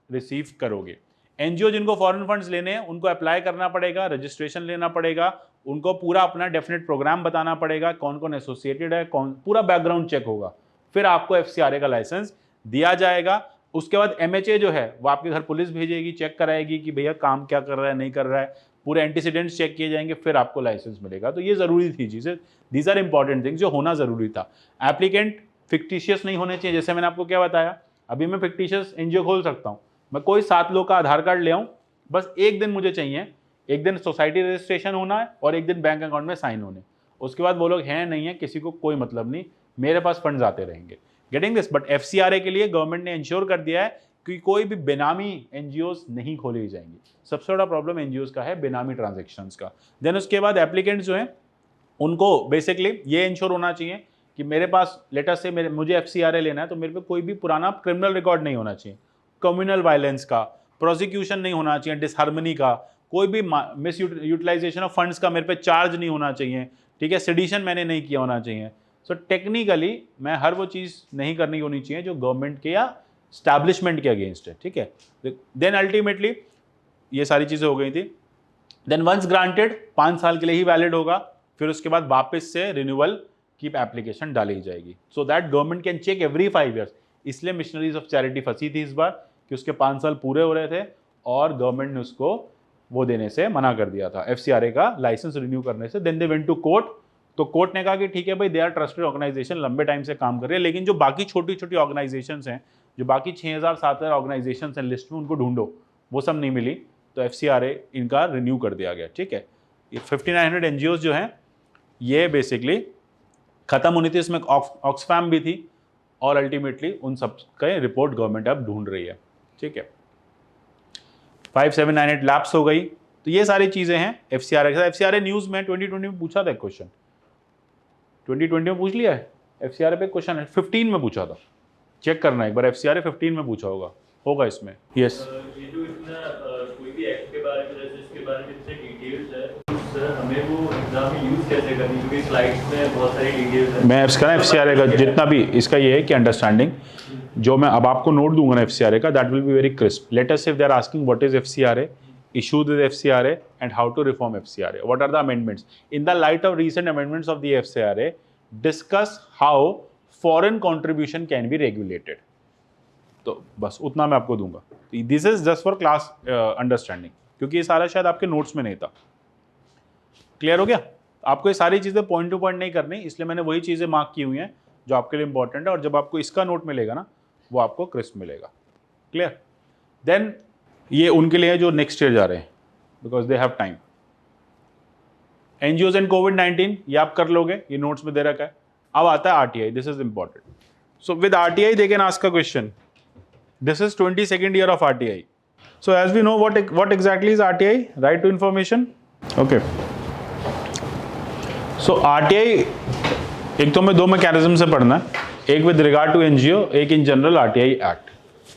रिसीव करोगे। एनजीओ जिनको फॉरेन फंड्स लेने हैं उनको अप्लाई करना पड़ेगा, रजिस्ट्रेशन लेना पड़ेगा, उनको पूरा अपना डेफिनेट प्रोग्राम बताना पड़ेगा, कौन कौन एसोसिएटेड है, कौन, पूरा बैकग्राउंड चेक होगा, फिर आपको FCRA का लाइसेंस दिया जाएगा। उसके बाद MHA जो है वो आपके घर पुलिस भेजेगी, चेक कराएगी कि भैया काम क्या कर रहा है, नहीं कर रहा है, पूरे एंटीसीडेंट्स चेक किए जाएंगे, फिर आपको लाइसेंस मिलेगा। तो ये ज़रूरी थी चीज़ें, दीज आर इंपॉर्टेंट थिंग्स जो होना ज़रूरी था। एप्लीकेंट फिक्टिशियस नहीं होने चाहिए, जैसे मैंने आपको क्या बताया, अभी मैं फिक्टिशियस एनजीओ खोल सकता हूँ, मैं कोई 7 लोग का आधार कार्ड ले आऊँ, बस एक दिन मुझे चाहिए, एक दिन सोसाइटी रजिस्ट्रेशन होना है और एक दिन बैंक अकाउंट में साइन होने, उसके बाद वो लोग हैं नहीं है, किसी को कोई मतलब नहीं, मेरे पास फंड्स आते रहेंगे, गेटिंग दिस। बट FCRA के लिए गवर्नमेंट ने इंश्योर कर दिया है कि कोई भी बेनामी एनजीओज नहीं खोली जाएंगी। सबसे बड़ा प्रॉब्लम एनजीओज का है बेनामी ट्रांजेक्शन्स का। देन उसके बाद एप्लीकेंट्स जो हैं उनको बेसिकली ये इंश्योर होना चाहिए कि मेरे पास लेटर से मुझे FCRA लेना है तो मेरे पे कोई भी पुराना क्रिमिनल रिकॉर्ड नहीं होना चाहिए, कम्युनल वायलेंस का, प्रोसिक्यूशन नहीं होना चाहिए, डिसहार्मनी का, कोई भी मिस यूटिलाइजेशन ऑफ फंड्स का मेरे पे चार्ज नहीं होना चाहिए, ठीक है, सेडिशन मैंने नहीं किया होना चाहिए। सो टेक्निकली मैं हर वो चीज़ नहीं करनी होनी चाहिए जो गवर्नमेंट के या स्टैब्लिशमेंट के अगेंस्ट है, ठीक है। देन अल्टीमेटली ये सारी चीज़ें हो गई थी। देन वंस ग्रांटेड 5 साल के लिए ही वैलिड होगा, फिर उसके बाद वापस से रिन्यूअल की एप्लीकेशन डाली जाएगी, so that government can check every 5 years. इसलिए मिशनरीज ऑफ चैरिटी फंसी थी इस बार कि उसके 5 साल पूरे हो रहे थे और गवर्नमेंट ने उसको वो देने से मना कर दिया था, FCRA का लाइसेंस रिन्यू करने से। Then they went to court, तो कोर्ट ने कहा कि ठीक है भाई, दे आर ट्रस्टेड ऑर्गेनाइजेशन, लंबे टाइम से काम कर रहे हैं, लेकिन जो बाकी छोटी छोटी ऑर्गेनाइजेशंस हैं, जो बाकी 6000-7000 ऑर्गेनाइजेशंस हैं लिस्ट में, उनको ढूंढो, वो सब नहीं मिली, तो FCRA इनका रिन्यू कर दिया गया, ठीक है। ये 5900 NGOs जो हैं ये बेसिकली खत्म होनी थी, इसमें ऑक्सफैम भी थी और अल्टीमेटली उन सब का रिपोर्ट गवर्नमेंट अब ढूंढ रही है, ठीक है। 5798 लैप्स हो गई, तो ये सारी चीज़ें हैं FCRA के साथ। FCRA न्यूज़ में 2020 में पूछा था एक क्वेश्चन, 2020 में पूछ लिया है FCRA पे क्वेश्चन है, 15 में पूछा था, चेक करना एक बार, FCRA 15 में पूछा होगा इसमें। यस, ये जो इतना कोई भी एक्ट के बारे में, जैसे इसके बारे में इतने डिटेल्स है, तो सर हमें वो एग्जाम में यूज़ कैसे करनी, क्योंकि स्लाइड्स में बहुत सारी डिटेल्स है। मैं FCRA का जितना भी इसका ये है कि अंडरस्टैंडिंग जो मैं अब आपको नोट दूंगा ना FCRA का, that will be very crisp. Let us say if they are asking what is FCRA, issued with FCRA and how to reform FCRA, what are the amendments, in the light of recent amendments of the FCRA, discuss how foreign contribution can be regulated। तो बस उतना मैं आपको दूंगा, this is just for class understanding, क्योंकि ये सारा शायद आपके नोट्स में नहीं था। क्लियर हो गया? आपको ये सारी चीज़ें पॉइंट टू पॉइंट नहीं करनी, इसलिए मैंने वही चीज़ें मार्क की हुई हैं जो आपके लिए इंपॉर्टेंट है, और जब आपको इसका नोट मिलेगा ना वो आपको क्रिस्प मिलेगा। क्लियर? देन ये उनके लिए है जो नेक्स्ट ईयर जा रहे हैं, because they have time. NGOs and कोविड-19 ये आप कर लोगे, ये नोट्स में दे रखा है। अब आता है RTI, this is important. So with RTI they can ask a question, this is 22nd year of RTI। So as we know what exactly is RTI, right to information, okay। So RTI एक तो मैं दो mechanism से पढ़ना है, एक with regard to NGO, एक in general RTI act.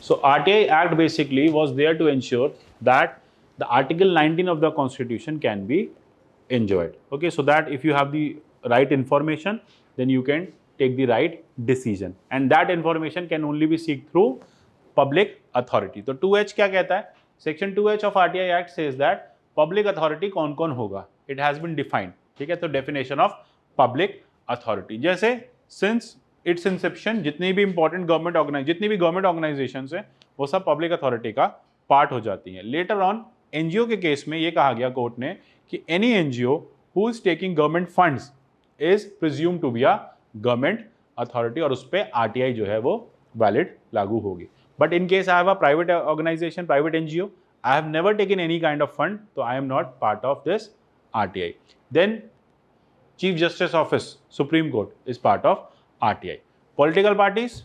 So RTI act basically was there to ensure that the article 19 of the constitution can be enjoyed, okay, so that if you have the right information then you can take the right decision, and that information can only be sought through public authority. तो 2H क्या कहता है? Section 2H of RTI Act says that public authority कौन कौन होगा, it has been defined, ठीक है. तो definition of public authority, जैसे since its inception जितनी भी important government organizations है वो सब public authority का पार्ट हो जाती हैं. Later on एनजीओ के केस में ये कहा गया कोर्ट ने कि any NGO who is taking government funds is presume to be a government authority, और उस पर आरटीआई जो है वो वैलिड लागू होगी. But in case I have a private organisation, private NGO, I have never taken any kind of fund, तो I am not part of this RTI. Then chief justice office, supreme court is part of RTI. Political parties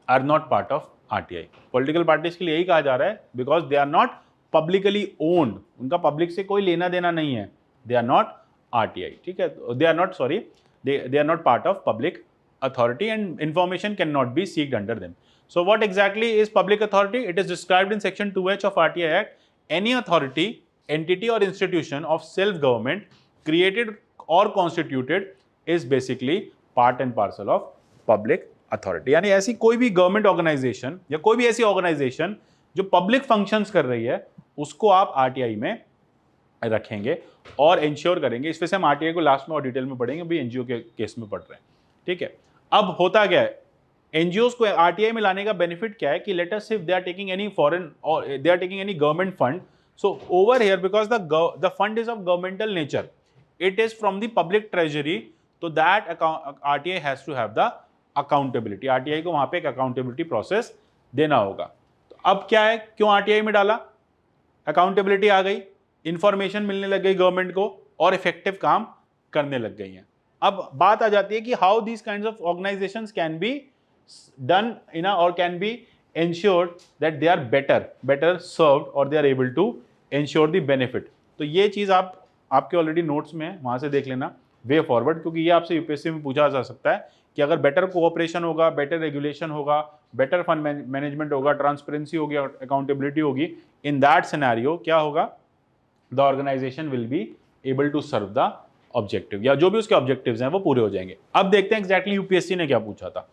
are not part of RTI. Political parties के लिए यही कहा जा रहा है because they are not publicly owned, उनका public से कोई लेना देना नहीं है, दे आर नॉट आरटीआई, ठीक है. They are not, sorry, they are not part of public authority and information cannot be seeked under them. So what exactly is public authority? It is described in section 2H of RTI Act. Any authority, entity or institution of self-government created or constituted is basically part and parcel of public authority. यानी ऐसी कोई भी government organisation या कोई भी ऐसी organisation जो public functions कर रही है उसको आप आरटीआई में रखेंगे और इंश्योर करेंगे. इस वजह से हम आरटीआई को लास्ट में और डिटेल में पढ़ेंगे, अभी एनजीओ के केस में पढ़ रहे हैं, ठीक है. अब होता क्या है, एनजीओस को आरटीआई में लाने का बेनिफिट क्या है कि let us say they are taking any foreign और they are taking any government fund, so over here because the fund is of governmental nature, it is from the public treasury, तो that RTI has to have the accountability. RTI को वहां पे एक accountability process देना होगा. तो अब क्या है, क्यों आरटीआई में डाला? अकाउंटेबिलिटी आ गई, इंफॉर्मेशन मिलने लग गई गवर्नमेंट को और इफेक्टिव काम करने लग गई हैं. अब बात आ जाती है कि how these kinds of organisations can be done in और can be ensured that they are better served or they are able to ensure the benefit. तो ये चीज़ आपके ऑलरेडी नोट्स में है, वहाँ से देख लेना वे फॉरवर्ड, क्योंकि ये आपसे यूपीएससी में पूछा जा सकता है कि अगर बेटर कोऑपरेशन होगा, बेटर रेगुलेशन होगा, बेटर फंड मैनेजमेंट होगा, ट्रांसपेरेंसी होगी, अकाउंटेबिलिटी होगी, इन दैट सिनेरियो क्या होगा, the organisation will be able to serve the objective, या जो भी उसके ऑब्जेक्टिव्स हैं वो पूरे हो जाएंगे. अब देखते हैं एग्जैक्टली यूपीएससी ने क्या पूछा था.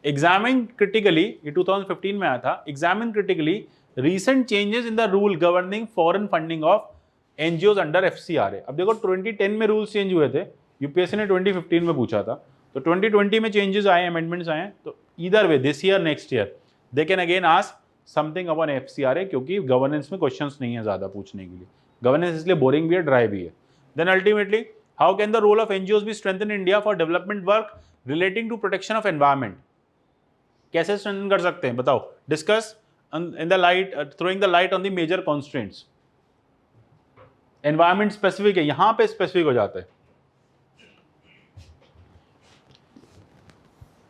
एग्जामिन क्रिटिकली, ये 2015 में आया था, examine critically recent changes in the rule governing foreign funding of NGOs under FCRA. अब देखो 2010 में रूल्स चेंज हुए थे, यूपीएससी ने 2015 में पूछा था, तो 2020 में चेंजेस आए, अमेंडमेंट्स आए, तो either way this year next year they can again ask something upon FCRA, क्योंकि गवर्नेंस में क्वेश्चंस नहीं है ज़्यादा पूछने के लिए. गवर्नेंस इसलिए बोरिंग भी है, ड्राई भी है. Then ultimately how can the role of NGOs be strengthen in India for development work relating to protection of environment. कैसे स्ट्रेंथन कर सकते हैं बताओ. Discuss in the light, throwing the light on the major constraints. Environment specific है, यहां पे specific हो जाता है.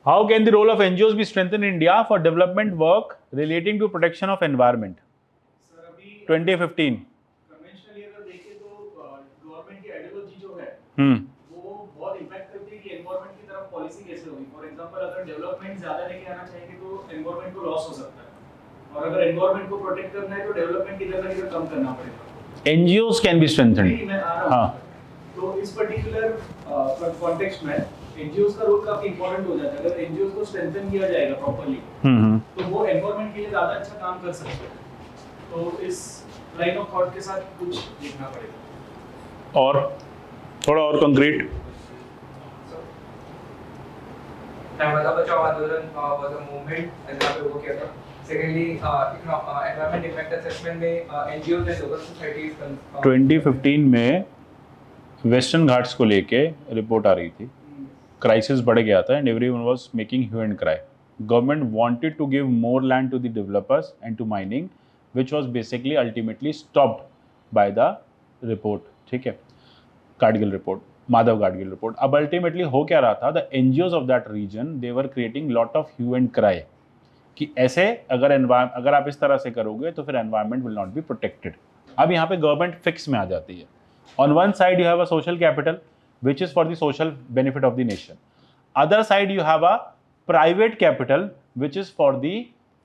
How can the role of NGOs be strengthen in India for development work relating to protection of environment. 2015 conventionally अगर देखें तो government की आइडियोलॉजी जो है वो बहुत इम्पैक्ट करती है कि एनवायरमेंट की तरफ पॉलिसी कैसे होगी. फॉर एग्जांपल अगर डेवलपमेंट ज्यादा लेके आना चाहेंगे तो एनवायरमेंट को लॉस हो सकता है, और अगर एनवायरमेंट को प्रोटेक्ट करना है तो डेवलपमेंट किधर ना किधर कम करना पड़ेगा. NGOs can be strengthened. हाँ, तो इस पर्टिकुलर कॉन्टेक्स्ट में एनजीओज का रोल काफी इंपॉर्टेंट हो जाता है. अगर एनजीओज को स्ट्रेंथन किया जाएगा प्रॉपर्ली तो वो एनवायरमेंट के लिए ज्यादा अच्छा काम कर सकते हैं. तो इस लाइन ऑफ थॉट के साथ कुछ देखना पड़ेगा. और थोड़ा और कंक्रीट. नर्मदा बचाओ आंदोलन वाज अ मूवमेंट जहाँ पे वो किया था. सेकेंडली एनवायरमेंट इम्पैक्ट असेसमेंट में एनजीओज एंड लोकल सोसाइटीज 2015 में वेस्टर्न घाट्स को लेके रिपोर्ट आ रही थी, क्राइसिस बढ़ गया था and everyone was making hue and cry. Government wanted to give more land to the developers and to mining, which was basically ultimately stopped by the report. ठीक है, गाडगिल रिपोर्ट, माधव गाडगिल रिपोर्ट. अब ultimately हो क्या रहा था, the NGOs of that region they were creating lot of hue and cry कि ऐसे अगर आप इस तरह से करोगे तो फिर environment will not be protected. अब यहाँ पे गवर्नमेंट फिक्स में आ जाती है. On one side you have a social capital which is for the social benefit of the nation. Other side you have a private capital which is for the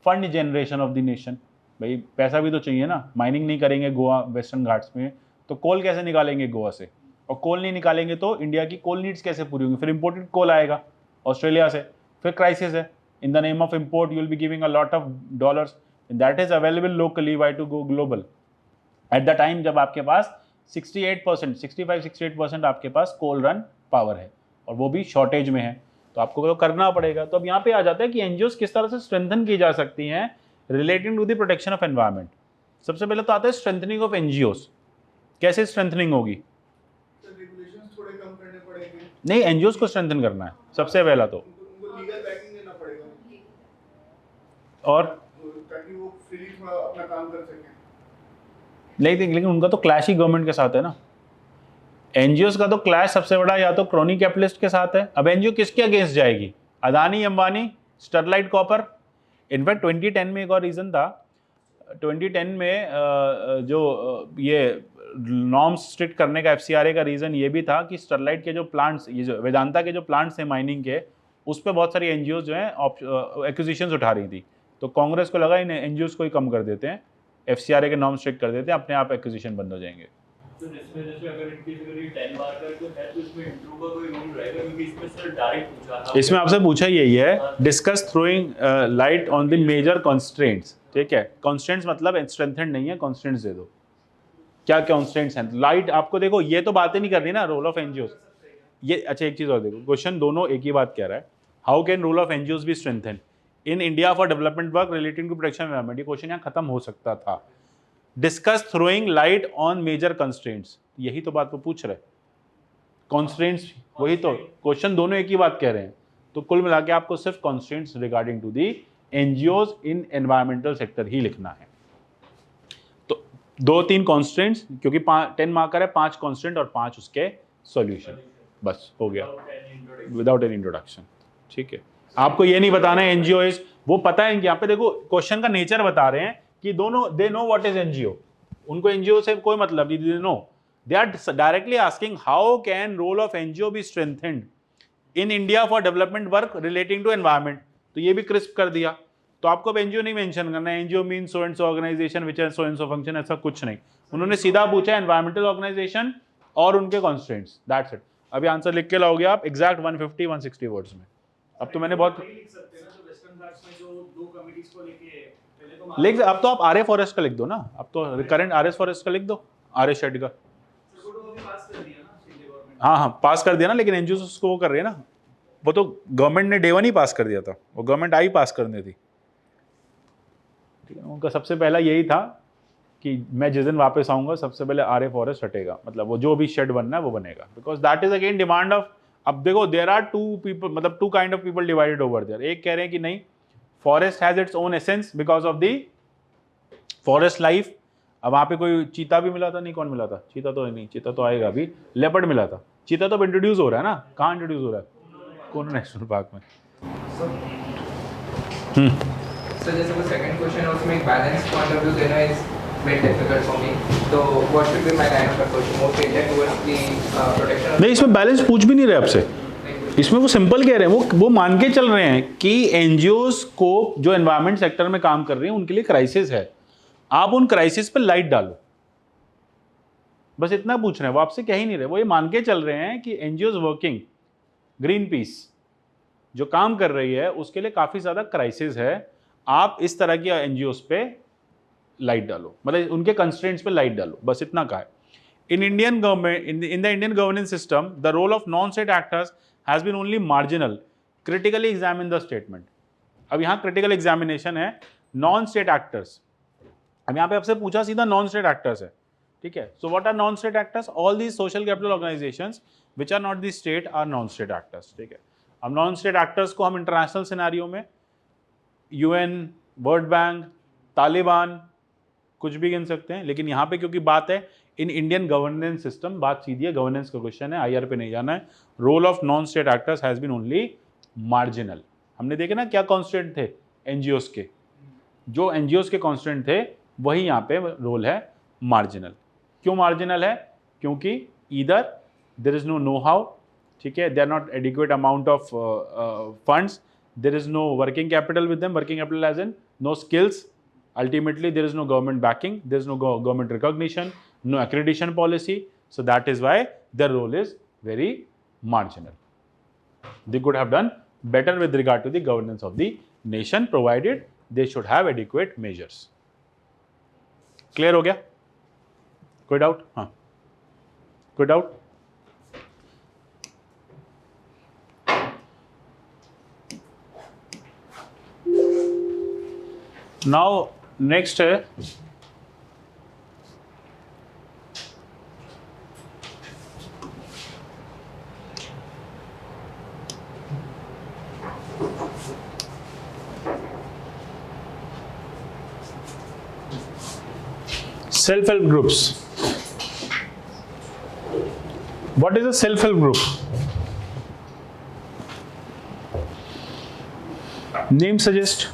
fund generation of the nation. भाई पैसा भी तो चाहिए ना, mining नहीं करेंगे Goa western Ghats में तो कोल कैसे निकालेंगे गोवा से, और कोल नहीं निकालेंगे तो इंडिया की कोल नीड्स कैसे पूरी होंगी, फिर इंपोर्टेड कोल आएगा ऑस्ट्रेलिया से, फिर क्राइसिस है. In the name of import you will be giving a lot of dollars, that is available locally, why to go global. At the time जब आपके पास 65-68% आपके पास कोल रन पावर है और वो भी शॉर्टेज में है, तो आपको वो करना पड़ेगा. तो अब यहाँ पे आ जाता है कि एनजीओस किस तरह से स्ट्रेंथन की जा सकती हैं relating to the protection of environment. सबसे पहले तो आता है स्ट्रेंथनिंग ऑफ एनजीओस. कैसे स्ट्रेंथनिंग होगी? रेगुलेशंस थोड़े कम करने पड़ेंगे. नहीं, एनजीओस को स्ट्रेंथन करना है सबसे पहला तो, उनको लीगल बैकिंग देना पड़ेगा और ताकि वो फ्रीली अपना काम कर सकें. लेकिन उनका तो क्लैश ही गवर्नमेंट के साथ है ना. एनजीओस का तो क्लैश सबसे बड़ा या तो क्रोनी कैपिटलिस्ट के साथ है. अब एनजीओ किसके अगेंस्ट जाएगी? Adani, Ambani, Sterlite copper. In fact 2010 में एक और रीज़न था. 2010 में जो ये नॉर्म्स स्ट्रिक्ट करने का एफसीआरए का रीज़न ये भी था कि स्टरलाइट के जो प्लांट्स, ये जो वेदांता के जो प्लांट्स हैं माइनिंग के, उस पर बहुत सारी एनजीओ जो हैं एक्विजिशंस उठा रही थी. तो कांग्रेस को लगा इन एनजीओस को ही कम कर देते हैं, एफसीआरए के नॉर्म स्ट्रिक्ट कर देते हैं, अपने आप एक्विजिशन बंद हो जाएंगे. तो जिसमें जैसे अगर इनकी अगर ये 10 बार का तो है तो इसमें इंट्रो का कोई रूल रहेगा, क्योंकि इसमें सर डायरेक्ट पूछा, इसमें आपसे पूछा यही है, discuss throwing light on the major constraints. ठीक है, कॉन्स्ट्रेंट्स मतलब स्ट्रेंथेंड नहीं है, कॉन्स्ट्रेंट्स दे दो. क्या कॉन्स्ट्रेंट्स हैं? लाइट आपको देखो, ये तो बातें नहीं करनी ना रोल ऑफ एनजीओस. ये अच्छा एक चीज़ और देखो, क्वेश्चन दोनों एक ही बात कह रहा है. How can role of NGOs be strengthened in India for development work relating to protection environment. ये क्वेश्चन यहाँ खत्म हो सकता था. Discuss throwing light on major constraints, यही तो बात वो पूछ रहे. कॉन्स्ट्रेंट्स वही तो, क्वेश्चन दोनों एक ही बात कह रहे हैं. तो कुल मिला के आपको सिर्फ constraints regarding to the NGOs in environmental sector ही लिखना है. तो 2-3 कॉन्स्ट्रेंट्स, क्योंकि 10 मार्कर है, 5 कॉन्स्ट्रेंट और 5 उसके सॉल्यूशन, बस हो गया विदाउट एनी इंट्रोडक्शन. ठीक है, आपको ये नहीं बताना है एनजीओ इज, वो पता है कि यहाँ पे देखो क्वेश्चन का नेचर बता रहे हैं कि दोनों they know what is NGO. उनको एनजीओ से कोई मतलब नहीं, they know. They are directly asking how can role of NGO be strengthened in India for development work relating to environment. तो ये भी क्रिस्प कर दिया. तो आपको अब एनजीओ नहीं मेंशन करना है, NGO mean so and so organisation which has so and so function, ऐसा कुछ नहीं. उन्होंने सीधा पूछा एनवायरमेंटल ऑर्गेनाइजेशन और उनके कॉन्स्ट्रेंट्स, दैट्स इट. अभी आंसर लिख के लाओगे आप एग्जैक्ट 150-160 वर्ड्स में. अब तो मैंने बहुत लिख सकते हैं ना, जो वेस्टर्न घाट्स में जो 2 कमिटीज को लेके पहले तो लिख, अब तो आप आरए फॉरेस्ट का लिख दो ना, अब तो करंट आरएस फॉरेस्ट का लिख दो, आरए शेड का. पास कर दिया ना सिंध गवर्नमेंट. हाँ पास कर दिया ना, लेकिन एनजीओ उसको वो कर रही है ना. वो तो गवर्नमेंट ने डे 1 ही पास कर दिया था, वो गवर्नमेंट आई पास करनी थी. ठीक है, उनका सबसे पहला यही था कि मैं जिस दिन वापस आऊँगा सबसे पहले आरए फॉरेस्ट हटेगा, मतलब वो जो भी शेड बनना है वो बनेगा, because that is again demand of. अब देखो देयर आर 2 पीपल, मतलब 2 kind of people divided over there. एक कह रहे हैं कि नहीं, forest has its own essence because of the forest life. अब वहाँ पे कोई चीता भी मिला था, नहीं कौन मिला था? चीता तो नहीं, चीता तो आएगा अभी. लेपर्ड मिला था. चीता तो अब इंट्रोड्यूस हो रहा है ना, कहाँ इंट्रोड्यूस हो रहा है? कौन नेशनल पार्क में. So जैसे वो second question है, उसमें एक balance point of view देना is very difficult for me. So what should be my line of approach? More tailored towards the protection of. नहीं, इसमें बैलेंस पूछ भी नहीं रहे आपसे. इसमें वो सिंपल कह रहे हैं, वो मान के चल रहे हैं कि एनजीओस को जो एनवायरमेंट सेक्टर में काम कर रहे हैं उनके लिए क्राइसिस है, आप उन क्राइसिस पर लाइट डालो. बस इतना पूछ रहे हैं, वो आपसे कह ही नहीं रहे. वो ये मान के चल रहे हैं कि एनजीओस वर्किंग, ग्रीन पीस जो काम कर रही है उसके लिए काफ़ी ज़्यादा क्राइसिस है, आप इस तरह की एनजीओस पे लाइट डालो, मतलब उनके कंस्ट्रेंट्स पे लाइट डालो, बस इतना कहा है. In Indian government, in the Indian governance system, the role of non state actors has been only marginal. Critically examine the statement. अब यहाँ क्रिटिकल एग्जामिनेशन है नॉन स्टेट एक्टर्स. अब यहाँ पे आपसे पूछा सीधा नॉन स्टेट एक्टर्स है. ठीक है, so what are non state actors? All the social capital organisations which are not the state are non state actors. ठीक है, अब नॉन स्टेट एक्टर्स को हम इंटरनेशनल सिनेरियो में यूएन, वर्ल्ड बैंक, तालिबान, कुछ भी गिन सकते हैं. लेकिन यहाँ पे क्योंकि बात है इन इंडियन गवर्नेंस सिस्टम, बात सीधी है, गवर्नेंस का क्वेश्चन है, आईआर पे नहीं जाना है. Role of non state actors has been only marginal. हमने देखे ना क्या कॉन्स्टेंट थे एनजीओस के, जो एनजीओस के कॉन्स्टेंट थे वही यहाँ पे रोल है मार्जिनल. क्यों मार्जिनल है? क्योंकि इधर there is no know-how, ठीक है, they are not adequate amount of funds, there is no working capital with them, working capital as in no skills, ultimately there is no government backing, there is no government recognition, no accreditation policy, so that is why their role is very marginal. They could have done better with regard to the governance of the nation, provided they should have adequate measures. Clear हो गया? कोई doubt? हाँ, कोई doubt? Now next है self-help groups. What is a self-help group? Name suggests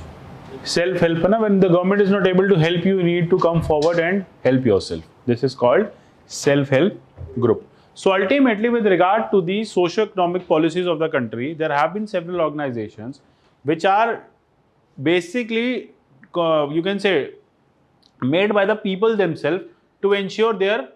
self-help. When the government is not able to help you, you need to come forward and help yourself. This is called self-help group. So ultimately, with regard to the socio-economic policies of the country, there have been several organizations which are basically, you can say, made by the people themselves to ensure their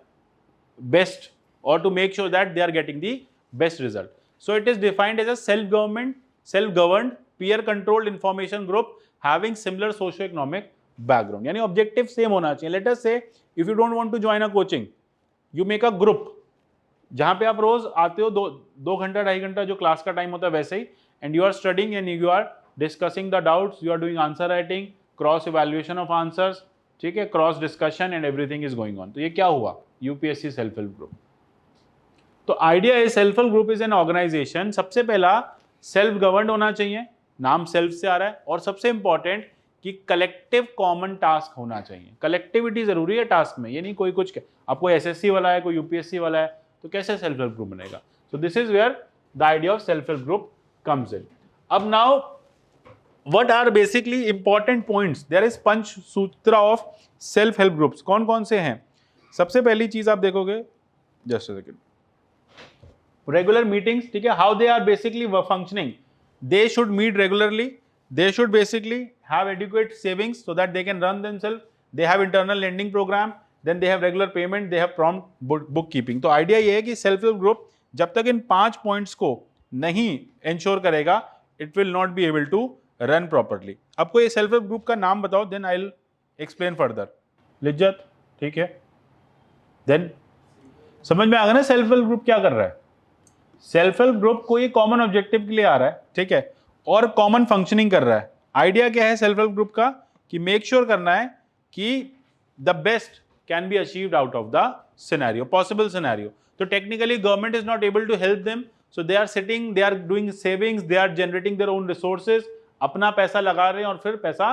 best or to make sure that they are getting the best result. So it is defined as a self-governed, peer-controlled information group having similar socio-economic background. यानी objective same होना चाहिए. Let us say if you don't want to join a coaching, you make a group जहाँ पे आप रोज आते हो, दो घंटा 2.5 घंटा जो क्लास का टाइम होता है वैसे ही, and you are studying and you are discussing the doubts, you are doing answer writing, cross evaluation of answers, ठीक है, cross discussion and everything is going on. तो ये क्या हुआ? UPSC self help group. तो आइडिया है self help group is an organisation. सबसे पहला सेल्फ गवर्नड होना चाहिए, नाम सेल्फ से आ रहा है, और सबसे इंपॉर्टेंट कि कलेक्टिव कॉमन टास्क होना चाहिए. कलेक्टिविटी जरूरी है टास्क में, ये नहीं कोई कुछ, आपको एसएससी वाला है, कोई यूपीएससी वाला है, तो कैसे सेल्फ हेल्प ग्रुप बनेगा? So this is where the idea of self help group comes in. अब now what are basically important points? There is panch sutra of self help groups. कौन कौन से हैं? सबसे पहली चीज आप देखोगे, just a second, regular meetings, ठीक है, how they are basically functioning. They should meet regularly, they should basically have adequate savings so that they can run themselves, they have internal lending program, then they have regular payment, they have prompt bookkeeping. तो idea ये है कि self help group जब तक इन 5 points को नहीं ensure करेगा, it will not be able to run properly. आपको ये सेल्फ हेल्प ग्रुप का नाम बताओ, then I will explain further. Lijjat, ठीक है, देन समझ में आ गया ना सेल्फ हेल्प ग्रुप क्या कर रहा है? सेल्फ हेल्प ग्रुप कोई कॉमन ऑब्जेक्टिव के लिए आ रहा है, ठीक है, और कॉमन फंक्शनिंग कर रहा है. आइडिया क्या है सेल्फ हेल्प ग्रुप का? कि मेक श्योर करना है कि the best can be achieved out of the scenario, possible scenario. तो technically government is not able to help them, so they are sitting, they are doing savings, they are generating their own resources, अपना पैसा लगा रहे हैं और फिर पैसा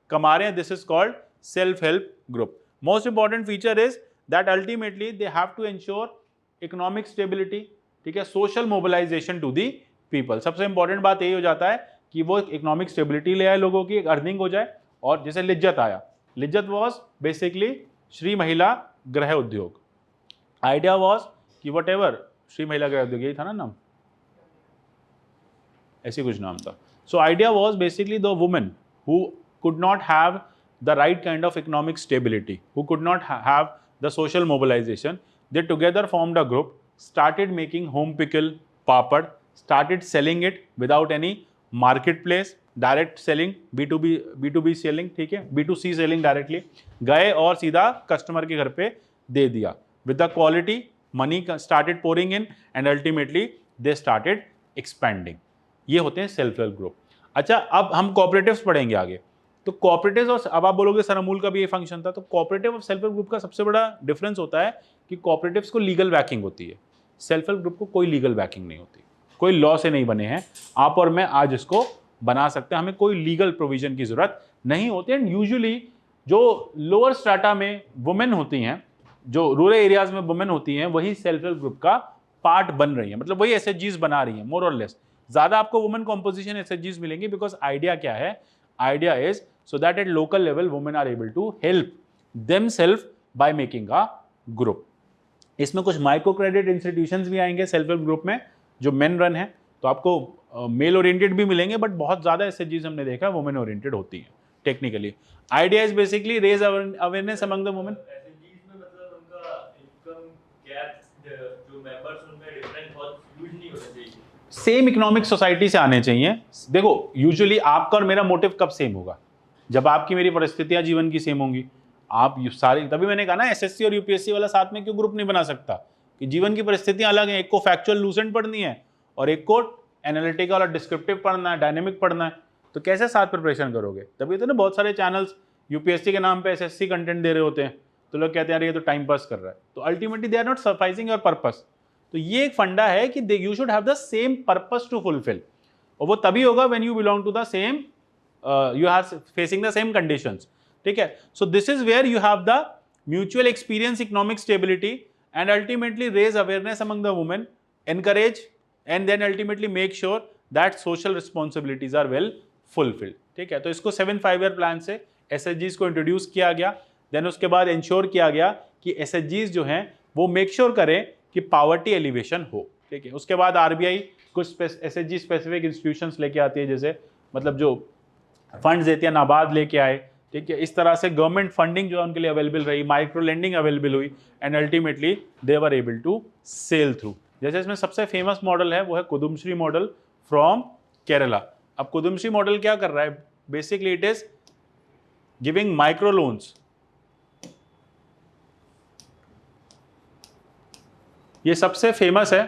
कमा रहे हैं. This is called self help group. Most important feature is that ultimately they have to ensure economic stability, ठीक है, social mobilisation to the people. सबसे इंपॉर्टेंट बात यही हो जाता है कि वो इकोनॉमिक स्टेबिलिटी ले आए, लोगों की अर्निंग हो जाए. और जैसे लिज्जत आया, लिज्जत वॉज बेसिकली श्री महिला गृह उद्योग. आइडिया वॉज कि वट एवर, श्री महिला गृह उद्योग यही था ना नाम, ऐसी कुछ नाम था. So idea was basically the women who could not have the right kind of economic stability, who could not have the social mobilization. They together formed a group, started making home pickle, papad, started selling it without any marketplace, direct selling, B2B selling, ठीक है, B2C selling directly. गए और सीधा customer के घर पे दे दिया. With the quality, money started pouring in and ultimately they started expanding. ये होते हैं सेल्फ हेल्प ग्रुप. अच्छा, अब हम कोऑपरेटिव्स पढ़ेंगे आगे. तो कोऑपरेटिव्स, और अब आप बोलोगे सर अमूल का भी ये फंक्शन था, तो कोऑपरेटिव और सेल्फ हेल्प ग्रुप का सबसे बड़ा डिफरेंस होता है कि कोऑपरेटिव्स को लीगल बैकिंग होती है, सेल्फ हेल्प ग्रुप को कोई लीगल बैकिंग नहीं होती. कोई लॉ से नहीं बने हैं, आप और मैं आज इसको बना सकते हैं, हमें कोई लीगल प्रोविजन की जरूरत नहीं होती. एंड यूजुअली जो लोअर स्ट्राटा में वुमेन होती हैं, जो रूरल एरियाज में वुमेन होती हैं, वही सेल्फ हेल्प ग्रुप का पार्ट बन रही है, मतलब वही एसएचजीज बना रही हैं मोर और लेस. ज्यादा आपको वुमेन कॉम्पोजिशन एसएचजीज मिलेंगे, बिकॉज आइडिया क्या है? Idea is so that at local level women are able to help themselves by making a group. इसमें कुछ माइक्रो क्रेडिट इंस्टीट्यूशंस भी आएंगे सेल्फ हेल्प ग्रुप में जो मेन रन है, तो आपको मेल ओरिएंटेड भी मिलेंगे, बट बहुत ज़्यादा एसएचजीज हमने देखा है वुमेन ओरिएंटेड होती हैं technically. Idea is basically raise awareness among the women. एसएचजीज में मतलब उनका इनकम गैप जो मेंबर्स उनमें डिफरेंस बहुत ह्यूज नहीं होना चाहिए, सेम इकोनॉमिक सोसाइटी से आने चाहिए। देखो यूजुअली आपका और मेरा मोटिव कब सेम होगा, जब आपकी मेरी परिस्थितियां जीवन की सेम होंगी। आप सारी, तभी मैंने कहा ना एसएससी और यूपीएससी वाला साथ में क्यों ग्रुप नहीं बना सकता, कि जीवन की परिस्थितियां अलग हैं, एक को फैक्चुअल लूसेंट पढ़नी है और एक को एनालिटिकल और डिस्क्रिप्टिव पढ़ना है, डायनेमिक पढ़ना है, तो कैसे साथ प्रिपरेशन करोगे। तभी तो ना बहुत सारे चैनल्स यूपीएससी के नाम पे एसएससी कंटेंट दे रहे होते हैं, तो लोग कहते हैं यार ये तो टाइम पास कर रहा है, तो ultimately they are not satisfying your purpose. तो ये एक फंडा है कि you should have the same purpose to fulfil, और वो तभी होगा when you belong to the same, you are facing the same conditions, ठीक है। So this is where you have the mutual experience, economic stability and ultimately raise awareness among the women, encourage and then ultimately make sure that social responsibilities are well fulfilled, ठीक है। तो इसको 7 5 year plan से एसएचजीज को introduce किया गया, then उसके बाद इंश्योर किया गया कि एसएचजीज जो हैं वो मेक श्योर करें कि पावर्टी एलिवेशन हो, ठीक है। उसके बाद आरबीआई कुछ एसएचजी स्पेसिफिक इंस्टीट्यूशंस लेके आती है, जैसे मतलब जो फंड्स देती है, नाबार्ड लेके आए, ठीक है। इस तरह से गवर्नमेंट फंडिंग जो है उनके लिए अवेलेबल रही, माइक्रो लेंडिंग अवेलेबल हुई, and ultimately they were able to sail through. जैसे इसमें सबसे फेमस मॉडल है वो है कुदुम्श्री मॉडल फ्रॉम केरला। अब कुदुम्श्री मॉडल क्या कर रहा है, basically it is giving micro loans. ये सबसे फेमस है,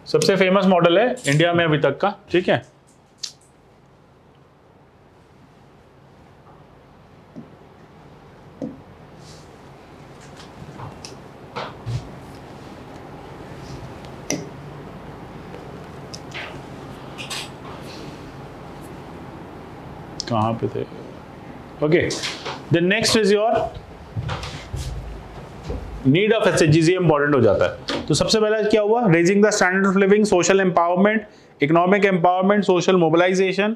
सबसे फेमस मॉडल है इंडिया में अभी तक का, ठीक है। कहाँ पे थे, okay. The next is your need of एसएचजीज, इंपॉर्टेंट हो जाता है। तो सबसे पहला क्या हुआ, raising the standard of living, social empowerment, economic empowerment, social mobilisation,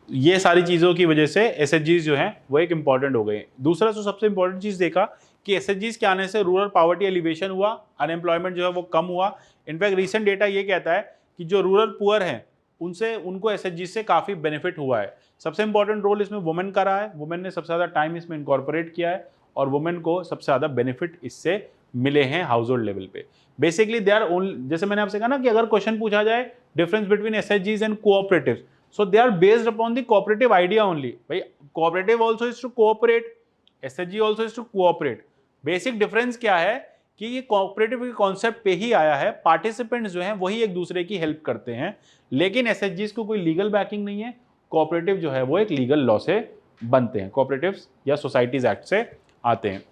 ये सारी चीजों की वजह से एसएचजीज जो है वो एक इंपॉर्टेंट हो गए। दूसरा जो सबसे इंपॉर्टेंट चीज देखा कि एसएचजीज के आने से रूरल पॉवर्टी एलिवेशन हुआ, अनएम्प्लॉयमेंट जो है वो कम हुआ। इनफैक्ट रिसेंट डेटा ये कहता है कि जो रूरल पुअर हैं उनको एसएचजी से काफ़ी बेनिफिट हुआ है। सबसे इंपॉर्टेंट रोल इसमें वुमेन का रहा है, वुमेन ने सबसे ज़्यादा टाइम इसमें इनकॉर्पोरेट किया है और वुमेन को सबसे ज़्यादा बेनिफिट इससे मिले हैं हाउस होल्ड लेवल पे। बेसिकली दे आर ओनली, जैसे मैंने आपसे कहा ना कि अगर क्वेश्चन पूछा जाए डिफरेंस बिटवीन एसएचजीज and cooperatives, so they are based upon the cooperative idea only. भाई cooperative also is to cooperate, SHG also is to cooperate. Basic difference क्या है कि ये कोऑपरेटिव के कॉन्सेप्ट पे ही आया है, पार्टिसिपेंट्स जो हैं वही एक दूसरे की हेल्प करते हैं, लेकिन एसएचजीज को कोई लीगल बैकिंग नहीं है। कोऑपरेटिव जो है वो एक लीगल लॉ से बनते हैं, कोऑपरेटिव्स या सोसाइटीज एक्ट से आते हैं।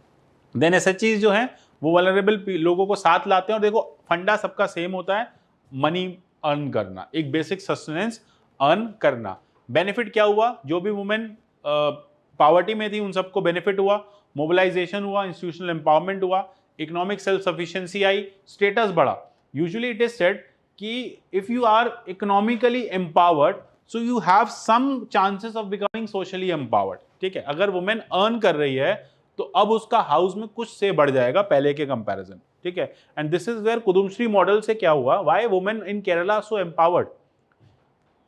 देन एसएचजीज जो हैं वो वल्नरेबल लोगों को साथ लाते हैं, और देखो फंडा सबका सेम होता है, मनी अर्न करना, एक बेसिक सस्टेनेंस अर्न करना। बेनिफिट क्या हुआ, जो भी वुमेन पॉवर्टी में थी उन सबको बेनिफिट हुआ, मोबिलाइजेशन हुआ, इंस्टीट्यूशनल एम्पावरमेंट हुआ, इकोनॉमिक सेल्फ सफिशिएंसी आई, स्टेटस बढ़ा। यूजुअली इट इज सेड कि if you are economically empowered so you have some chances of becoming socially empowered, ठीक है। अगर वुमेन अर्न कर रही है तो अब उसका हाउस में कुछ से बढ़ जाएगा पहले के कंपैरिजन, ठीक है। And this is where Kudumbashree model से क्या हुआ, why women in Kerala are so empowered,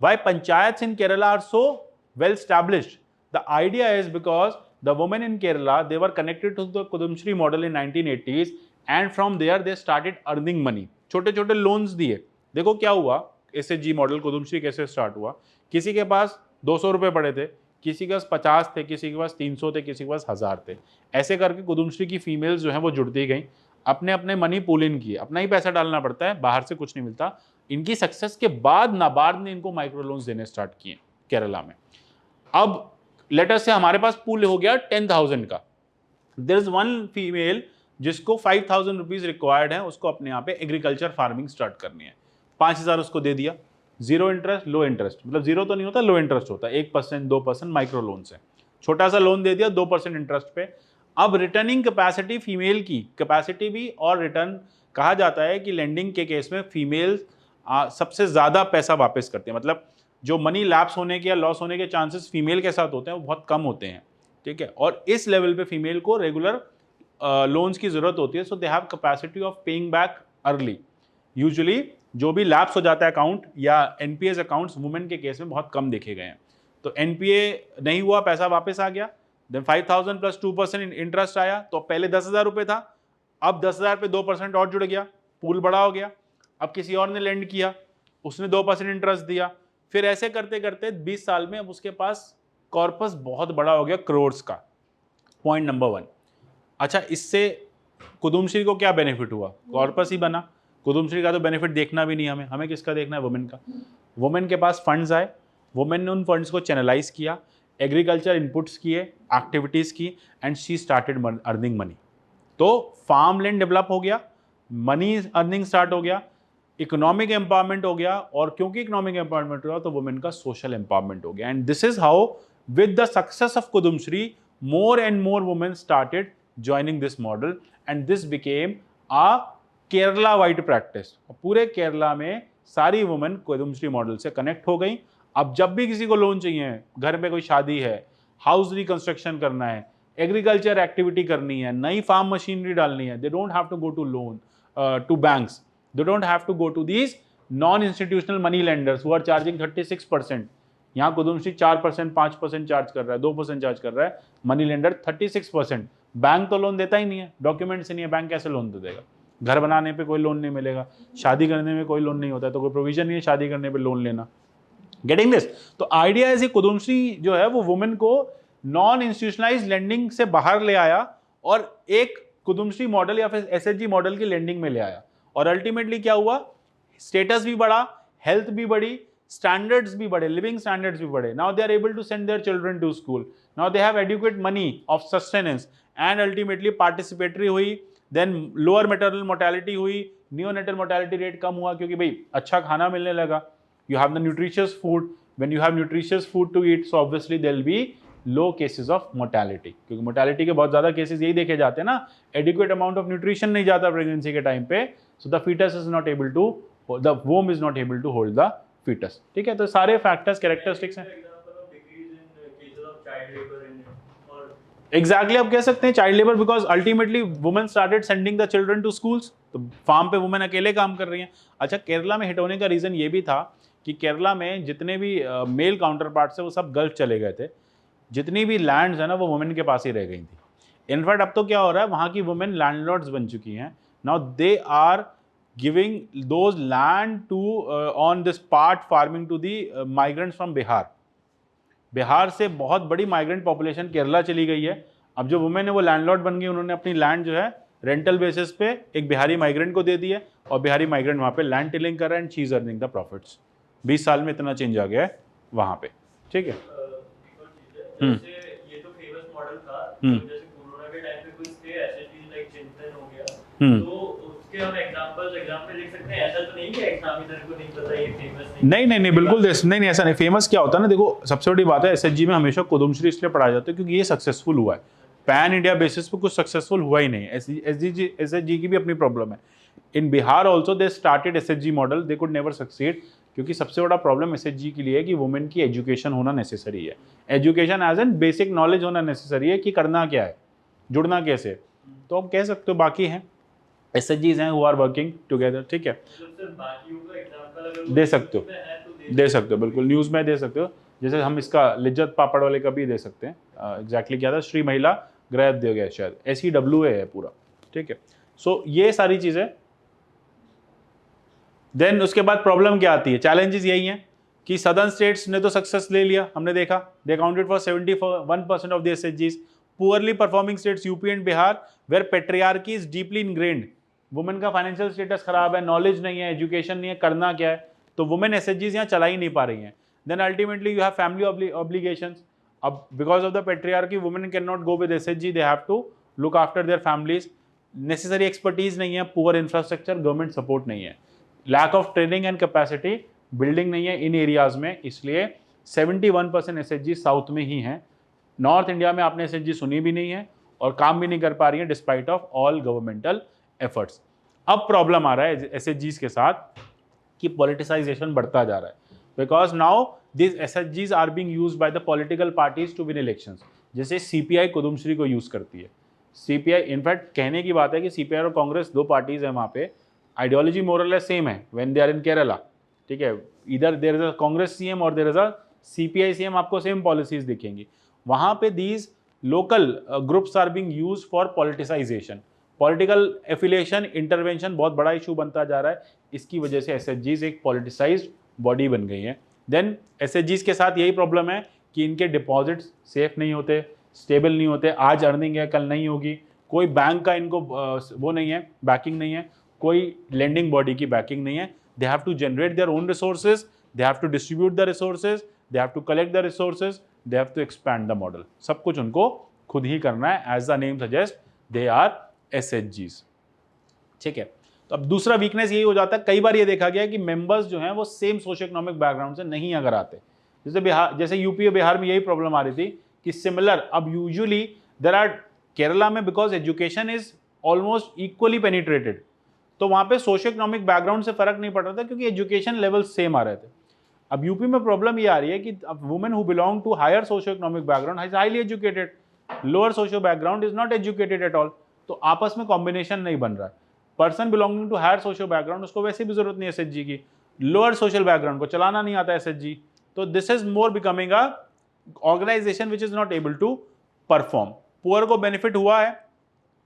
why panchayats in Kerala are so well established. The idea is because the women in Kerala, they were connected to the Kudumshri model in 1980s and from there they started earning money. छोटे छोटे loans दिए। देखो क्या हुआ, SHG model कुदुम्श्री कैसे start हुआ, किसी के पास 200 रुपये पड़े थे, किसी के पास 50 थे, किसी के पास 300 थे, किसी के पास 1000 थे। ऐसे करके कुदुम्श्री की फीमेल्स जो हैं वो जुड़ती गई, अपने अपने मनी पूल इन किए, अपना ही पैसा डालना पड़ता है, बाहर से कुछ नहीं मिलता। इनकी सक्सेस के बाद नाबार्ड ने इनको माइक्रो लोन्स देने स्टार्ट किए केरला में। अब लेटर से हमारे पास पूल हो गया 10,000 का, देयर इज वन फीमेल जिसको 5,000 रुपीज रिक्वायर्ड है, उसको अपने यहाँ पे एग्रीकल्चर फार्मिंग स्टार्ट करनी है। 5,000 उसको दे दिया, जीरो इंटरेस्ट लो इंटरेस्ट, मतलब जीरो तो नहीं होता, लो इंटरेस्ट होता है, 1% 2% माइक्रो लोन से, छोटा सा लोन दे दिया 2% इंटरेस्ट पे। अब रिटर्निंग कैपेसिटी फीमेल की कैपेसिटी भी, और रिटर्न कहा जाता है कि लेंडिंग के केस में फीमेल सबसे ज़्यादा पैसा वापस करती है, मतलब जो मनी लैप्स होने के या लॉस होने के चांसेस फीमेल के साथ होते हैं वो बहुत कम होते हैं, ठीक है। और इस लेवल पे फीमेल को रेगुलर लोन्स की ज़रूरत होती है, so they have capacity of paying back early. Usually जो भी लैप्स हो जाता है अकाउंट या एनपीएस अकाउंट्स वुमेन के केस में बहुत कम देखे गए हैं। तो एनपीए नहीं हुआ, पैसा वापस आ गया, देन 5,000 प्लस 2% इंटरेस्ट आया, तो पहले 10,000 रुपये था, अब 10,000 पे 2% और जुड़ गया, पूल बड़ा हो गया। अब किसी और ने लेंड किया, उसने 2% इंटरेस्ट दिया, फिर ऐसे करते करते 20 साल में अब उसके पास कॉर्पस बहुत बड़ा हो गया, करोड़्स का। Point number 1। अच्छा, इससे कुदुमश्री को क्या बेनिफिट हुआ? कॉर्पस ही बना। कुदुमश्री का तो बेनिफिट देखना भी नहीं हमें, हमें किसका देखना है? वुमेन का। वुमेन के पास फंड्स आए, वुमेन ने उन फंड्स को चैनलाइज किया, एग्रीकल्चर इनपुट्स किए, एक्टिविटीज़ की, and she started earning money. तो फार्म लैंड डेवलप हो गया, मनी अर्निंग स्टार्ट हो गया, इकोनॉमिक एम्पावरमेंट हो गया, और क्योंकि इकोनॉमिक एम्पावरमेंट हुआ तो वुमेन का सोशल एम्पावरमेंट हो गया। And this is how with the success of Kudumbashree more and more women started joining this model and this became a Kerala wide practice। पूरे केरला में सारी वुमेन कुदुमश्री मॉडल से कनेक्ट हो गई। अब जब भी किसी को लोन चाहिए, घर में कोई शादी है, हाउस रिकंस्ट्रक्शन करना है, एग्रीकल्चर एक्टिविटी करनी है, नई फार्म मशीनरी डालनी है, they don't have to go to loan to banks, they don't have to go to these non institutional money lenders who are charging 36%। यहाँ कुदुमश्री 4%, 5% चार्ज कर रहा है, 2% चार्ज कर रहा है, मनी लेंडर 36%। बैंक तो लोन देता ही नहीं है, डॉक्यूमेंट्स नहीं है, बैंक कैसे लोन दे देगा? घर बनाने पे कोई लोन नहीं मिलेगा, शादी करने में कोई लोन नहीं होता है, तो कोई प्रोविजन नहीं है शादी करने पे लोन लेना। Getting this? तो आइडिया है कुदुमश्री जो है वो वुमेन को नॉन इंस्टीट्यूशनलाइज लेंडिंग से बाहर ले आया और एक कुदुमश्री मॉडल या फिर एसएचजी मॉडल की लेंडिंग में ले आया। और अल्टीमेटली क्या हुआ? स्टेटस भी बढ़ा, हेल्थ भी बढ़ी, standards भी बढ़े, लिविंग स्टैंडर्ड्स भी बढ़े। Now they are able to send their children to school, now they have adequate money of sustenance, and ultimately participatory हुई, देन लोअर मैटरनल मोर्टेलिटी हुई, नियोनेटल मोर्टेलिटी रेट कम हुआ क्योंकि भाई अच्छा खाना मिलने लगा। You have the nutritious food, when you have nutritious food to eat, so obviously there will be low cases of mortality, क्योंकि मोर्टेलिटी के बहुत ज्यादा केसेस यही देखे जाते हैं ना, एडिक्वेट अमाउंट ऑफ न्यूट्रिशन नहीं जाता प्रेगनेंसी के टाइम पे, so the foetus is not able to, the womb is not able to hold the foetus. ठीक है, तो सारे फैक्टर्स कैरेक्टरिस्टिक्स हैं। एग्जैक्टली आप कह सकते हैं child labour, because ultimately women started sending the children to schools, तो फार्म पे वुमेन अकेले काम कर रही हैं। अच्छा, केरला में हिट होने का रीजन ये भी था कि केरला में जितने भी मेल काउंटर पार्ट्स है वो सब गल्फ चले गए थे, जितनी भी लैंड्स है ना वो वुमेन के पास ही रह गई थी। इनफैक्ट अब तो क्या हो रहा है, वहाँ की वुमेन लैंडलॉर्ड्स बन चुकी हैं। Now they are giving those land to on this part farming to the migrants from Bihar. Bihar से बहुत बड़ी माइग्रेंट पॉपुलेशन केरला चली गई है। अब जो वुमेन है वो लैंडलॉर्ड बन गई, उन्होंने अपनी लैंड जो है रेंटल बेसिस पे एक बिहारी माइग्रेंट को दे दी है, और बिहारी माइग्रेंट वहाँ पे लैंड टिलिंग कर रहा है, and she is earning the profits. 20 साल में इतना चेंज आ गया है वहाँ पे। ठीक है, ये तो फेमस मॉडल था, जैसे कोरोना के टाइम पे कुछ थे एसएचजी लाइक चिंतन हो गया, तो उसके हम एग्जांपल देख सकते हैं। ऐसा तो नहीं कि एग्जामिनर को नहीं पता ये फेमस नहीं बिल्कुल नहीं ऐसा नहीं। फेमस क्या होता है ना, देखो सबसे बड़ी बात है एसएचजी में हमेशा कुदुमश्री इसलिए पढ़ाया जाता है क्योंकि ये सक्सेसफुल हुआ है। पैन इंडिया बेसिस पे कुछ सक्सेसफुल हुआ ही नहीं। एसएचजी की भी अपनी प्रॉब्लम है। In Bihar also they started SHG model, they could never succeed, क्योंकि सबसे बड़ा प्रॉब्लम एसएचजी के लिए है कि वुमेन की एजुकेशन होना नेसेसरी है। Education as an basic knowledge होना नेसेसरी है कि करना क्या है, जुड़ना कैसे। तो आप कह सकते हो बाकी हैं एसएचजीज हैं हु आर वर्किंग टुगेदर। ठीक है, दे सकते हो बिल्कुल, न्यूज़ में दे सकते हो। जैसे हम इसका लिज्जत पापड़ वाले का भी दे सकते हैं। एग्जैक्टली क्या था, श्री महिला गृह उद्योग है शायद, SEWA है पूरा। ठीक है, सो ये सारी चीज़ें। देन उसके बाद प्रॉब्लम क्या आती है, चैलेंजेस यही हैं कि सदर्न स्टेट्स ने तो सक्सेस ले लिया, हमने देखा, they accounted for 71% of the एसएचजीज। Poorly performing states UP and Bihar, where patriarchy is deeply ingrained. Women का फाइनेंशियल स्टेटस खराब है, नॉलेज नहीं है, एजुकेशन नहीं है, करना क्या है, तो वुमेन एसएचजीज यहाँ चला ही नहीं पा रही हैं। Then ultimately you have family obligations. अब because of the patriarchy women can not go with SHG, they have to look after their families. Necessary expertise नहीं है, पुअर इंफ्रास्ट्रक्चर, गवर्नमेंट सपोर्ट नहीं है, lack of training and capacity building नहीं है इन areas में, इसलिए 71% SHG south में ही हैं। नॉर्थ इंडिया में आपने एसएचजी सुनी भी नहीं है और काम भी नहीं कर पा रही है despite of all governmental efforts. अब प्रॉब्लम आ रहा है एसएचजीज के साथ कि पॉलिटिसाइजेशन बढ़ता जा रहा है, because now this SHGs are being used by the political parties to win elections. जैसे CPI कुदुमश्री को यूज़ करती है। CPI इनफैक्ट कहने की बात है कि CPI और कांग्रेस दो पार्टीज हैं वहाँ पे, आइडियोलॉजी मोरल सेम है when they are in Kerala, ठीक है। इधर there is a Congress CM और there is a CPI CM, आपको सेम पॉलिसीज दिखेंगी। वहाँ पे these local groups are being used for politicisation, political affiliation, intervention बहुत बड़ा इशू बनता जा रहा है। इसकी वजह से SHGs एक पॉलिटिसाइज्ड बॉडी बन गई है। देन SHGs के साथ यही प्रॉब्लम है कि इनके डिपॉजिट्स सेफ नहीं होते, स्टेबल नहीं होते, आज अर्निंग है कल नहीं होगी, कोई बैंक का इनको वो नहीं है, बैकिंग नहीं है, कोई लेंडिंग बॉडी की बैकिंग नहीं है। They have to generate their own resources, they have to distribute the resources, they have to collect the resources, they have to expand the model. सब कुछ उनको खुद ही करना है। As the name suggest they are SHGs, ठीक है। तो अब दूसरा वीकनेस यही हो जाता है, कई बार ये देखा गया है कि मेंबर्स जो हैं वो सेम सोशो इकोनॉमिक बैकग्राउंड से नहीं अगर आते। जैसे यूपी और बिहार में यही प्रॉब्लम आ रही थी कि सिमिलर, अब यूजुअली देयर आर केरला में because education is almost equally penetrated, तो वहाँ पे सोशो इकोनॉमिक बैकग्राउंड से फर्क नहीं पड़ रहा था क्योंकि एजुकेशन लेवल सेम आ रहे थे। अब यूपी में प्रॉब्लम ये आ रही है कि अब women who belong to higher socio economic background is highly educated, lower socio background is not educated at all, तो आपस में कॉम्बिनेशन नहीं बन रहा है। Person belonging to higher social background, उसको वैसे भी जरूरत नहीं है SHG की, लोअर सोशल बैकग्राउंड को चलाना नहीं आता SHG, तो this is more becoming a organisation which is not able to perform. Poor को बेनिफिट हुआ है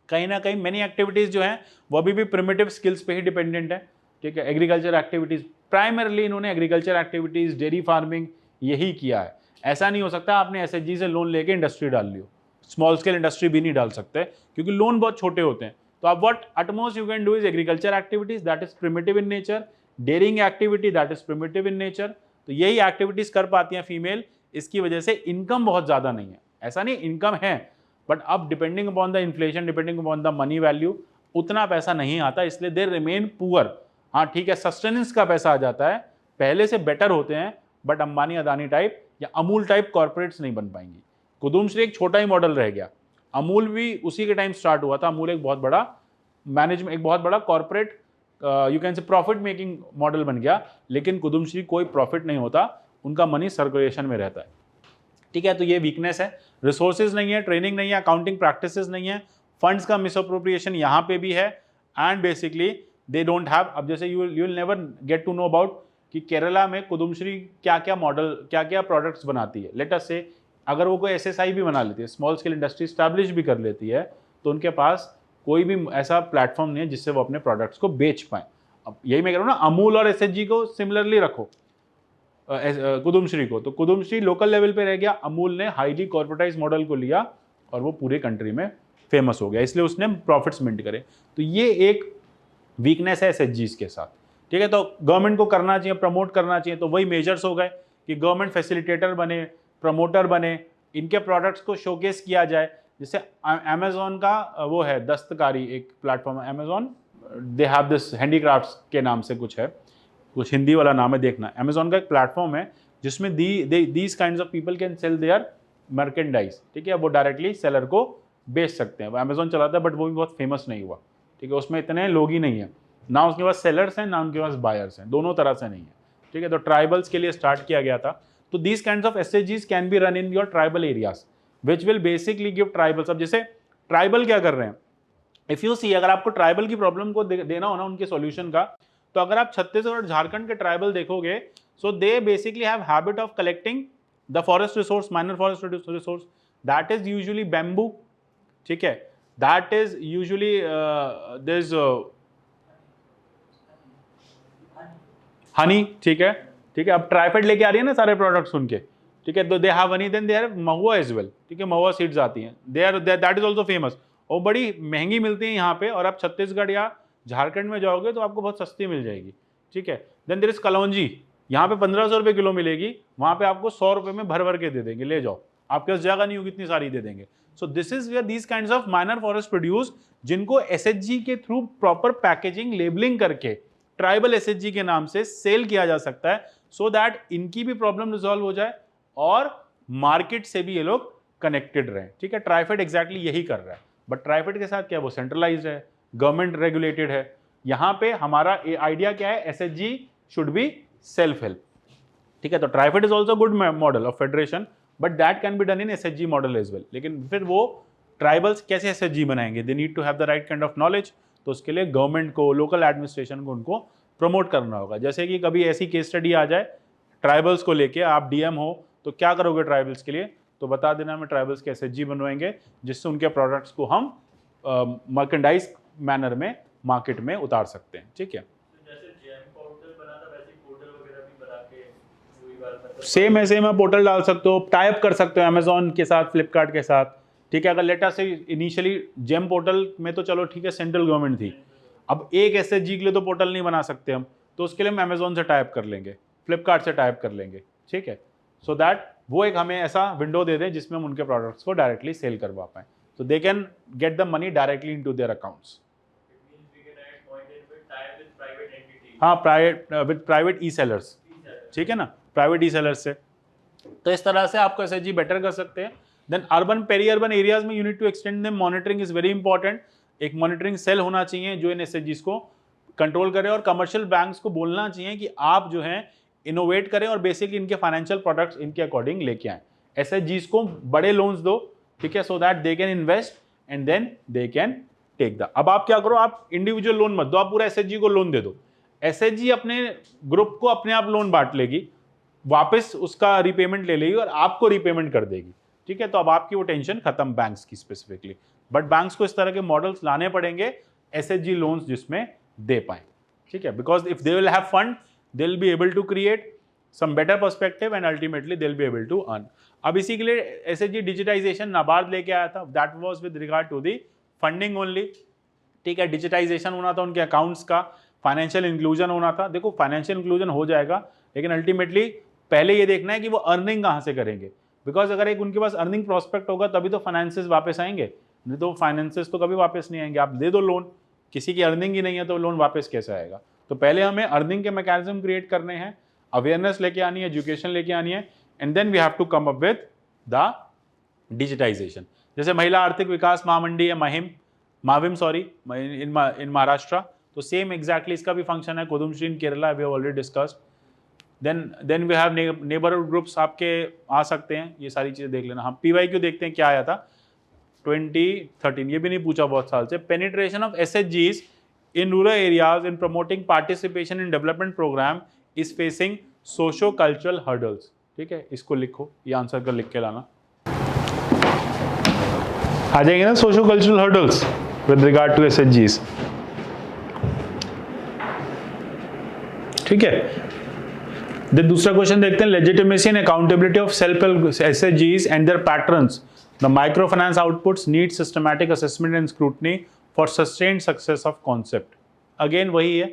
कहीं ना कहीं, मेनी एक्टिविटीज जो हैं वो अभी भी प्रिमिटिव स्किल्स पे ही डिपेंडेंट है, ठीक है। एग्रीकल्चर एक्टिविटीज प्राइमरली इन्होंने एग्रीकल्चर एक्टिविटीज, डेयरी फार्मिंग यही किया है। ऐसा नहीं हो सकता आपने SHG से लोन लेके इंडस्ट्री डाल लियो, स्मॉल स्केल इंडस्ट्री भी नहीं डाल सकते क्योंकि लोन बहुत छोटे होते हैं। तो अब what utmost you can do is agriculture activities that is primitive in nature, dairying activity that is primitive in nature, तो यही एक्टिविटीज कर पाती हैं फीमेल। इसकी वजह से इनकम बहुत ज़्यादा नहीं है, ऐसा नहीं इनकम है, बट अब depending upon the inflation, depending upon the money value, उतना पैसा नहीं आता, इसलिए दे रिमेन पुअर। हाँ ठीक है, सस्टेनेंस का पैसा आ जाता है, पहले से बेटर होते हैं, बट अंबानी अदानी टाइप या अमूल टाइप कॉर्पोरेट्स नहीं बन पाएंगी। कुदुमश्री एक छोटा ही मॉडल रह गया, अमूल भी उसी के टाइम स्टार्ट हुआ था। अमूल एक बहुत बड़ा मैनेजमेंट, एक बहुत बड़ा कॉर्पोरेट यू कैन से प्रॉफिट मेकिंग मॉडल बन गया, लेकिन कुदुमश्री कोई प्रॉफिट नहीं होता, उनका मनी सर्कुलेशन में रहता है, ठीक है। तो ये वीकनेस है, रिसोर्सेज नहीं है, ट्रेनिंग नहीं है, अकाउंटिंग प्रैक्टिसेस नहीं है, फंड्स का मिसअप्रोप्रिएशन यहाँ पे भी है, and basically they don't have. अब जैसे you will never get to know about कि केरला में कुदुमश्री क्या क्या मॉडल, क्या क्या प्रोडक्ट्स बनाती है। लेट अस से अगर वो कोई SSI भी बना लेती है, स्मॉल स्केल इंडस्ट्री स्टैब्लिश भी कर लेती है, तो उनके पास कोई भी ऐसा प्लेटफॉर्म नहीं है जिससे वो अपने प्रोडक्ट्स को बेच पाएँ। अब यही मैं कह रहा हूँ ना, अमूल और SHG को सिमिलरली रखो, कुदुमश्री को, तो कुदुमश्री लोकल लेवल पे रह गया, अमूल ने हाईली कॉर्पोरेटाइज मॉडल को लिया और वो पूरे कंट्री में फेमस हो गया, इसलिए उसने प्रॉफिट्स मिंट करे। तो ये एक वीकनेस है SHGs के साथ, ठीक है। तो गवर्नमेंट को करना चाहिए, प्रमोट करना चाहिए, तो वही मेजर्स हो गए कि गवर्नमेंट फैसिलिटेटर बने, प्रमोटर बने, इनके प्रोडक्ट्स को शोकेस किया जाए। जैसे अमेजोन का वो है दस्तकारी एक प्लेटफॉर्म है, Amazon they have this handicrafts के नाम से कुछ है, कुछ हिंदी वाला नाम है, देखना। अमेजोन का एक प्लेटफॉर्म है जिसमें these kinds of people can sell their merchandise, ठीक है। वो डायरेक्टली सेलर को बेच सकते हैं। वो अमेजोन चलाता है, बट वो भी बहुत फेमस नहीं हुआ, ठीक है। उसमें इतने लोग ही नहीं है, ना उसके पास सेलर्स हैं ना उनके पास बायर्स हैं, दोनों तरह से नहीं है, ठीक है। तो ट्राइबल्स के लिए स्टार्ट किया गया था। तो these kinds of SHGs can be run in your tribal areas which will basically give tribals. अब जैसे ट्राइबल क्या कर रहे हैं, इफ यू सी, अगर आपको ट्राइबल की प्रॉब्लम को देना हो ना उनके सॉल्यूशन का, तो अगर आप छत्तीसगढ़ और झारखंड के ट्राइबल देखोगे, so they basically have habit of collecting the forest resource, minor forest resource, that is usually bamboo, ठीक है। That is usually this honey, ठीक है, ठीक है। अब ट्राइफेड लेके आ रही है ना सारे प्रोडक्ट्स उनके, ठीक है। तो they have honey, then they have mahua as well, ठीक है। महुआ सीड्स आती हैं, they are that is also famous, और बड़ी महंगी मिलती है यहाँ पे, और आप छत्तीसगढ़ या झारखंड में जाओगे तो आपको बहुत सस्ती मिल जाएगी, ठीक है। देन देयर इज कलौंजी, यहाँ पे 1500 रुपये किलो मिलेगी, वहाँ पे आपको 100 रुपये में भर भर के दे देंगे, ले जाओ, आपके पास जगह नहीं होगी इतनी सारी दे देंगे। So this is where these kinds of minor forest produce, जिनको SHG के थ्रू प्रॉपर पैकेजिंग, लेबलिंग करके ट्राइबल SHG के नाम से सेल किया जा सकता है, सो दैट इनकी भी प्रॉब्लम रिजॉल्व हो जाए और मार्केट से भी ये लोग कनेक्टेड रहे, ठीक है। ट्राइफेड एग्जैक्टली यही कर रहा है, बट ट्राइफेड के साथ क्या, वो सेंट्रलाइज्ड है, गवर्नमेंट रेगुलेटेड है। यहाँ पे हमारा आइडिया क्या है, SHG should be self help, ठीक है, तो TRIFED is also good model of federation, but that can be done in SHG model as well. लेकिन फिर वो ट्राइबल्स कैसे एसएचजी बनाएंगे, they need to have the right kind of knowledge. तो उसके लिए गवर्नमेंट को, लोकल एडमिनिस्ट्रेशन को उनको प्रमोट करना होगा। जैसे कि कभी ऐसी केस स्टडी आ जाए ट्राइबल्स को लेके, आप डीएम हो तो क्या करोगे ट्राइबल्स के लिए, तो बता देना हमें ट्राइबल्स के एसएचजी बनवाएंगे, जिससे उनके प्रोडक्ट्स को हम मर्केंडाइज मैनर में मार्केट में उतार सकते हैं। ठीक है, जैसे जेम पोर्टल बना था वैसे पोर्टल वगैरह भी बना के वही बात मतलब सेम ऐसे में पोर्टल डाल सकते हो, टाइप कर सकते हो अमेजोन के साथ, फ्लिपकार्ट के साथ। ठीक है, अगर लेटर से इनिशियली जेम पोर्टल में तो चलो ठीक है सेंट्रल गवर्नमेंट थी, अब एक एसएचजी के लिए तो पोर्टल नहीं बना सकते हम, तो उसके लिए हम अमेजोन से टाइप कर लेंगे, फ्लिपकार्ट से टाइप कर लेंगे। ठीक है, सो दैट वो एक हमें ऐसा विंडो दे दें जिसमें हम उनके प्रोडक्ट्स को डायरेक्टली सेल करवा पाएँ, so they can get the money directly into their accounts. it means we can add point in with tie with private entity हाँ, with private e-sellers, ठीक है ना, प्राइवेट ई सेलर्स से। तो इस तरह से आपको एसएचजी बेटर कर सकते हैं। Then urban peri urban areas में unit to extend them, monitoring is very important. एक मॉनिटरिंग सेल होना चाहिए जो इन एसएचजीज को कंट्रोल करे, और कमर्शियल बैंक्स को बोलना चाहिए कि आप जो है इनोवेट करें और बेसिकली इनके फाइनेंशियल प्रोडक्ट्स इनके अकॉर्डिंग लेके आए। एसएचजीज को बड़े लोन्स दो, ठीक है, so that they can invest and then they can take the. अब आप क्या करो, आप इंडिविजुअल लोन मत दो, आप पूरा एसएचजी को लोन दे दो। एसएचजी अपने ग्रुप को अपने आप लोन बांट लेगी, वापस उसका रिपेमेंट ले लेगी और आपको रिपेमेंट कर देगी। ठीक है, तो अब आपकी वो टेंशन खत्म बैंक्स की स्पेसिफिकली। बट बैंक्स को इस तरह के मॉडल्स लाने पड़ेंगे एसएचजी लोन्स जिसमें दे पाए। ठीक है, because if they will have fund they will be able to create some better perspective and ultimately they will be able to earn. अब इसी के लिए एसएचजी डिजिटाइजेशन नाबार्ड लेके आया था, that was with regard to the funding only. ठीक है, digitisation होना था उनके अकाउंट्स का, फाइनेंशियल इंक्लूजन होना था। देखो फाइनेंशियल इंक्लूजन हो जाएगा, लेकिन अल्टीमेटली पहले ये देखना है कि वो अर्निंग कहाँ से करेंगे, बिकॉज अगर एक उनके पास अर्निंग प्रोस्पेक्ट होगा तभी तो फाइनेंसेस वापस आएंगे, नहीं तो फाइनेंसेस तो कभी वापस नहीं आएंगे। आप दे दो लोन, किसी की अर्निंग ही नहीं है तो लोन वापस कैसे आएगा। तो पहले हमें अर्निंग के मैकेनिज्म क्रिएट करने हैं, अवेयरनेस लेके आनी है, एजुकेशन लेके आनी है, and then we have to come up with the digitisation. जैसे महिला आर्थिक विकास महामंडी है माविम इन महाराष्ट्र, तो सेम एग्जैक्टली इसका भी फंक्शन है। Kudumbashree in Kerala we have already discussed. Then we have neighbourhood groups आपके आ सकते हैं, ये सारी चीज़ें देख लेना। हम PYQ देखते हैं क्या आया था 2013, ये भी नहीं पूछा बहुत साल से। Penetration of SHGs in rural areas in promoting participation in development programme is facing socio cultural hurdles. ठीक है, इसको लिखो, ये आंसर कर लिख के लाना। आ जाएंगे ना socio cultural hurdles with regard to SHGs। ठीक है, देन दूसरा क्वेश्चन देखते हैं, legitimacy and accountability of self help SHGs and their patterns. The micro finance outputs need systematic assessment and scrutiny for sustained success of concept. Again वही है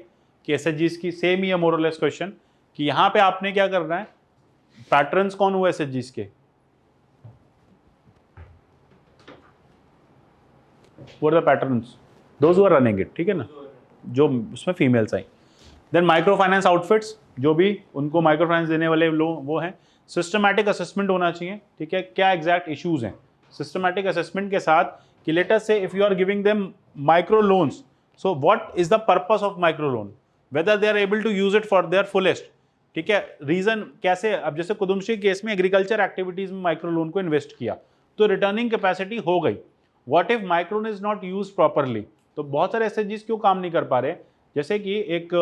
कि SHGs की same ही है मोर और लेस क्वेश्चन, कि यहाँ पे आपने क्या करना है, पैटर्न्स कौन हुए SHGs के, what are the patterns, those who are running it, ठीक है ना, जो उसमें फीमेल्स आई। देन माइक्रो फाइनेंस आउटफिट्स, जो भी उनको माइक्रो फाइनेंस देने वाले लोग वो हैं। सिस्टमैटिक असेसमेंट होना चाहिए, ठीक है, क्या एग्जैक्ट इश्यूज हैं सिस्टमैटिक असेसमेंट के साथ, कि let us say if you are giving them micro loans, so what is the purpose of micro loan, whether they are able to use it for their fullest. ठीक है, reason कैसे, अब जैसे Kudumbashree case में agriculture activities में micro loan को invest किया तो रिटर्निंग कैपेसिटी हो गई। What if micro loan is not use properly, तो बहुत सारे SHGs क्यों काम नहीं कर पा रहे। जैसे कि एक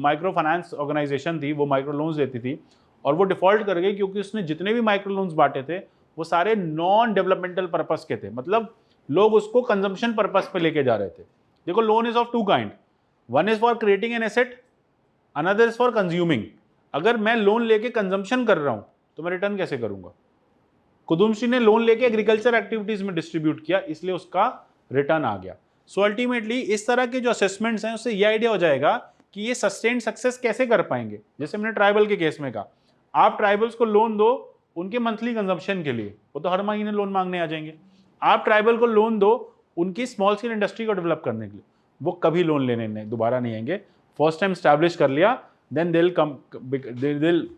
माइक्रो फाइनेंस ऑर्गेनाइजेशन थी, वो माइक्रो लोन्स देती थी और वो डिफॉल्ट कर गई क्योंकि उसने जितने भी माइक्रो लोन्स बांटे थे वो सारे नॉन डेवलपमेंटल पर्पस के थे, मतलब लोग उसको कंजम्पशन पर्पस पे लेके जा रहे थे। देखो, loan is of two kind, one is for creating an asset, another is for consuming. अगर मैं लोन लेके कंजम्पशन कर रहा हूं तो मैं रिटर्न कैसे करूंगा। कुदुम्श्री ने लोन लेके एग्रीकल्चर एक्टिविटीज में डिस्ट्रीब्यूट किया, इसलिए उसका रिटर्न आ गया। सो अल्टीमेटली इस तरह के जो असेसमेंट्स हैं उससे ये आइडिया हो जाएगा कि ये सस्टेन्ड सक्सेस कैसे कर पाएंगे। जैसे मैंने ट्राइबल के केस में कहा, आप ट्राइबल्स को लोन दो उनके मंथली कंजम्पशन के लिए, वो तो हर महीने लोन मांगने आ जाएंगे। आप ट्राइबल को लोन दो उनकी स्मॉल स्केल इंडस्ट्री को डेवलप करने के लिए, वो कभी लोन लेने दोबारा नहीं आएंगे। फर्स्ट टाइम स्टैब्लिश कर लिया, then they will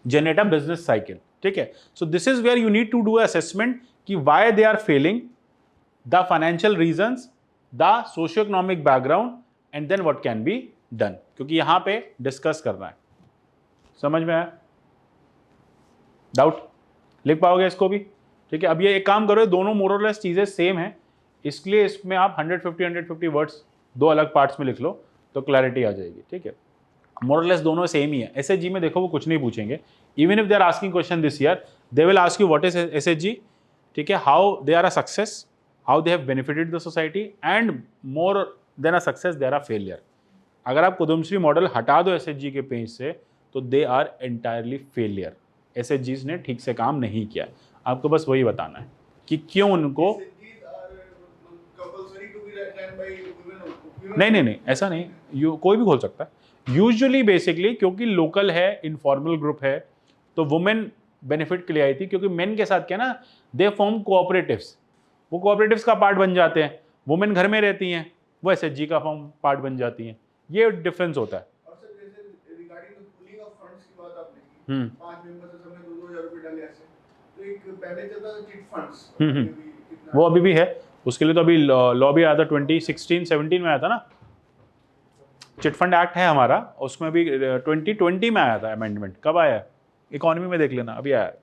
generate a business cycle. ठीक है, so this is where you need to do assessment कि why they are failing, the financial reasons, the socio economic background, and then what can be done, क्योंकि यहां पे discuss करना है। समझ में आया? डाउट? लिख पाओगे इसको भी? ठीक है, अब ये एक काम करो, दोनों मोरलेस चीज़ें सेम हैं, इसलिए इसमें आप 150 वर्ड्स दो अलग पार्ट्स में लिख लो तो क्लैरिटी आ जाएगी। ठीक है, मोरलेस दोनों सेम ही है। एसएचजी में देखो वो कुछ नहीं पूछेंगे, even if they are asking question this year they will ask you what is SHG, ठीक है, how they are a success, how they have benefited the society, and more than a success they are a failure. अगर आप Kudumbashree model हटा दो SHG के page से तो they are entirely failure, एसएचजीज ने ठीक से काम नहीं किया। आपको बस वही बताना है कि क्यों उनको नहीं ऐसा नहीं, कोई भी खोल सकता है यूजुअली, बेसिकली क्योंकि लोकल है, इनफॉर्मल ग्रुप है, तो वुमेन बेनिफिट के लिए आई थी, क्योंकि मेन के साथ क्या ना, दे फॉर्म कोऑपरेटिव्स, वो कोऑपरेटिव्स का पार्ट बन जाते हैं, वुमेन घर में रहती हैं, वो एसएचजी का फॉर्म पार्ट बन जाती हैं, ये डिफरेंस होता है। और सर जैसे regarding the pooling of funds की बात आपने की, 5 मेंबर्स से सबने 2-2000 रुपए डाले ऐसे, तो एक पहले चलता था चिट फंड्स, वो अभी भी है, उसके लिए तो अभी लॉ भी आया था 2016-17 में आया था ना, चिट फंड एक्ट है हमारा, उसमें भी 2020 में आया था अमेंडमेंट। कब आया? इकोनॉमी में देख लेना, अभी आया है।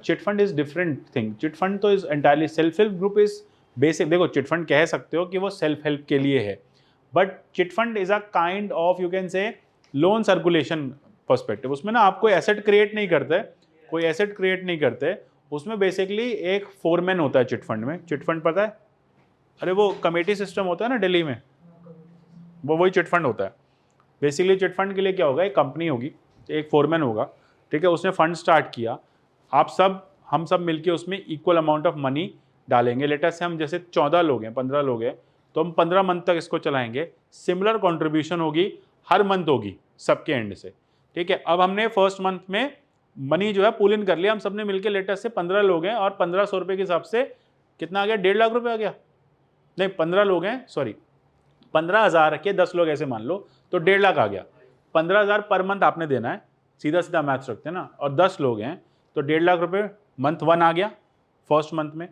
Chit fund is different thing, chit fund तो is entirely, self help group is basic, देखो चिट फंड कह सकते हो कि वो सेल्फ हेल्प के लिए है, but chit fund is a kind of, you can से, लोन सर्कुलेशन पर्सपेक्टिव। उसमें ना आप कोई एसेट क्रिएट नहीं करते, कोई एसेट क्रिएट नहीं करते, उसमें बेसिकली एक फोरमैन होता है चिट फंड में। चिट फंड पता है? अरे वो कमेटी सिस्टम होता है ना दिल्ली में, वो वही चिट फंड होता है। बेसिकली चिट फंड के लिए क्या होगा, एक कंपनी होगी, एक फोरमैन होगा, ठीक है, उसने फंड स्टार्ट किया, आप सब, हम सब मिलके उसमें इक्वल अमाउंट ऑफ मनी डालेंगे। लेटर से हम जैसे 14 लोग हैं, 15 लोग हैं, तो हम 15 मंथ तक इसको चलाएंगे, सिमिलर कंट्रीब्यूशन होगी, हर मंथ होगी सबके एंड से। ठीक है, अब हमने फर्स्ट मंथ में मनी जो है पुल इन कर लिया, हम सब ने मिलकर, लेटर से 15 लोग हैं और 1500 रुपये के हिसाब से कितना आ गया, 1.5 लाख रुपये आ गया, नहीं 15 लोग हैं, सॉरी 15,000 के 10 लोग ऐसे मान लो, तो 1.5 लाख आ गया। 15,000 पर मंथ आपने देना है, सीधा सीधा मैथ्स रखते हैं ना, और 10 लोग हैं तो 1.5 लाख रुपये मंथ 1 आ गया फर्स्ट मंथ में।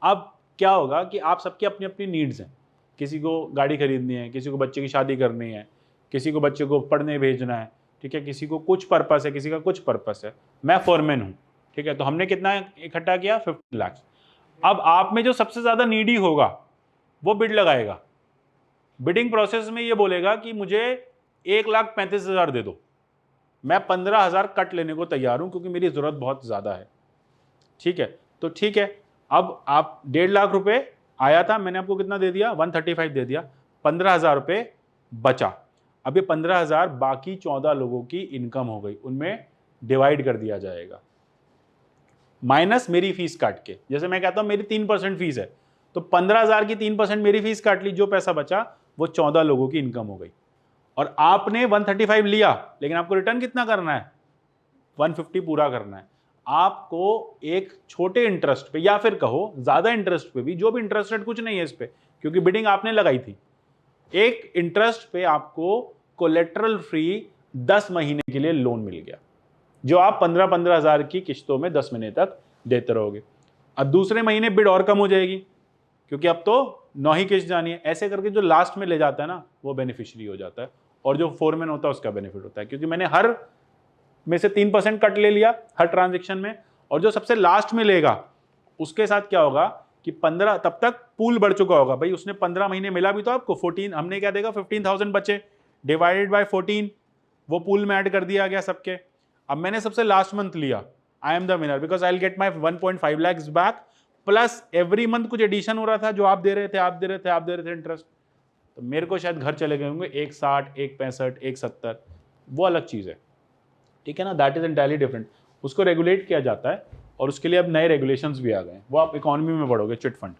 अब क्या होगा कि आप सबकी अपनी अपनी नीड्स हैं, किसी को गाड़ी खरीदनी है, किसी को बच्चे की शादी करनी है, किसी को बच्चे को पढ़ने भेजना है, ठीक है, किसी को कुछ पर्पस है, किसी का कुछ पर्पस है। मैं फोरमैन हूँ, ठीक है, तो हमने कितना इकट्ठा किया, 50 लाख। अब आप में जो सबसे ज़्यादा नीडी होगा वो बिड लगाएगा, बिडिंग प्रोसेस में ये बोलेगा कि मुझे 1,35,000 दे दो, मैं 15,000 कट लेने को तैयार हूँ क्योंकि मेरी ज़रूरत बहुत ज़्यादा है। ठीक है, तो ठीक है, अब आप 1.5 लाख रुपए आया था, मैंने आपको कितना दे दिया, 135 दे दिया, 15,000 रुपये बचा। अब ये 15,000 बाकी 14 लोगों की इनकम हो गई, उनमें डिवाइड कर दिया जाएगा, माइनस मेरी फीस काट के। जैसे मैं कहता हूँ मेरी 3% फीस है, तो 15,000 की 3% मेरी फीस काट ली, जो पैसा बचा वो 14 लोगों की इनकम हो गई। और आपने 135 लिया, लेकिन आपको रिटर्न कितना करना है, 150 पूरा करना है। आपको एक छोटे इंटरेस्ट पे, या फिर कहो ज़्यादा इंटरेस्ट पे भी, जो भी इंटरेस्ट रेट कुछ नहीं है इस पे, क्योंकि बिडिंग आपने लगाई थी, एक इंटरेस्ट पे आपको कोलेटरल फ्री 10 महीने के लिए लोन मिल गया, जो आप 15,000 की किश्तों में 10 महीने तक देते रहोगे। अब दूसरे महीने बिड और कम हो जाएगी, क्योंकि अब तो 9 ही किश्त जानी है। ऐसे करके जो लास्ट में ले जाता है ना, वो बेनिफिशियरी हो जाता है, और जो फोरमैन होता है उसका बेनिफिट होता है, क्योंकि मैंने हर में से 3% कट ले लिया हर ट्रांजेक्शन में, और जो सबसे लास्ट में लेगा उसके साथ क्या होगा कि 15, तब तक पूल बढ़ चुका होगा, भाई उसने 15 महीने मिला भी तो आपको 14, हमने क्या देगा 15,000 बचे, डिवाइडेड बाय 14, वो पूल में ऐड कर दिया गया सबके। अब मैंने सबसे लास्ट मंथ लिया, I am the winner because I will get my 1.5 lakhs back, plus every month कुछ एडिशन हो रहा था, जो आप दे रहे थे इंटरेस्ट, तो मेरे को शायद घर चले गए होंगे 160, 165, 170, वो अलग चीज़ है। ठीक है ना, दैट इज एंटायरली डिफरेंट, उसको रेगुलेट किया जाता है, और उसके लिए अब नए रेगुलेशंस भी आ गए हैं, वो आप इकोनॉमी में पढ़ोगे, चिट फंड।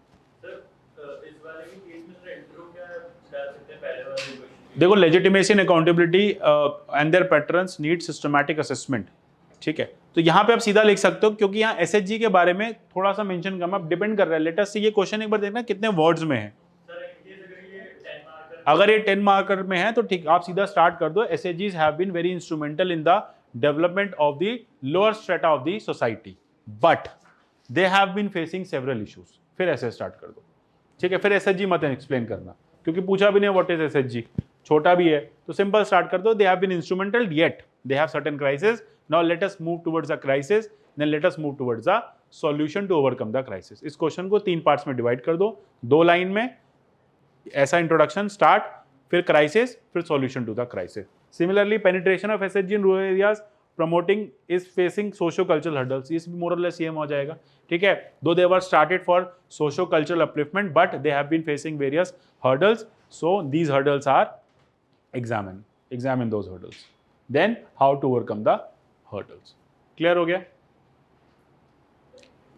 देखो, legitimacy and accountability and their patterns need systematic assessment. ठीक है, तो यहाँ पे आप सीधा लिख सकते हो, क्योंकि यहाँ एसएचजी के बारे में थोड़ा सा मेंशन करना डिपेंड कर रहा है। लेटेस्ट से ये क्वेश्चन एक बार देखना कितने वर्ड्स में है। अगर ये 10 मार्कर में है तो ठीक, आप सीधा स्टार्ट कर दो, एसएचजीज have been very instrumental in the development of the lower strata of the society, but they have been facing several issues. फिर ऐसे स्टार्ट कर दो, ठीक है, फिर एसएचजी मत एक्सप्लेन करना, क्योंकि पूछा भी नहीं व्हाट इज एसएचजी, छोटा भी है, तो सिंपल स्टार्ट कर दो, they have been instrumental yet they have certain crisis, now let us move towards the crisis, then let us move towards the solution to overcome the crisis. इस question को 3 parts में divide कर दो, 2 line में ऐसा introduction start, फिर crisis, फिर solution to the crisis. Similarly penetration of SHG in rural areas promoting is facing socio cultural hurdles, ये भी मोर और लेस सेम हो जाएगा, ठीक है। Though they were started for socio cultural upliftment but they have been facing various hurdles, so these hurdles are examine those hurdles, then how to overcome the hurdles। clear हो गया?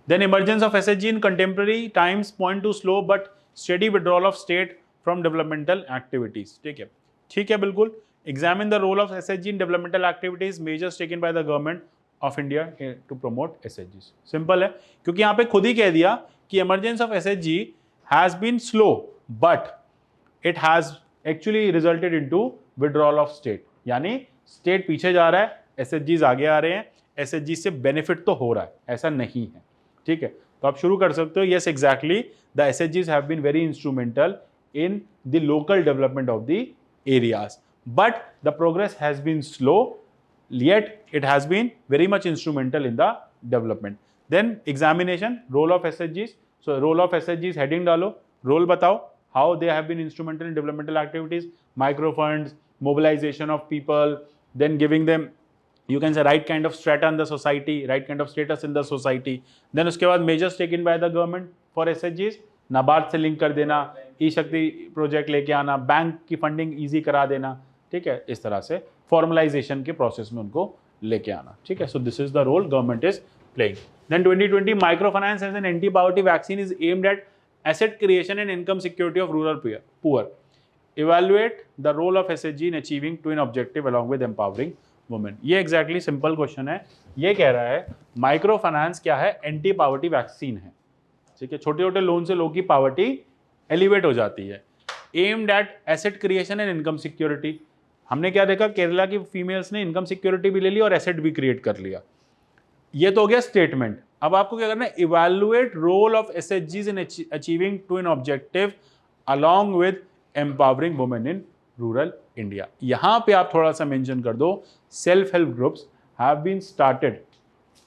Then emergence of SHG in contemporary times point to slow but steady withdrawal of state from developmental activities। ठीक है बिल्कुल। Examine the role of SHG in developmental activities, measures taken by the government of India to promote SHGs। Simple है, क्योंकि यहाँ पे खुद ही कह दिया कि emergence of SHG has been slow but it has actually resulted into withdrawal of state, यानी state पीछे जा रहा है, एसएचजीज आगे आ रहे हैं, एसएचजी से बेनिफिट तो हो रहा है, ऐसा नहीं है, ठीक है। तो आप शुरू कर सकते हो। यस एग्जैक्टली, द एसएचजीज have been very instrumental in the local development of the areas but the progress has been slow yet it has been very much instrumental in the development। then examination role of SHGs, so role of SHGs heading डालो, role बताओ, how they have been instrumental in developmental activities, micro funds, mobilization of people, then giving them you can say right kind of strata in the society, right kind of status in the society। then उसके बाद measures taken by the government for SHGs, NABARD से link कर देना, ई शक्ति project लेके आना, bank की funding easy करा देना, ठीक है, इस तरह से फॉर्मलाइजेशन के प्रोसेस में उनको लेके आना, ठीक है। So this is the role government is playing. Then 2020 micro finance as an anti poverty vaccine is aimed at asset creation and income security of rural poor। Evaluate the role of SHG in achieving twin objective along with empowering women। ये exactly simple question है। ये कह रहा है micro finance क्या है, anti poverty vaccine है, ठीक है। छोटे छोटे लोन से लोगों की पॉवर्टी एलिवेट हो जाती है। Aimed at asset creation and income security, हमने क्या देखा, केरला की फीमेल्स ने इनकम सिक्योरिटी भी ले ली और एसेट भी क्रिएट कर लिया। ये तो हो गया स्टेटमेंट। अब आपको क्या करना है, इवैल्यूएट रोल ऑफ एसएचजीज in achieving twin objective along with empowering women in rural India. यहां पे आप थोड़ा सा मेंशन कर दो, self help groups have been started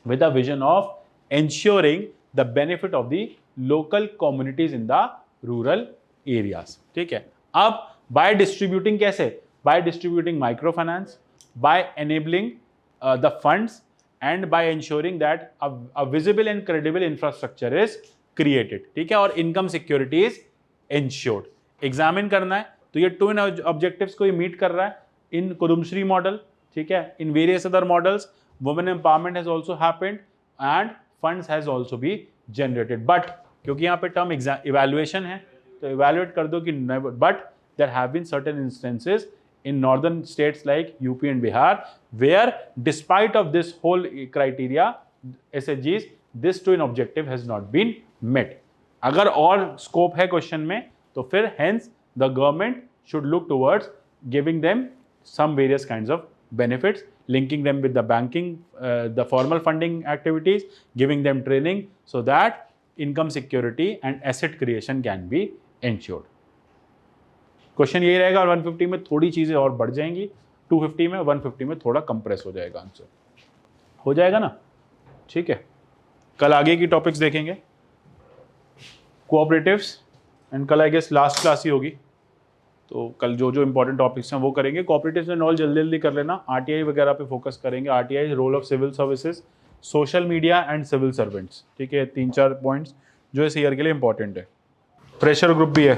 with a vision of ensuring the benefit of the local communities in the rural areas, ठीक है। अब by distributing कैसे, by distributing microfinance, by enabling the funds and by ensuring that a visible and credible infrastructure is created, ठीक है, और income security is ensured। Examine करना है तो ये ट्विन ऑब्जेक्टिव्स को ये मीट कर रहा है इन कुदुमश्री मॉडल, ठीक है। In various other models women empowerment has also happened end funds has also be generated. But क्योंकि यहाँ पे टर्म इवैल्यूएशन है तो इवैल्यूएट कर दो कि but there have been certain instances in northern states like UP and Bihar where despite of this whole criteria SHGs this twin objective has not been met। अगर और scope है question में तो फिर hence the government should look towards giving them some various kinds of benefits, linking them with the banking, the formal funding activities, giving them training so that income security and asset creation can be ensured। Question यही रहेगा और 150 में थोड़ी चीज़ें और बढ़ जाएंगी, 250 में, 150 में थोड़ा कंप्रेस हो जाएगा आंसर, हो जाएगा ना, ठीक है। कल आगे की टॉपिक्स देखेंगे, कोऑपरेटिव्स, एंड कल आई गेस लास्ट क्लास ही होगी तो कल जो जो इंपॉर्टेंट टॉपिक्स हैं वो करेंगे। कोऑपरेटिव्स एंड ऑल जल्दी जल्दी कर लेना, आरटीआई वगैरह पे फोकस करेंगे, RTI role of civil services, social media and civil servants, ठीक है। 3-4 पॉइंट्स जो इस ईयर के लिए इंपॉर्टेंट है। प्रेशर ग्रुप भी है,